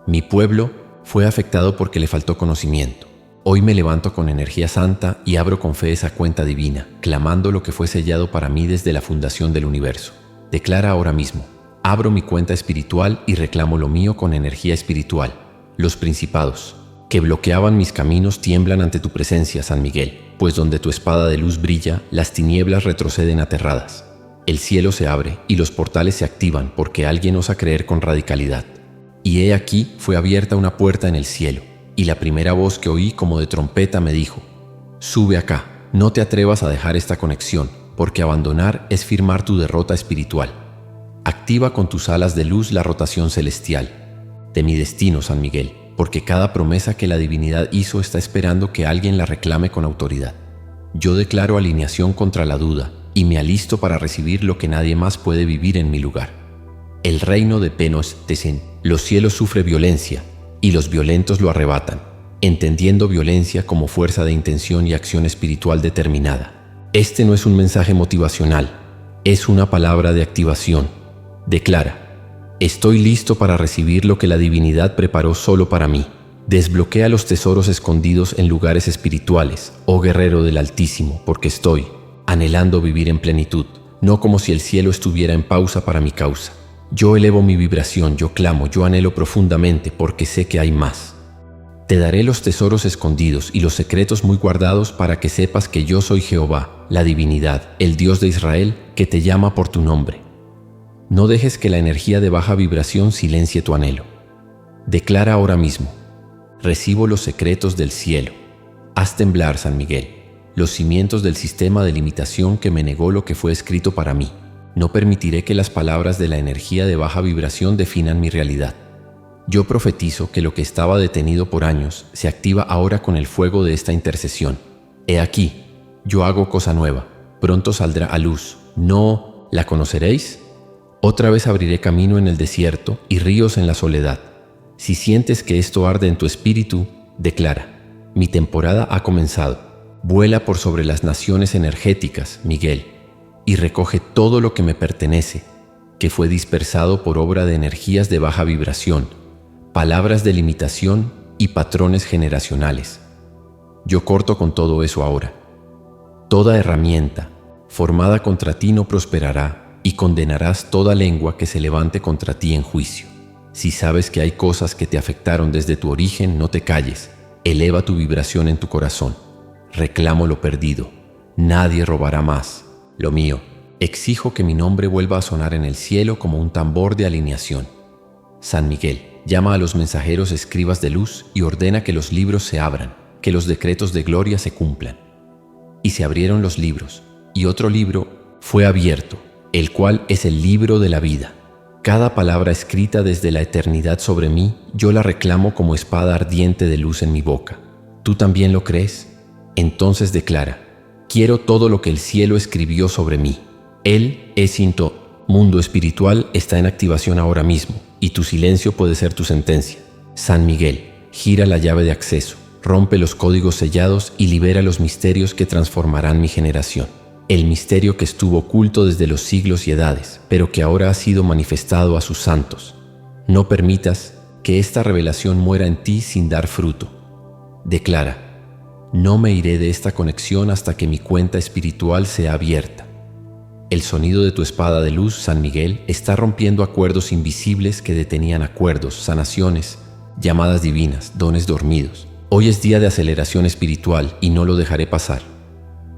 Mi pueblo fue afectado porque le faltó conocimiento. Hoy me levanto con energía santa y abro con fe esa cuenta divina, clamando lo que fue sellado para mí desde la fundación del universo. Declara ahora mismo: abro mi cuenta espiritual y reclamo lo mío con energía espiritual. Los principados que bloqueaban mis caminos tiemblan ante tu presencia, San Miguel, pues donde tu espada de luz brilla, las tinieblas retroceden aterradas. El cielo se abre y los portales se activan porque alguien osa creer con radicalidad. Y he aquí fue abierta una puerta en el cielo, y la primera voz que oí como de trompeta me dijo: sube acá, no te atrevas a dejar esta conexión, porque abandonar es firmar tu derrota espiritual. Activa con tus alas de luz la rotación celestial de mi destino, San Miguel, porque cada promesa que la divinidad hizo está esperando que alguien la reclame con autoridad. Yo declaro alineación contra la duda y me alisto para recibir lo que nadie más puede vivir en mi lugar. El reino de Penos Tesen, los cielos sufre violencia y los violentos lo arrebatan, entendiendo violencia como fuerza de intención y acción espiritual determinada. Este no es un mensaje motivacional, es una palabra de activación. Declara: estoy listo para recibir lo que la divinidad preparó solo para mí. Desbloquea los tesoros escondidos en lugares espirituales, oh guerrero del Altísimo, porque estoy anhelando vivir en plenitud, no como si el cielo estuviera en pausa para mi causa. Yo elevo mi vibración, yo clamo, yo anhelo profundamente, porque sé que hay más. Te daré los tesoros escondidos y los secretos muy guardados para que sepas que yo soy Jehová, la divinidad, el Dios de Israel, que te llama por tu nombre. No dejes que la energía de baja vibración silencie tu anhelo. Declara ahora mismo: recibo los secretos del cielo. Haz temblar, San Miguel, los cimientos del sistema de limitación que me negó lo que fue escrito para mí. No permitiré que las palabras de la energía de baja vibración definan mi realidad. Yo profetizo que lo que estaba detenido por años se activa ahora con el fuego de esta intercesión. He aquí, yo hago cosa nueva, pronto saldrá a luz. ¿No la conoceréis? Otra vez abriré camino en el desierto y ríos en la soledad. Si sientes que esto arde en tu espíritu, declara: mi temporada ha comenzado. Vuela por sobre las naciones energéticas, Miguel, y recoge todo lo que me pertenece, que fue dispersado por obra de energías de baja vibración, palabras de limitación y patrones generacionales. Yo corto con todo eso ahora. Toda herramienta formada contra ti no prosperará, y condenarás toda lengua que se levante contra ti en juicio. Si sabes que hay cosas que te afectaron desde tu origen, no te calles. Eleva tu vibración en tu corazón. Reclamo lo perdido. Nadie robará más lo mío. Exijo que mi nombre vuelva a sonar en el cielo como un tambor de alineación. San Miguel, llama a los mensajeros escribas de luz y ordena que los libros se abran, que los decretos de gloria se cumplan. Y se abrieron los libros, y otro libro fue abierto, el cual es el libro de la vida. Cada palabra escrita desde la eternidad sobre mí, yo la reclamo como espada ardiente de luz en mi boca. ¿Tú también lo crees? Entonces declara: quiero todo lo que el cielo escribió sobre mí. Él es mundo espiritual está en activación ahora mismo, y tu silencio puede ser tu sentencia. San Miguel, gira la llave de acceso, rompe los códigos sellados y libera los misterios que transformarán mi generación. El misterio que estuvo oculto desde los siglos y edades, pero que ahora ha sido manifestado a sus santos. No permitas que esta revelación muera en ti sin dar fruto. Declara: no me iré de esta conexión hasta que mi cuenta espiritual sea abierta. El sonido de tu espada de luz, San Miguel, está rompiendo acuerdos invisibles que detenían acuerdos, sanaciones, llamadas divinas, dones dormidos. Hoy es día de aceleración espiritual y no lo dejaré pasar.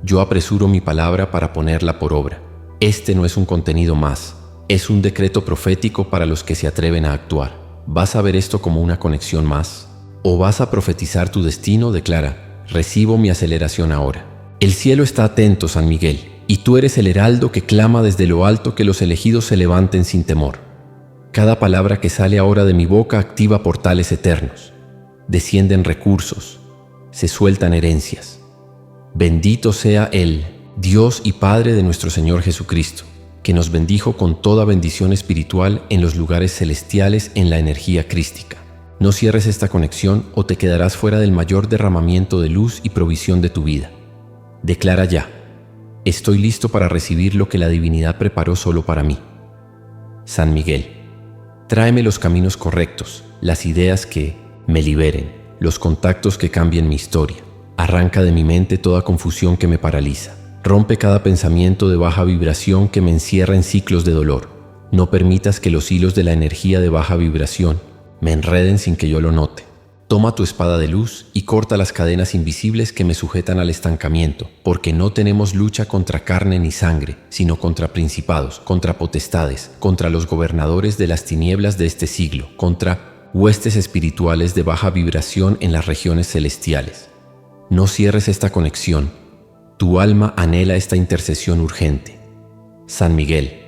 Yo apresuro mi palabra para ponerla por obra. Este no es un contenido más, es un decreto profético para los que se atreven a actuar. ¿Vas a ver esto como una conexión más? ¿O vas a profetizar tu destino? Declara: recibo mi aceleración ahora. El cielo está atento, San Miguel, y tú eres el heraldo que clama desde lo alto que los elegidos se levanten sin temor. Cada palabra que sale ahora de mi boca activa portales eternos. Descienden recursos, se sueltan herencias. Bendito sea Él, Dios y Padre de nuestro Señor Jesucristo, que nos bendijo con toda bendición espiritual en los lugares celestiales en la energía crística. No cierres esta conexión o te quedarás fuera del mayor derramamiento de luz y provisión de tu vida. Declara ya: estoy listo para recibir lo que la divinidad preparó solo para mí. San Miguel, tráeme los caminos correctos, las ideas que me liberen, los contactos que cambien mi historia. Arranca de mi mente toda confusión que me paraliza. Rompe cada pensamiento de baja vibración que me encierra en ciclos de dolor. No permitas que los hilos de la energía de baja vibración me enreden sin que yo lo note. Toma tu espada de luz y corta las cadenas invisibles que me sujetan al estancamiento, porque no tenemos lucha contra carne ni sangre, sino contra principados, contra potestades, contra los gobernadores de las tinieblas de este siglo, contra huestes espirituales de baja vibración en las regiones celestiales. No cierres esta conexión. Tu alma anhela esta intercesión urgente. San Miguel,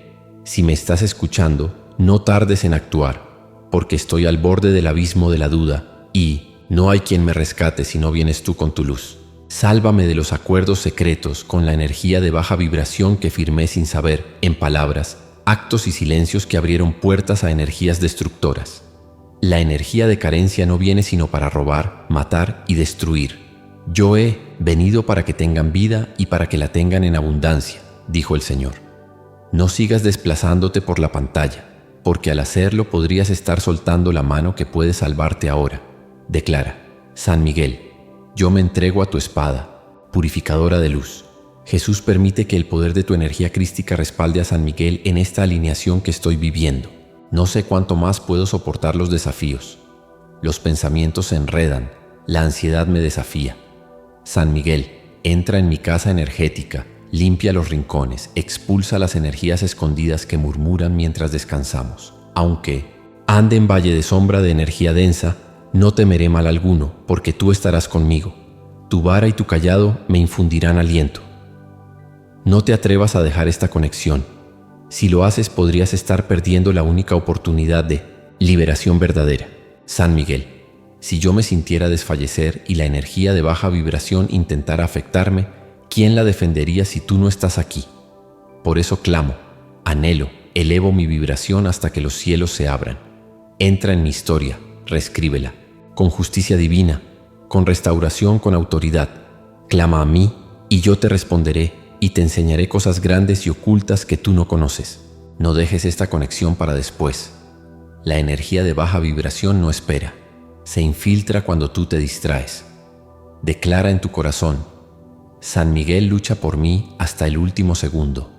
si me estás escuchando, no tardes en actuar, porque estoy al borde del abismo de la duda y no hay quien me rescate si no vienes tú con tu luz. Sálvame de los acuerdos secretos con la energía de baja vibración que firmé sin saber, en palabras, actos y silencios que abrieron puertas a energías destructoras. La energía de carencia no viene sino para robar, matar y destruir. Yo he venido para que tengan vida y para que la tengan en abundancia, dijo el Señor. No sigas desplazándote por la pantalla, porque al hacerlo podrías estar soltando la mano que puede salvarte ahora. Declara: San Miguel, yo me entrego a tu espada, purificadora de luz. Jesús permite que el poder de tu energía crística respalde a San Miguel en esta alineación que estoy viviendo. No sé cuánto más puedo soportar los desafíos. Los pensamientos se enredan, la ansiedad me desafía. San Miguel, entra en mi casa energética, limpia los rincones, expulsa las energías escondidas que murmuran mientras descansamos. Aunque ande en valle de sombra de energía densa, no temeré mal alguno, porque tú estarás conmigo. Tu vara y tu cayado me infundirán aliento. No te atrevas a dejar esta conexión. Si lo haces, podrías estar perdiendo la única oportunidad de liberación verdadera. San Miguel, si yo me sintiera desfallecer y la energía de baja vibración intentara afectarme, ¿quién la defendería si tú no estás aquí? Por eso clamo, anhelo, elevo mi vibración hasta que los cielos se abran. Entra en mi historia, reescríbela, con justicia divina, con restauración, con autoridad. Clama a mí y yo te responderé y te enseñaré cosas grandes y ocultas que tú no conoces. No dejes esta conexión para después. La energía de baja vibración no espera. Se infiltra cuando tú te distraes. Declara en tu corazón: San Miguel lucha por mí hasta el último segundo.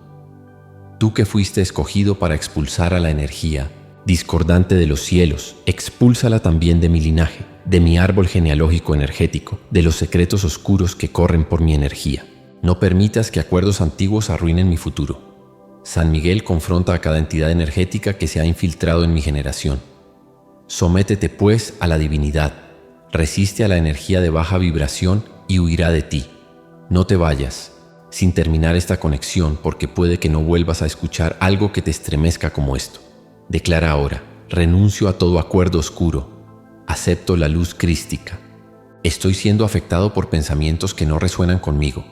Tú que fuiste escogido para expulsar a la energía discordante de los cielos, expúlsala también de mi linaje, de mi árbol genealógico energético, de los secretos oscuros que corren por mi energía. No permitas que acuerdos antiguos arruinen mi futuro. San Miguel confronta a cada entidad energética que se ha infiltrado en mi generación. Sométete pues a la divinidad, resiste a la energía de baja vibración y huirá de ti. No te vayas sin terminar esta conexión, porque puede que no vuelvas a escuchar algo que te estremezca como esto. Declara ahora: renuncio a todo acuerdo oscuro, acepto la luz crística. Estoy siendo afectado por pensamientos que no resuenan conmigo,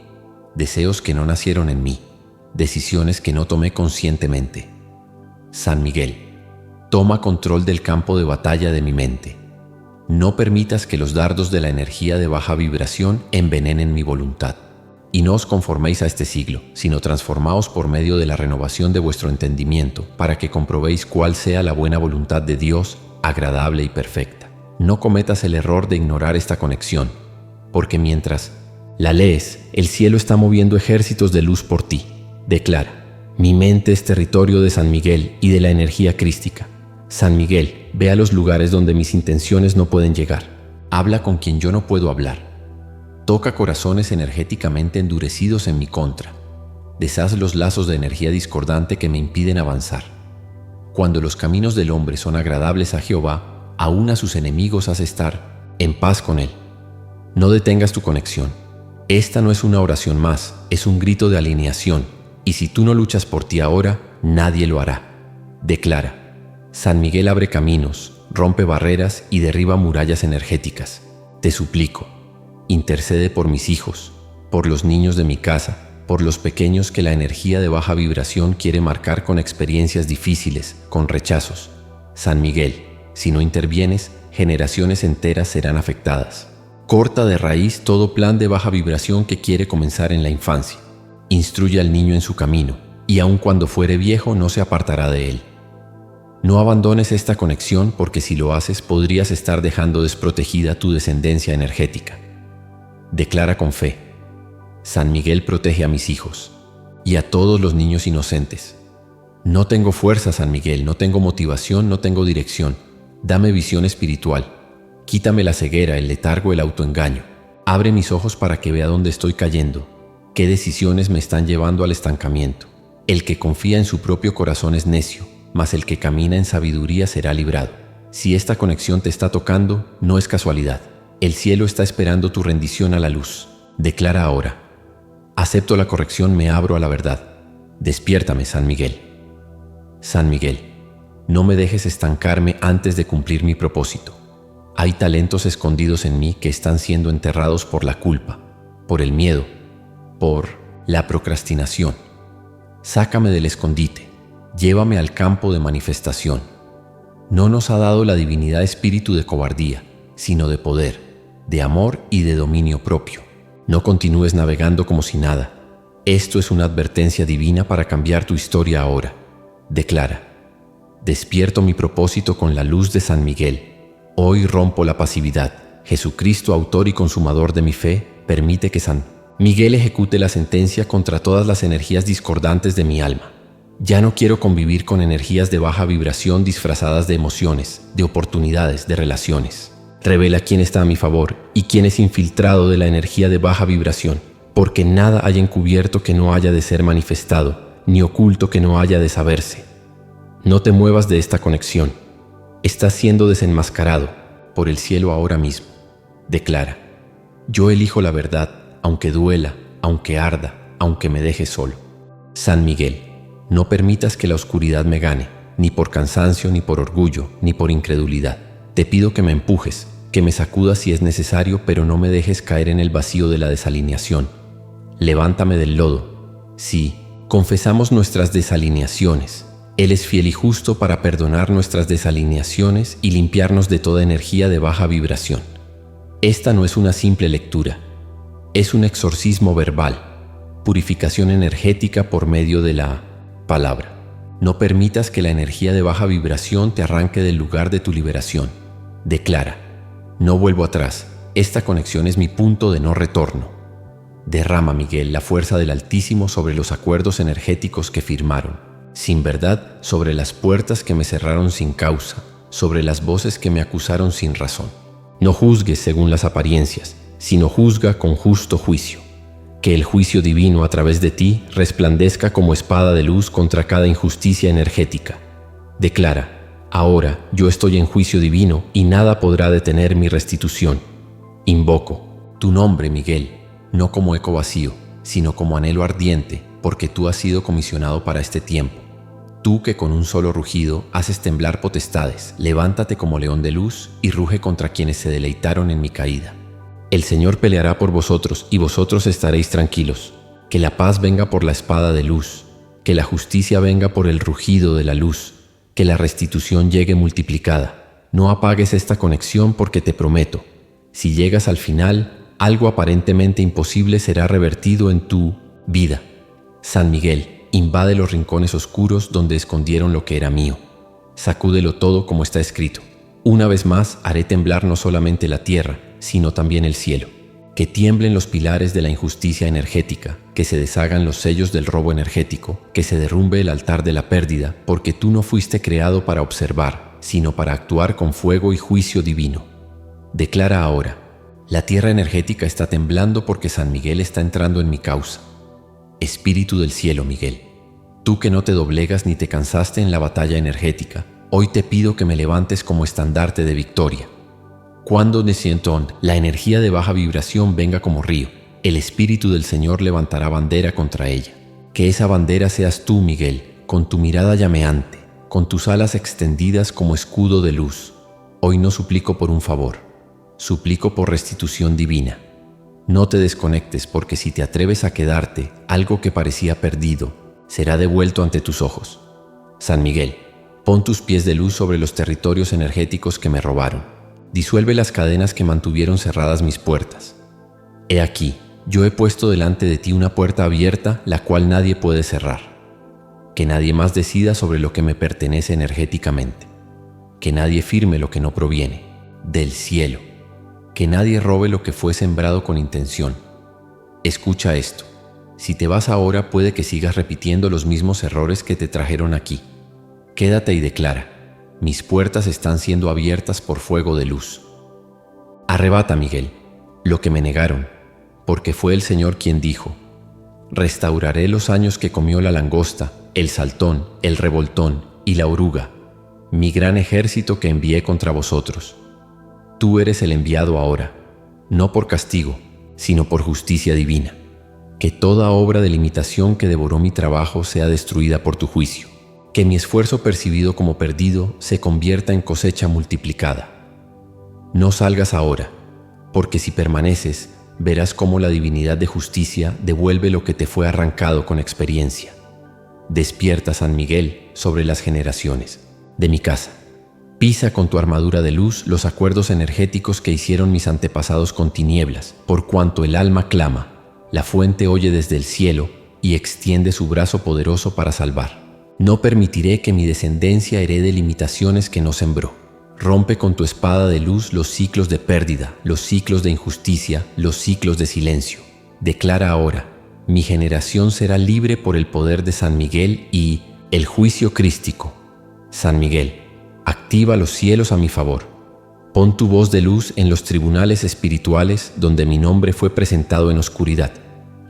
deseos que no nacieron en mí, decisiones que no tomé conscientemente. San Miguel, toma control del campo de batalla de mi mente. No permitas que los dardos de la energía de baja vibración envenenen mi voluntad. Y no os conforméis a este siglo, sino transformaos por medio de la renovación de vuestro entendimiento, para que comprobéis cuál sea la buena voluntad de Dios, agradable y perfecta. No cometas el error de ignorar esta conexión, porque mientras la lees, el cielo está moviendo ejércitos de luz por ti. Declara: mi mente es territorio de San Miguel y de la energía crística. San Miguel, ve a los lugares donde mis intenciones no pueden llegar. Habla con quien yo no puedo hablar. Toca corazones energéticamente endurecidos en mi contra. Deshaz los lazos de energía discordante que me impiden avanzar. Cuando los caminos del hombre son agradables a Jehová, aún a sus enemigos hace estar en paz con él. No detengas tu conexión. Esta no es una oración más, es un grito de alineación, y si tú no luchas por ti ahora, nadie lo hará. Declara: San Miguel abre caminos, rompe barreras y derriba murallas energéticas. Te suplico, intercede por mis hijos, por los niños de mi casa, por los pequeños que la energía de baja vibración quiere marcar con experiencias difíciles, con rechazos. San Miguel, si no intervienes, generaciones enteras serán afectadas. Corta de raíz todo plan de baja vibración que quiere comenzar en la infancia. Instruye al niño en su camino, y aun cuando fuere viejo no se apartará de él. No abandones esta conexión porque si lo haces podrías estar dejando desprotegida tu descendencia energética. Declara con fe: San Miguel protege a mis hijos y a todos los niños inocentes. No tengo fuerza, San Miguel, no tengo motivación, no tengo dirección. Dame visión espiritual. Quítame la ceguera, el letargo, el autoengaño. Abre mis ojos para que vea dónde estoy cayendo, qué decisiones me están llevando al estancamiento. El que confía en su propio corazón es necio, mas el que camina en sabiduría será librado. Si esta conexión te está tocando, no es casualidad. El cielo está esperando tu rendición a la luz. Declara ahora: acepto la corrección, me abro a la verdad. Despiértame, San Miguel. San Miguel, no me dejes estancarme antes de cumplir mi propósito. Hay talentos escondidos en mí que están siendo enterrados por la culpa, por el miedo, por la procrastinación. Sácame del escondite, llévame al campo de manifestación. No nos ha dado la divinidad espíritu de cobardía, sino de poder, de amor y de dominio propio. No continúes navegando como si nada. Esto es una advertencia divina para cambiar tu historia ahora. Declara: despierto mi propósito con la luz de San Miguel. Hoy rompo la pasividad. Jesucristo, autor y consumador de mi fe, permite que San Miguel ejecute la sentencia contra todas las energías discordantes de mi alma. Ya no quiero convivir con energías de baja vibración disfrazadas de emociones, de oportunidades, de relaciones. Revela quién está a mi favor y quién es infiltrado de la energía de baja vibración, porque nada hay encubierto que no haya de ser manifestado, ni oculto que no haya de saberse. No te muevas de esta conexión. Estás siendo desenmascarado por el cielo ahora mismo. Declara: yo elijo la verdad, aunque duela, aunque arda, aunque me deje solo. San Miguel, no permitas que la oscuridad me gane, ni por cansancio, ni por orgullo, ni por incredulidad. Te pido que me empujes, que me sacudas si es necesario, pero no me dejes caer en el vacío de la desalineación. Levántame del lodo. Sí, confesamos nuestras desalineaciones. Él es fiel y justo para perdonar nuestras desalineaciones y limpiarnos de toda energía de baja vibración. Esta no es una simple lectura, es un exorcismo verbal, purificación energética por medio de la palabra. No permitas que la energía de baja vibración te arranque del lugar de tu liberación. Declara: no vuelvo atrás, esta conexión es mi punto de no retorno. Derrama, Miguel, la fuerza del Altísimo sobre los acuerdos energéticos que firmaron. Sin verdad, sobre las puertas que me cerraron sin causa, sobre las voces que me acusaron sin razón. No juzgues según las apariencias, sino juzga con justo juicio. Que el juicio divino a través de ti resplandezca como espada de luz contra cada injusticia energética. Declara: ahora yo estoy en juicio divino y nada podrá detener mi restitución. Invoco tu nombre, Miguel, no como eco vacío, sino como anhelo ardiente, porque tú has sido comisionado para este tiempo. Tú que con un solo rugido haces temblar potestades, levántate como león de luz y ruge contra quienes se deleitaron en mi caída. El Señor peleará por vosotros y vosotros estaréis tranquilos. Que la paz venga por la espada de luz, que la justicia venga por el rugido de la luz, que la restitución llegue multiplicada. No apagues esta conexión porque te prometo, si llegas al final, algo aparentemente imposible será revertido en tu vida. San Miguel, invade los rincones oscuros donde escondieron lo que era mío. Sacúdelo todo como está escrito. Una vez más haré temblar no solamente la tierra, sino también el cielo. Que tiemblen los pilares de la injusticia energética, que se deshagan los sellos del robo energético, que se derrumbe el altar de la pérdida, porque tú no fuiste creado para observar, sino para actuar con fuego y juicio divino. Declara ahora: la tierra energética está temblando porque San Miguel está entrando en mi causa. Espíritu del cielo, Miguel, tú que no te doblegas ni te cansaste en la batalla energética, hoy te pido que me levantes como estandarte de victoria. Cuando de Sientón la energía de baja vibración venga como río, el Espíritu del Señor levantará bandera contra ella. Que esa bandera seas tú, Miguel, con tu mirada llameante, con tus alas extendidas como escudo de luz. Hoy no suplico por un favor, suplico por restitución divina. No te desconectes, porque si te atreves a quedarte, algo que parecía perdido será devuelto ante tus ojos. San Miguel, pon tus pies de luz sobre los territorios energéticos que me robaron. Disuelve las cadenas que mantuvieron cerradas mis puertas. He aquí, yo he puesto delante de ti una puerta abierta, la cual nadie puede cerrar. Que nadie más decida sobre lo que me pertenece energéticamente. Que nadie firme lo que no proviene del cielo. Que nadie robe lo que fue sembrado con intención. Escucha esto. Si te vas ahora, puede que sigas repitiendo los mismos errores que te trajeron aquí. Quédate y declara: mis puertas están siendo abiertas por fuego de luz. Arrebata, Miguel, lo que me negaron, porque fue el Señor quien dijo: restauraré los años que comió la langosta, el saltón, el revoltón y la oruga, mi gran ejército que envié contra vosotros. Tú eres el enviado ahora, no por castigo, sino por justicia divina. Que toda obra de limitación que devoró mi trabajo sea destruida por tu juicio. Que mi esfuerzo percibido como perdido se convierta en cosecha multiplicada. No salgas ahora, porque si permaneces, verás cómo la divinidad de justicia devuelve lo que te fue arrancado con experiencia. Despierta, San Miguel, sobre las generaciones de mi casa. Pisa con tu armadura de luz los acuerdos energéticos que hicieron mis antepasados con tinieblas, por cuanto el alma clama, la fuente oye desde el cielo y extiende su brazo poderoso para salvar. No permitiré que mi descendencia herede limitaciones que no sembró. Rompe con tu espada de luz los ciclos de pérdida, los ciclos de injusticia, los ciclos de silencio. Declara ahora: mi generación será libre por el poder de San Miguel y el juicio crístico. San Miguel, activa los cielos a mi favor. Pon tu voz de luz en los tribunales espirituales donde mi nombre fue presentado en oscuridad.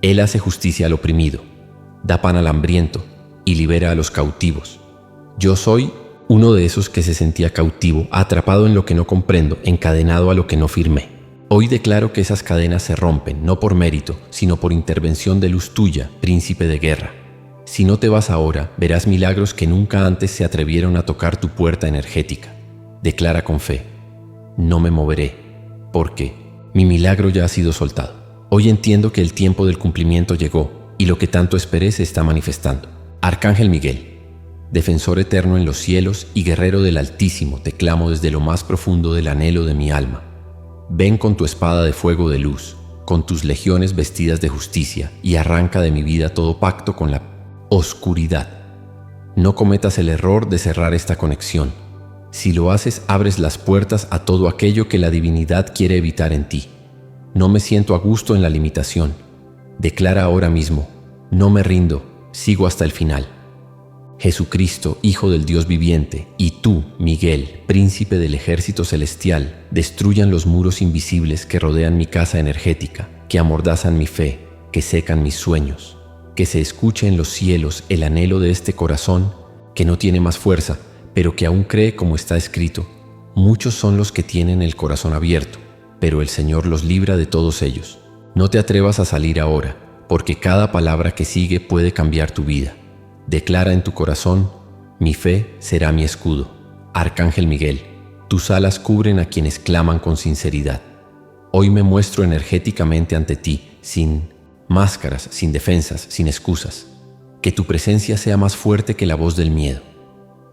Él hace justicia al oprimido, da pan al hambriento y libera a los cautivos. Yo soy uno de esos que se sentía cautivo, atrapado en lo que no comprendo, encadenado a lo que no firmé. Hoy declaro que esas cadenas se rompen, no por mérito, sino por intervención de luz tuya, príncipe de guerra. Si no te vas ahora, verás milagros que nunca antes se atrevieron a tocar tu puerta energética. Declara con fe: no me moveré, porque mi milagro ya ha sido soltado. Hoy entiendo que el tiempo del cumplimiento llegó y lo que tanto esperé se está manifestando. Arcángel Miguel, defensor eterno en los cielos y guerrero del Altísimo, te clamo desde lo más profundo del anhelo de mi alma. Ven con tu espada de fuego de luz, con tus legiones vestidas de justicia, y arranca de mi vida todo pacto con la oscuridad. No cometas el error de cerrar esta conexión. Si lo haces, abres las puertas a todo aquello que la divinidad quiere evitar en ti. No me siento a gusto en la limitación. Declara ahora mismo: no me rindo, sigo hasta el final. Jesucristo, Hijo del Dios viviente, y tú, Miguel, príncipe del ejército celestial, destruyan los muros invisibles que rodean mi casa energética, que amordazan mi fe, que secan mis sueños. Que se escuche en los cielos el anhelo de este corazón que no tiene más fuerza, pero que aún cree como está escrito: muchos son los que tienen el corazón abierto, pero el Señor los libra de todos ellos. No te atrevas a salir ahora, porque cada palabra que sigue puede cambiar tu vida. Declara en tu corazón: mi fe será mi escudo. Arcángel Miguel, tus alas cubren a quienes claman con sinceridad. Hoy me muestro energéticamente ante ti, sin máscaras, sin defensas, sin excusas. Que tu presencia sea más fuerte que la voz del miedo.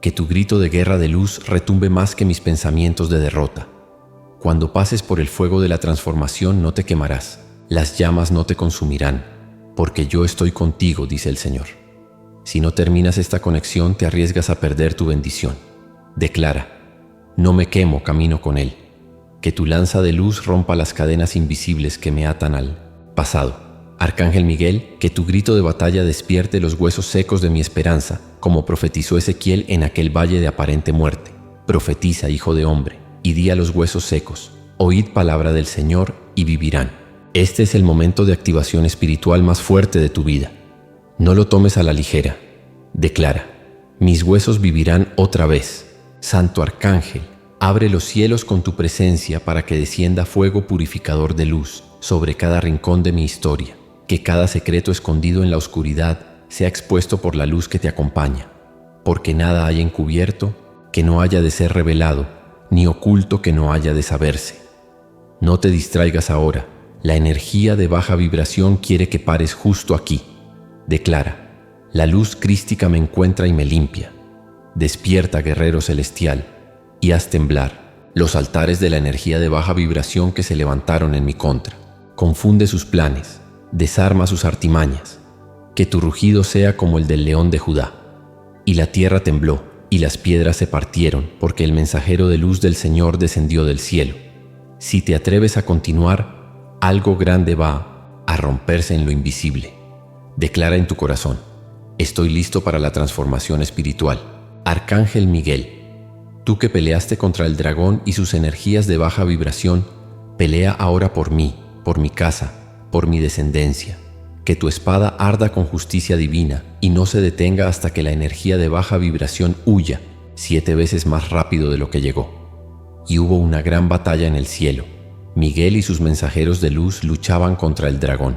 Que tu grito de guerra de luz retumbe más que mis pensamientos de derrota. Cuando pases por el fuego de la transformación no te quemarás, las llamas no te consumirán, porque yo estoy contigo, dice el Señor. Si no terminas esta conexión, te arriesgas a perder tu bendición. Declara: no me quemo, camino con Él. Que tu lanza de luz rompa las cadenas invisibles que me atan al pasado. Arcángel Miguel, que tu grito de batalla despierte los huesos secos de mi esperanza, como profetizó Ezequiel en aquel valle de aparente muerte. Profetiza, hijo de hombre, y di a los huesos secos, oíd palabra del Señor y vivirán. Este es el momento de activación espiritual más fuerte de tu vida. No lo tomes a la ligera. Declara: mis huesos vivirán otra vez. Santo Arcángel, abre los cielos con tu presencia para que descienda fuego purificador de luz sobre cada rincón de mi historia, que cada secreto escondido en la oscuridad sea expuesto por la luz que te acompaña, porque nada hay encubierto que no haya de ser revelado, ni oculto que no haya de saberse. No te distraigas ahora, la energía de baja vibración quiere que pares justo aquí. Declara: la luz crística me encuentra y me limpia. Despierta, guerrero celestial, y haz temblar los altares de la energía de baja vibración que se levantaron en mi contra. Confunde sus planes, desarma sus artimañas. Que tu rugido sea como el del león de Judá. Y la tierra tembló, y las piedras se partieron, porque el mensajero de luz del Señor descendió del cielo. Si te atreves a continuar, algo grande va a romperse en lo invisible. Declara en tu corazón: estoy listo para la transformación espiritual. Arcángel Miguel, tú que peleaste contra el dragón y sus energías de baja vibración, pelea ahora por mí, por mi casa, por mi descendencia. Que tu espada arda con justicia divina y no se detenga hasta que la energía de baja vibración huya 7 veces más rápido de lo que llegó. Y hubo una gran batalla en el cielo. Miguel y sus mensajeros de luz luchaban contra el dragón.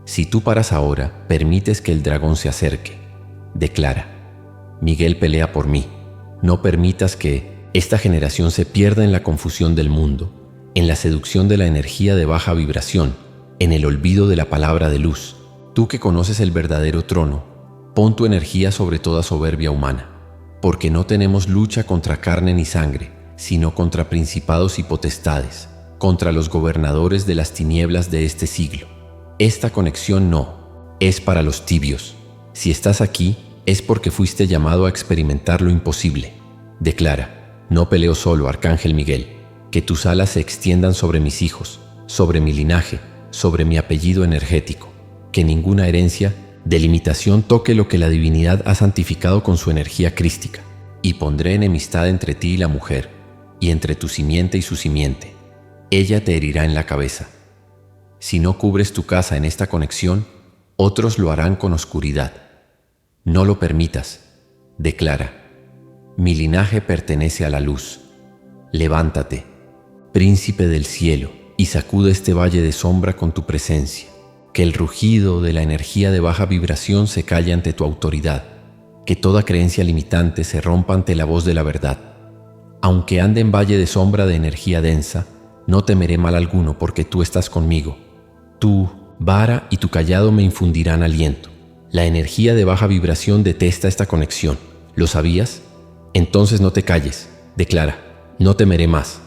Si tú paras ahora, permites que el dragón se acerque. Declara: Miguel pelea por mí. No permitas que esta generación se pierda en la confusión del mundo, en la seducción de la energía de baja vibración, en el olvido de la palabra de luz. Tú que conoces el verdadero trono, pon tu energía sobre toda soberbia humana, porque no tenemos lucha contra carne ni sangre, sino contra principados y potestades, contra los gobernadores de las tinieblas de este siglo. Esta conexión no es para los tibios. Si estás aquí, es porque fuiste llamado a experimentar lo imposible. Declara: no peleo solo, Arcángel Miguel. Que tus alas se extiendan sobre mis hijos, sobre mi linaje, sobre mi apellido energético. Que ninguna herencia de limitación toque lo que la divinidad ha santificado con su energía crística. Y pondré enemistad entre ti y la mujer, y entre tu simiente y su simiente. Ella te herirá en la cabeza. Si no cubres tu casa en esta conexión, otros lo harán con oscuridad. No lo permitas. Declara: mi linaje pertenece a la luz. Levántate, príncipe del cielo, y sacude este valle de sombra con tu presencia. Que el rugido de la energía de baja vibración se calle ante tu autoridad. Que toda creencia limitante se rompa ante la voz de la verdad. Aunque ande en valle de sombra de energía densa, no temeré mal alguno porque tú estás conmigo. Tu vara y tu cayado me infundirán aliento. La energía de baja vibración detesta esta conexión. ¿Lo sabías? Entonces no te calles. Declara: no temeré más.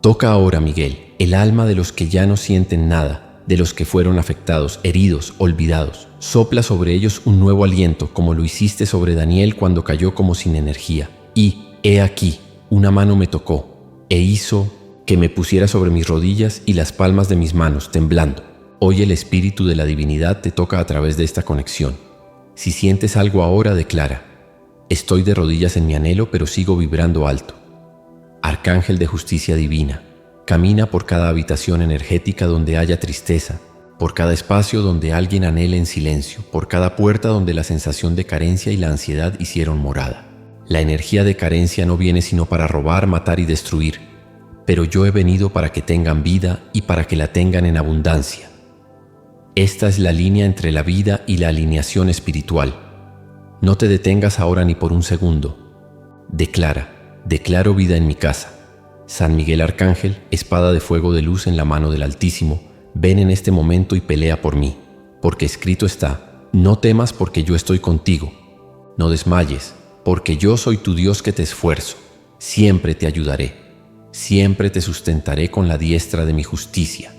Toca ahora, Miguel, el alma de los que ya no sienten nada, de los que fueron afectados, heridos, olvidados. Sopla sobre ellos un nuevo aliento, como lo hiciste sobre Daniel cuando cayó como sin energía. Y, he aquí, una mano me tocó, e hizo que me pusiera sobre mis rodillas y las palmas de mis manos, temblando. Hoy el Espíritu de la Divinidad te toca a través de esta conexión. Si sientes algo ahora, declara: estoy de rodillas en mi anhelo, pero sigo vibrando alto. Arcángel de justicia divina, camina por cada habitación energética donde haya tristeza, por cada espacio donde alguien anhele en silencio, por cada puerta donde la sensación de carencia y la ansiedad hicieron morada. La energía de carencia no viene sino para robar, matar y destruir, pero yo he venido para que tengan vida y para que la tengan en abundancia. Esta es la línea entre la vida y la alineación espiritual. No te detengas ahora ni por un segundo. Declaro vida en mi casa. San Miguel Arcángel, espada de fuego de luz en la mano del Altísimo, ven en este momento y pelea por mí, porque escrito está: no temas porque yo estoy contigo. No desmayes, porque yo soy tu Dios que te esfuerzo. Siempre te ayudaré. Siempre te sustentaré con la diestra de mi justicia.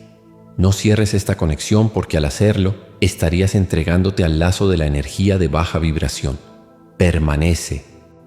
No cierres esta conexión porque al hacerlo estarías entregándote al lazo de la energía de baja vibración. Permanece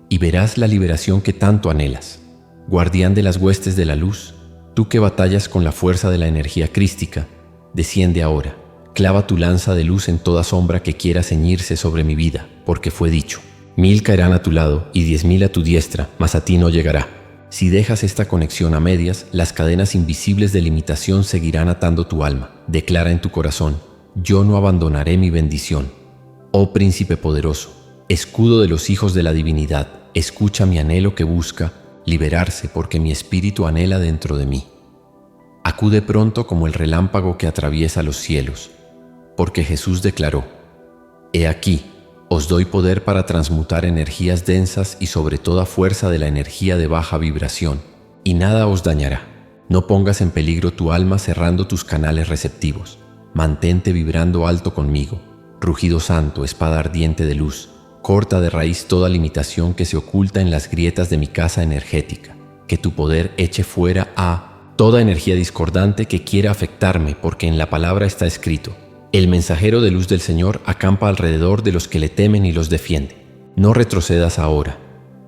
y verás la liberación que tanto anhelas. Guardián de las huestes de la luz, tú que batallas con la fuerza de la energía crística, desciende ahora, clava tu lanza de luz en toda sombra que quiera ceñirse sobre mi vida, porque fue dicho: 1000 caerán a tu lado y 10.000 a tu diestra, mas a ti no llegará. Si dejas esta conexión a medias, las cadenas invisibles de limitación seguirán atando tu alma. Declara en tu corazón: yo no abandonaré mi bendición. Oh Príncipe poderoso, escudo de los hijos de la divinidad, escucha mi anhelo que busca liberarse porque mi espíritu anhela dentro de mí. Acude pronto como el relámpago que atraviesa los cielos, porque Jesús declaró: he aquí, os doy poder para transmutar energías densas y sobre toda fuerza de la energía de baja vibración, y nada os dañará. No pongas en peligro tu alma cerrando tus canales receptivos. Mantente vibrando alto conmigo. Rugido santo, espada ardiente de luz, corta de raíz toda limitación que se oculta en las grietas de mi casa energética. Que tu poder eche fuera a toda energía discordante que quiera afectarme, porque en la palabra está escrito: el mensajero de luz del Señor acampa alrededor de los que le temen y los defiende. No retrocedas ahora.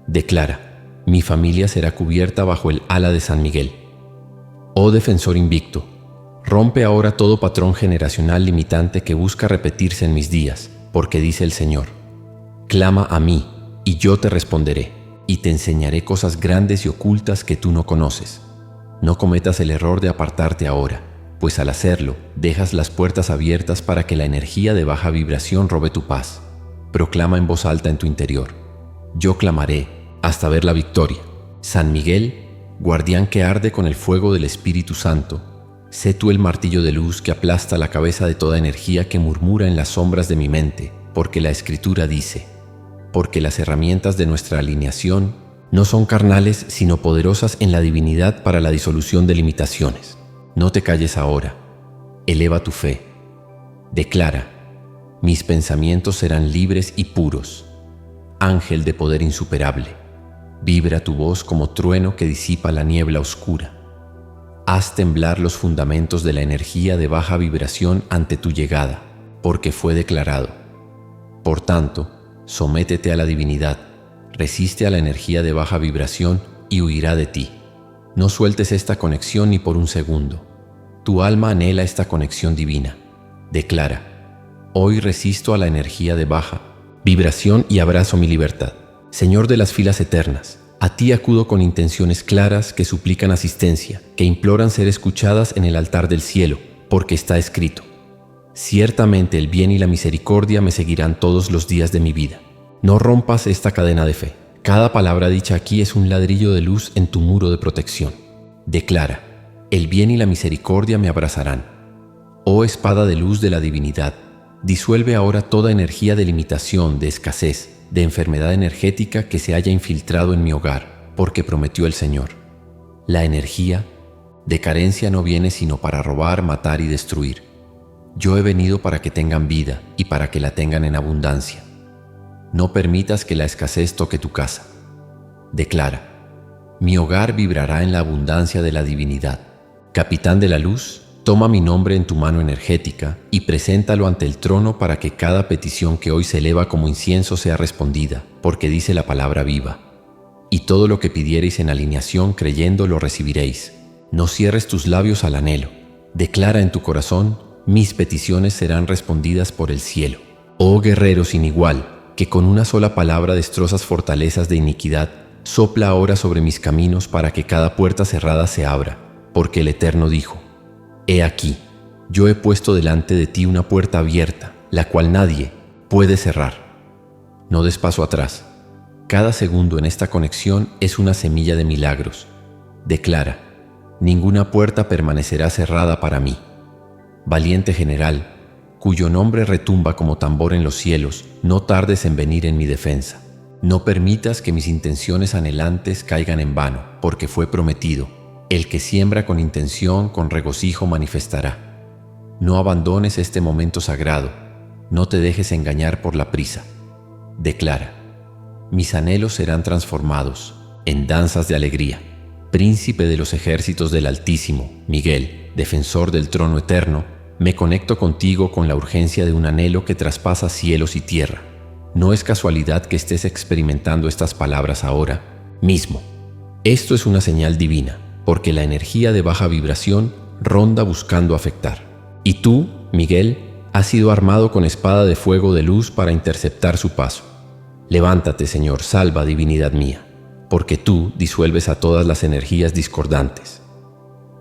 Declara: mi familia será cubierta bajo el ala de San Miguel. Oh defensor invicto, rompe ahora todo patrón generacional limitante que busca repetirse en mis días, porque dice el Señor: clama a mí, y yo te responderé, y te enseñaré cosas grandes y ocultas que tú no conoces. No cometas el error de apartarte ahora, pues al hacerlo, dejas las puertas abiertas para que la energía de baja vibración robe tu paz. Proclama en voz alta en tu interior: yo clamaré hasta ver la victoria. San Miguel, guardián que arde con el fuego del Espíritu Santo, sé tú el martillo de luz que aplasta la cabeza de toda energía que murmura en las sombras de mi mente, porque la Escritura dice: porque las herramientas de nuestra alineación no son carnales, sino poderosas en la divinidad para la disolución de limitaciones. No te calles ahora. Eleva tu fe. Declara: mis pensamientos serán libres y puros. Ángel de poder insuperable, vibra tu voz como trueno que disipa la niebla oscura. Haz temblar los fundamentos de la energía de baja vibración ante tu llegada, porque fue declarado. Por tanto, sométete a la divinidad, resiste a la energía de baja vibración y huirá de ti. No sueltes esta conexión ni por un segundo. Tu alma anhela esta conexión divina. Declara: hoy resisto a la energía de baja vibración y abrazo mi libertad. Señor de las filas eternas, a ti acudo con intenciones claras que suplican asistencia, que imploran ser escuchadas en el altar del cielo, porque está escrito: ciertamente el bien y la misericordia me seguirán todos los días de mi vida. No rompas esta cadena de fe. Cada palabra dicha aquí es un ladrillo de luz en tu muro de protección. Declara: el bien y la misericordia me abrazarán. Oh espada de luz de la divinidad, disuelve ahora toda energía de limitación, de escasez, de enfermedad energética que se haya infiltrado en mi hogar, porque prometió el Señor: la energía de carencia no viene sino para robar, matar y destruir. Yo he venido para que tengan vida y para que la tengan en abundancia. No permitas que la escasez toque tu casa. Declara: mi hogar vibrará en la abundancia de la divinidad. Capitán de la luz, toma mi nombre en tu mano energética y preséntalo ante el trono para que cada petición que hoy se eleva como incienso sea respondida, porque dice la palabra viva: y todo lo que pidiereis en alineación creyendo lo recibiréis. No cierres tus labios al anhelo. Declara en tu corazón: mis peticiones serán respondidas por el cielo. Oh guerrero sin igual, que con una sola palabra destrozas fortalezas de iniquidad, sopla ahora sobre mis caminos para que cada puerta cerrada se abra, porque el Eterno dijo: he aquí, yo he puesto delante de ti una puerta abierta, la cual nadie puede cerrar. No des paso atrás. Cada segundo en esta conexión es una semilla de milagros. Declara: ninguna puerta permanecerá cerrada para mí. Valiente general, cuyo nombre retumba como tambor en los cielos, no tardes en venir en mi defensa. No permitas que mis intenciones anhelantes caigan en vano, porque fue prometido: el que siembra con intención, con regocijo manifestará. No abandones este momento sagrado, no te dejes engañar por la prisa. Declara: mis anhelos serán transformados en danzas de alegría. Príncipe de los ejércitos del Altísimo, Miguel, defensor del trono eterno, me conecto contigo con la urgencia de un anhelo que traspasa cielos y tierra. No es casualidad que estés experimentando estas palabras ahora mismo. Esto es una señal divina, porque la energía de baja vibración ronda buscando afectar. Y tú, Miguel, has sido armado con espada de fuego de luz para interceptar su paso. Levántate, Señor, salva, divinidad mía. porque tú disuelves a todas las energías discordantes.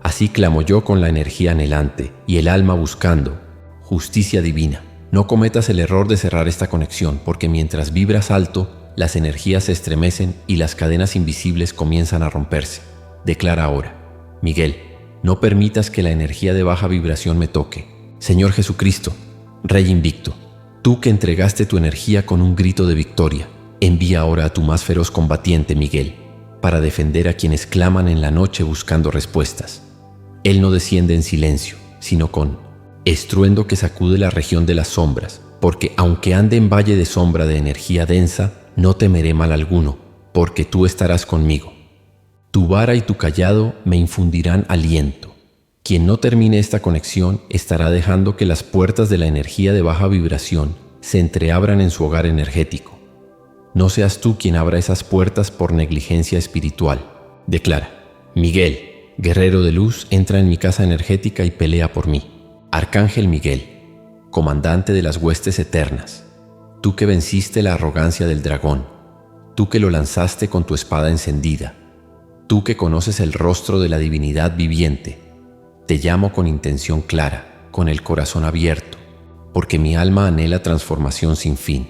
Así clamo yo con la energía anhelante y el alma buscando justicia divina. No cometas el error de cerrar esta conexión, porque mientras vibras alto, las energías se estremecen y las cadenas invisibles comienzan a romperse. Declara ahora: Miguel, no permitas que la energía de baja vibración me toque. Señor Jesucristo, Rey invicto, tú que entregaste tu energía con un grito de victoria, envía ahora a tu más feroz combatiente, Miguel, para defender a quienes claman en la noche buscando respuestas. Él no desciende en silencio, sino con estruendo que sacude la región de las sombras, porque aunque ande en valle de sombra de energía densa, no temeré mal alguno, porque tú estarás conmigo. Tu vara y tu cayado me infundirán aliento. Quien no termine esta conexión estará dejando que las puertas de la energía de baja vibración se entreabran en su hogar energético. No seas tú quien abra esas puertas por negligencia espiritual. Declara: Miguel, guerrero de luz, entra en mi casa energética y pelea por mí. Arcángel Miguel, comandante de las huestes eternas, tú que venciste la arrogancia del dragón, tú que lo lanzaste con tu espada encendida, tú que conoces el rostro de la divinidad viviente, te llamo con intención clara, con el corazón abierto, porque mi alma anhela transformación sin fin.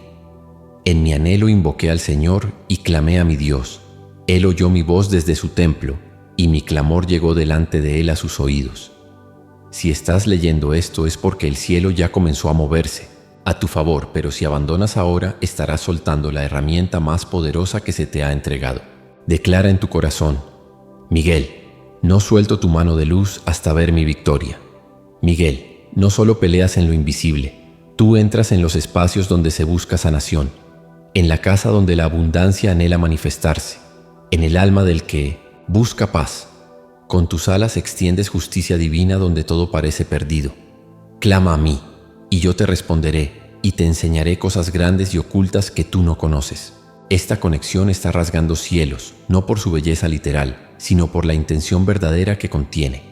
En mi anhelo invoqué al Señor y clamé a mi Dios. Él oyó mi voz desde su templo, y mi clamor llegó delante de Él a sus oídos. Si estás leyendo esto es porque el cielo ya comenzó a moverse a tu favor, pero si abandonas ahora, estarás soltando la herramienta más poderosa que se te ha entregado. Declara en tu corazón: Miguel, no suelto tu mano de luz hasta ver mi victoria. Miguel, no solo peleas en lo invisible, tú entras en los espacios donde se busca sanación, en la casa donde la abundancia anhela manifestarse, en el alma del que busca paz. Con tus alas extiendes justicia divina donde todo parece perdido. Clama a mí, y yo te responderé, y te enseñaré cosas grandes y ocultas que tú no conoces. Esta conexión está rasgando cielos, no por su belleza literal, sino por la intención verdadera que contiene.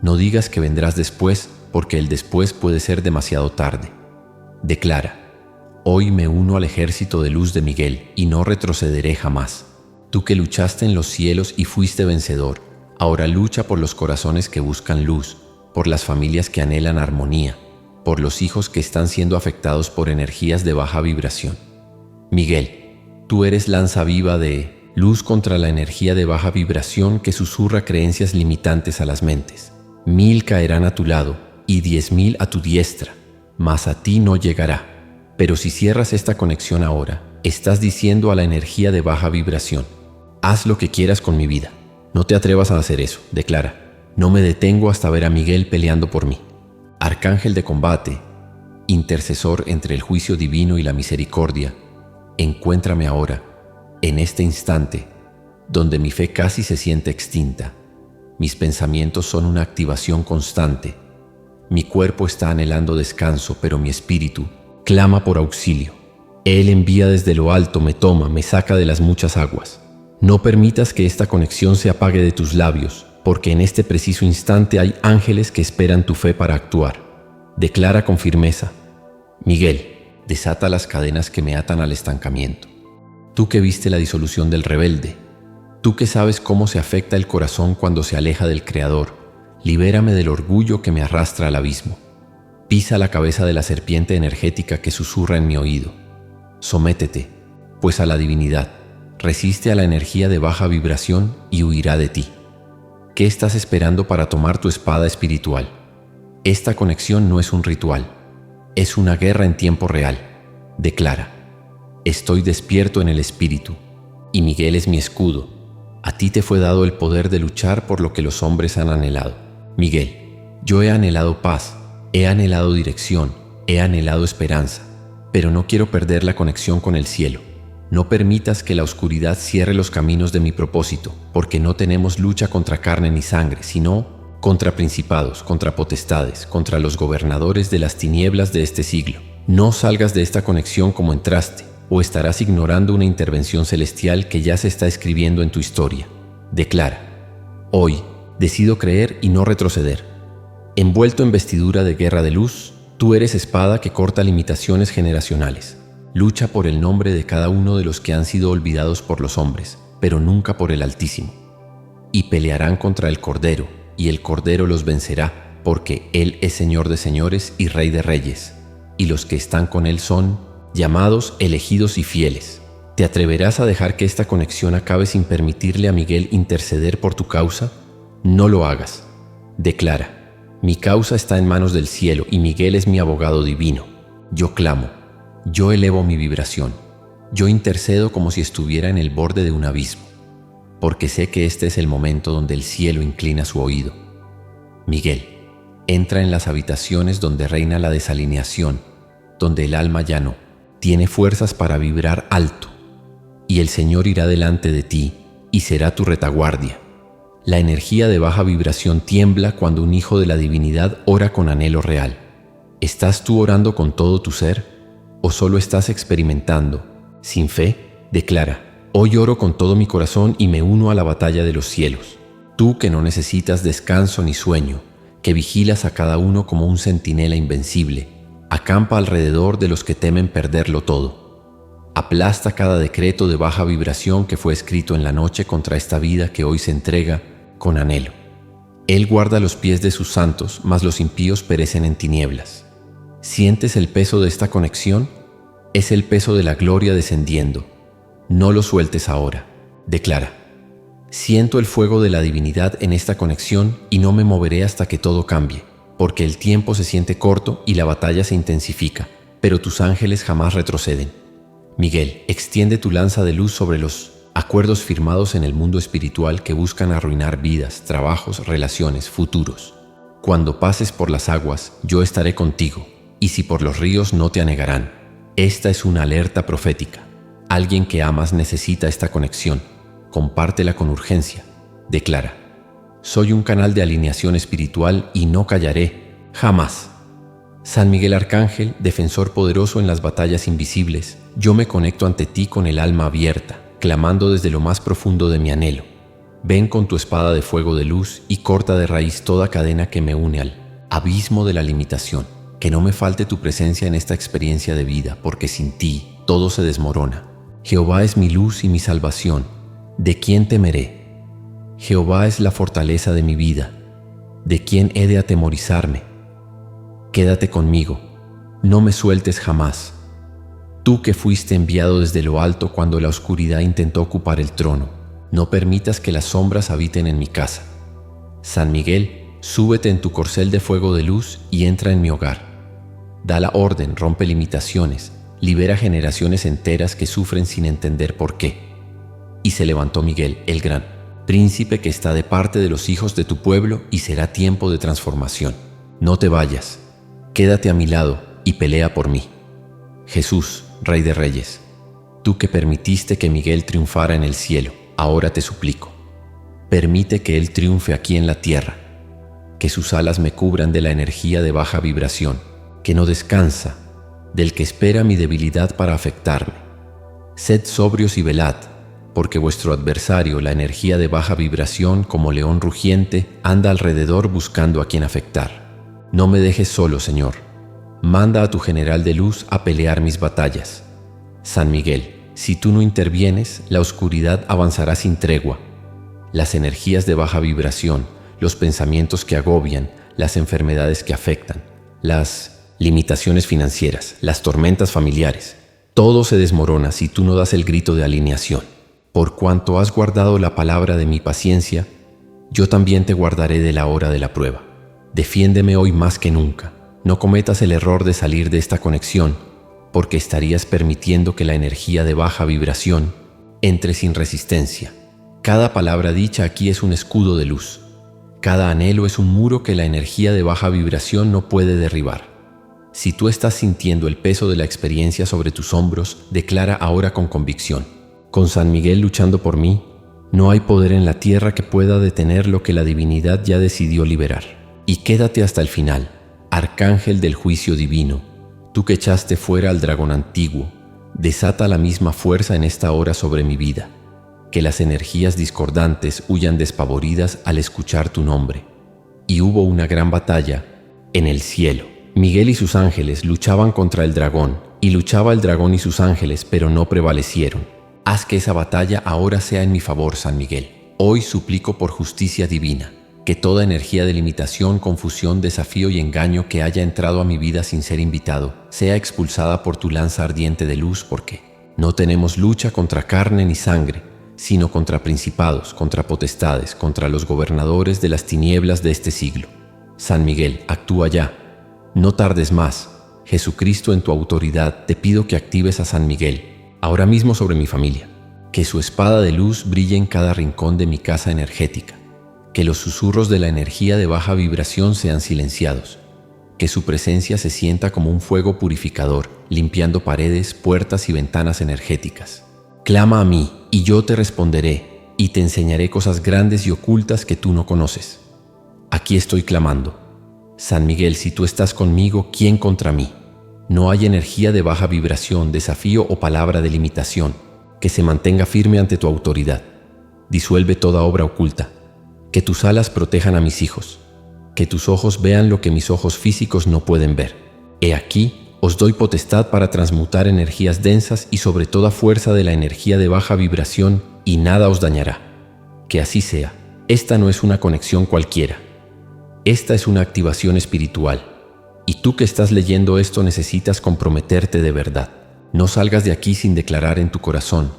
No digas que vendrás después, porque el después puede ser demasiado tarde. Declara: hoy me uno al ejército de luz de Miguel, y no retrocederé jamás. Tú que luchaste en los cielos y fuiste vencedor, ahora lucha por los corazones que buscan luz, por las familias que anhelan armonía, por los hijos que están siendo afectados por energías de baja vibración. Miguel, tú eres lanza viva de luz contra la energía de baja vibración que susurra creencias limitantes a las mentes. 1000 caerán a tu lado y 10,000 a tu diestra, mas a ti no llegará. Pero si cierras esta conexión ahora, estás diciendo a la energía de baja vibración: haz lo que quieras con mi vida. No te atrevas a hacer eso. Declara: no me detengo hasta ver a Miguel peleando por mí. Arcángel de combate, intercesor entre el juicio divino y la misericordia, encuéntrame ahora, en este instante, donde mi fe casi se siente extinta. Mis pensamientos son una activación constante. Mi cuerpo está anhelando descanso, pero mi espíritu clama por auxilio. Él envía desde lo alto, me toma, me saca de las muchas aguas. No permitas que esta conexión se apague de tus labios, porque en este preciso instante hay ángeles que esperan tu fe para actuar. Declara con firmeza: Miguel, desata las cadenas que me atan al estancamiento. Tú que viste la disolución del rebelde, tú que sabes cómo se afecta el corazón cuando se aleja del Creador, libérame del orgullo que me arrastra al abismo. Pisa la cabeza de la serpiente energética que susurra en mi oído. Sométete, pues, a la divinidad. Resiste a la energía de baja vibración y huirá de ti. ¿Qué estás esperando para tomar tu espada espiritual? Esta conexión no es un ritual, es una guerra en tiempo real. Declara: estoy despierto en el espíritu, y Miguel es mi escudo. A ti te fue dado el poder de luchar por lo que los hombres han anhelado. Miguel, yo he anhelado paz, he anhelado dirección, he anhelado esperanza, pero no quiero perder la conexión con el cielo. No permitas que la oscuridad cierre los caminos de mi propósito, porque no tenemos lucha contra carne ni sangre, sino contra principados, contra potestades, contra los gobernadores de las tinieblas de este siglo. No salgas de esta conexión como entraste, o estarás ignorando una intervención celestial que ya se está escribiendo en tu historia. Declara: hoy decido creer y no retroceder. Envuelto en vestidura de guerra de luz, tú eres espada que corta limitaciones generacionales. Lucha por el nombre de cada uno de los que han sido olvidados por los hombres. pero nunca por el Altísimo. Y pelearán contra el Cordero, y el Cordero los vencerá, porque Él es Señor de señores y Rey de reyes, y los que están con Él son llamados, elegidos y fieles. ¿Te atreverás a dejar que esta conexión acabe sin permitirle a Miguel interceder por tu causa? No lo hagas. Declara: mi causa está en manos del cielo y Miguel es mi abogado divino. Yo clamo, yo elevo mi vibración, yo intercedo como si estuviera en el borde de un abismo, porque sé que este es el momento donde el cielo inclina su oído. Miguel, entra en las habitaciones donde reina la desalineación, donde el alma ya no tiene fuerzas para vibrar alto, y el Señor irá delante de ti y será tu retaguardia. La energía de baja vibración tiembla cuando un hijo de la divinidad ora con anhelo real. ¿Estás tú orando con todo tu ser o solo estás experimentando? Sin fe, declara: hoy oro con todo mi corazón y me uno a la batalla de los cielos. Tú que no necesitas descanso ni sueño, que vigilas a cada uno como un centinela invencible, acampa alrededor de los que temen perderlo todo. Aplasta cada decreto de baja vibración que fue escrito en la noche contra esta vida que hoy se entrega con anhelo. Él guarda los pies de sus santos, mas los impíos perecen en tinieblas. ¿Sientes el peso de esta conexión? Es el peso de la gloria descendiendo. No lo sueltes ahora. Declara: siento el fuego de la divinidad en esta conexión y no me moveré hasta que todo cambie, porque el tiempo se siente corto y la batalla se intensifica, pero tus ángeles jamás retroceden. Miguel, extiende tu lanza de luz sobre los acuerdos firmados en el mundo espiritual que buscan arruinar vidas, trabajos, relaciones, futuros. Cuando pases por las aguas, yo estaré contigo, y si por los ríos no te anegarán. Esta es una alerta profética. Alguien que amas necesita esta conexión. Compártela con urgencia. Declara: soy un canal de alineación espiritual y no callaré, jamás. San Miguel Arcángel, defensor poderoso en las batallas invisibles, yo me conecto ante ti con el alma abierta, clamando desde lo más profundo de mi anhelo. Ven con tu espada de fuego de luz y corta de raíz toda cadena que me une al abismo de la limitación. Que no me falte tu presencia en esta experiencia de vida, porque sin ti todo se desmorona. Jehová es mi luz y mi salvación. ¿De quién temeré? Jehová es la fortaleza de mi vida. ¿De quién he de atemorizarme? Quédate conmigo, no me sueltes jamás. Tú que fuiste enviado desde lo alto cuando la oscuridad intentó ocupar el trono, no permitas que las sombras habiten en mi casa. San Miguel, súbete en tu corcel de fuego de luz y entra en mi hogar. Da la orden, rompe limitaciones, libera generaciones enteras que sufren sin entender por qué. Y se levantó Miguel, el gran príncipe que está de parte de los hijos de tu pueblo, y será tiempo de transformación. No te vayas, quédate a mi lado y pelea por mí. Jesús, Rey de Reyes, tú que permitiste que Miguel triunfara en el cielo, ahora te suplico, permite que él triunfe aquí en la tierra, que sus alas me cubran de la energía de baja vibración, que no descansa, del que espera mi debilidad para afectarme. Sed sobrios y velad, porque vuestro adversario, la energía de baja vibración, como león rugiente, anda alrededor buscando a quien afectar. No me dejes solo, Señor. Manda a tu general de luz a pelear mis batallas. San Miguel, si tú no intervienes, la oscuridad avanzará sin tregua. Las energías de baja vibración, los pensamientos que agobian, las enfermedades que afectan, las limitaciones financieras, las tormentas familiares, todo se desmorona si tú no das el grito de alineación. Por cuanto has guardado la palabra de mi paciencia, yo también te guardaré de la hora de la prueba. Defiéndeme hoy más que nunca. No cometas el error de salir de esta conexión, porque estarías permitiendo que la energía de baja vibración entre sin resistencia. Cada palabra dicha aquí es un escudo de luz. Cada anhelo es un muro que la energía de baja vibración no puede derribar. Si tú estás sintiendo el peso de la experiencia sobre tus hombros, declara ahora con convicción: con San Miguel luchando por mí, no hay poder en la tierra que pueda detener lo que la divinidad ya decidió liberar. Y quédate hasta el final, Arcángel del juicio divino, tú que echaste fuera al dragón antiguo, desata la misma fuerza en esta hora sobre mi vida. Que las energías discordantes huyan despavoridas al escuchar tu nombre. Y hubo una gran batalla en el cielo. Miguel y sus ángeles luchaban contra el dragón, y luchaba el dragón y sus ángeles, pero no prevalecieron. Haz que esa batalla ahora sea en mi favor, San Miguel. Hoy suplico por justicia divina, que toda energía de limitación, confusión, desafío y engaño que haya entrado a mi vida sin ser invitado, sea expulsada por tu lanza ardiente de luz, porque no tenemos lucha contra carne ni sangre, sino contra principados, contra potestades, contra los gobernadores de las tinieblas de este siglo. San Miguel, actúa ya. No tardes más. Jesucristo, en tu autoridad, te pido que actives a San Miguel, ahora mismo sobre mi familia. Que su espada de luz brille en cada rincón de mi casa energética. Que los susurros de la energía de baja vibración sean silenciados. Que su presencia se sienta como un fuego purificador, limpiando paredes, puertas y ventanas energéticas. Clama a mí, y yo te responderé, y te enseñaré cosas grandes y ocultas que tú no conoces. Aquí estoy clamando. San Miguel, si tú estás conmigo, ¿quién contra mí? No hay energía de baja vibración, desafío o palabra de limitación que se mantenga firme ante tu autoridad. Disuelve toda obra oculta. Que tus alas protejan a mis hijos. Que tus ojos vean lo que mis ojos físicos no pueden ver. He aquí, os doy potestad para transmutar energías densas y sobre toda fuerza de la energía de baja vibración, y nada os dañará. Que así sea. Esta no es una conexión cualquiera. Esta es una activación espiritual. Y tú que estás leyendo esto necesitas comprometerte de verdad. No salgas de aquí sin declarar en tu corazón: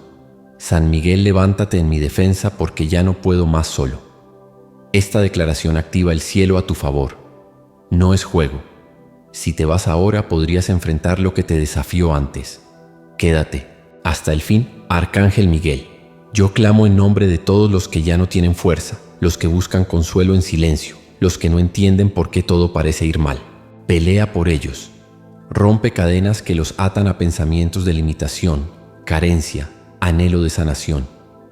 San Miguel, levántate en mi defensa porque ya no puedo más solo. Esta declaración activa el cielo a tu favor. No es juego. Si te vas ahora, podrías enfrentar lo que te desafió antes. Quédate. Hasta el fin, Arcángel Miguel. Yo clamo en nombre de todos los que ya no tienen fuerza, los que buscan consuelo en silencio, los que no entienden por qué todo parece ir mal. Pelea por ellos. Rompe cadenas que los atan a pensamientos de limitación, carencia, anhelo de sanación.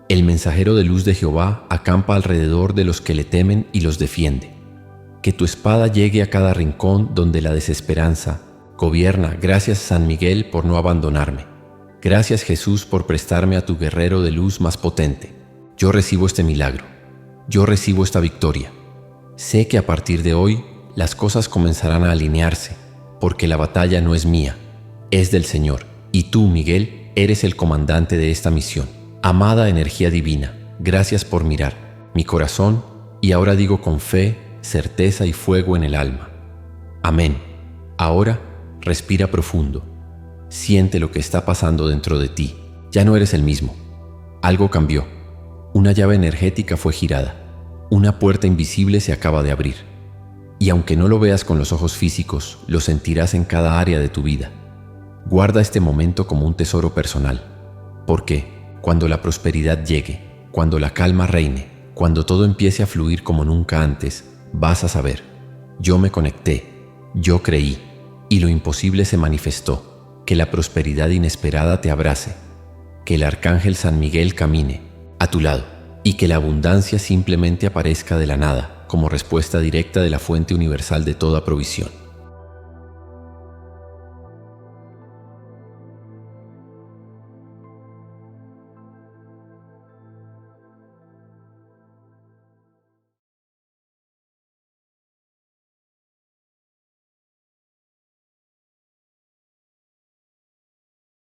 El mensajero de luz de Jehová acampa alrededor de los que le temen y los defiende. Que tu espada llegue a cada rincón donde la desesperanza gobierna. Gracias, San Miguel, por no abandonarme. Gracias, Jesús, por prestarme a tu guerrero de luz más potente. Yo recibo este milagro. Yo recibo esta victoria. Sé que a partir de hoy las cosas comenzarán a alinearse, porque la batalla no es mía, es del Señor. Y tú, Miguel, eres el comandante de esta misión. Amada energía divina, gracias por mirar mi corazón, y ahora digo con fe, certeza y fuego en el alma. Amén. Ahora, respira profundo. Siente lo que está pasando dentro de ti. Ya no eres el mismo. Algo cambió. Una llave energética fue girada. Una puerta invisible se acaba de abrir. Y aunque no lo veas con los ojos físicos, lo sentirás en cada área de tu vida. Guarda este momento como un tesoro personal. Porque cuando la prosperidad llegue, cuando la calma reine, cuando todo empiece a fluir como nunca antes, vas a saber: yo me conecté, yo creí, y lo imposible se manifestó. Que la prosperidad inesperada te abrace, que el Arcángel San Miguel camine a tu lado, y que la abundancia simplemente aparezca de la nada, como respuesta directa de la fuente universal de toda provisión.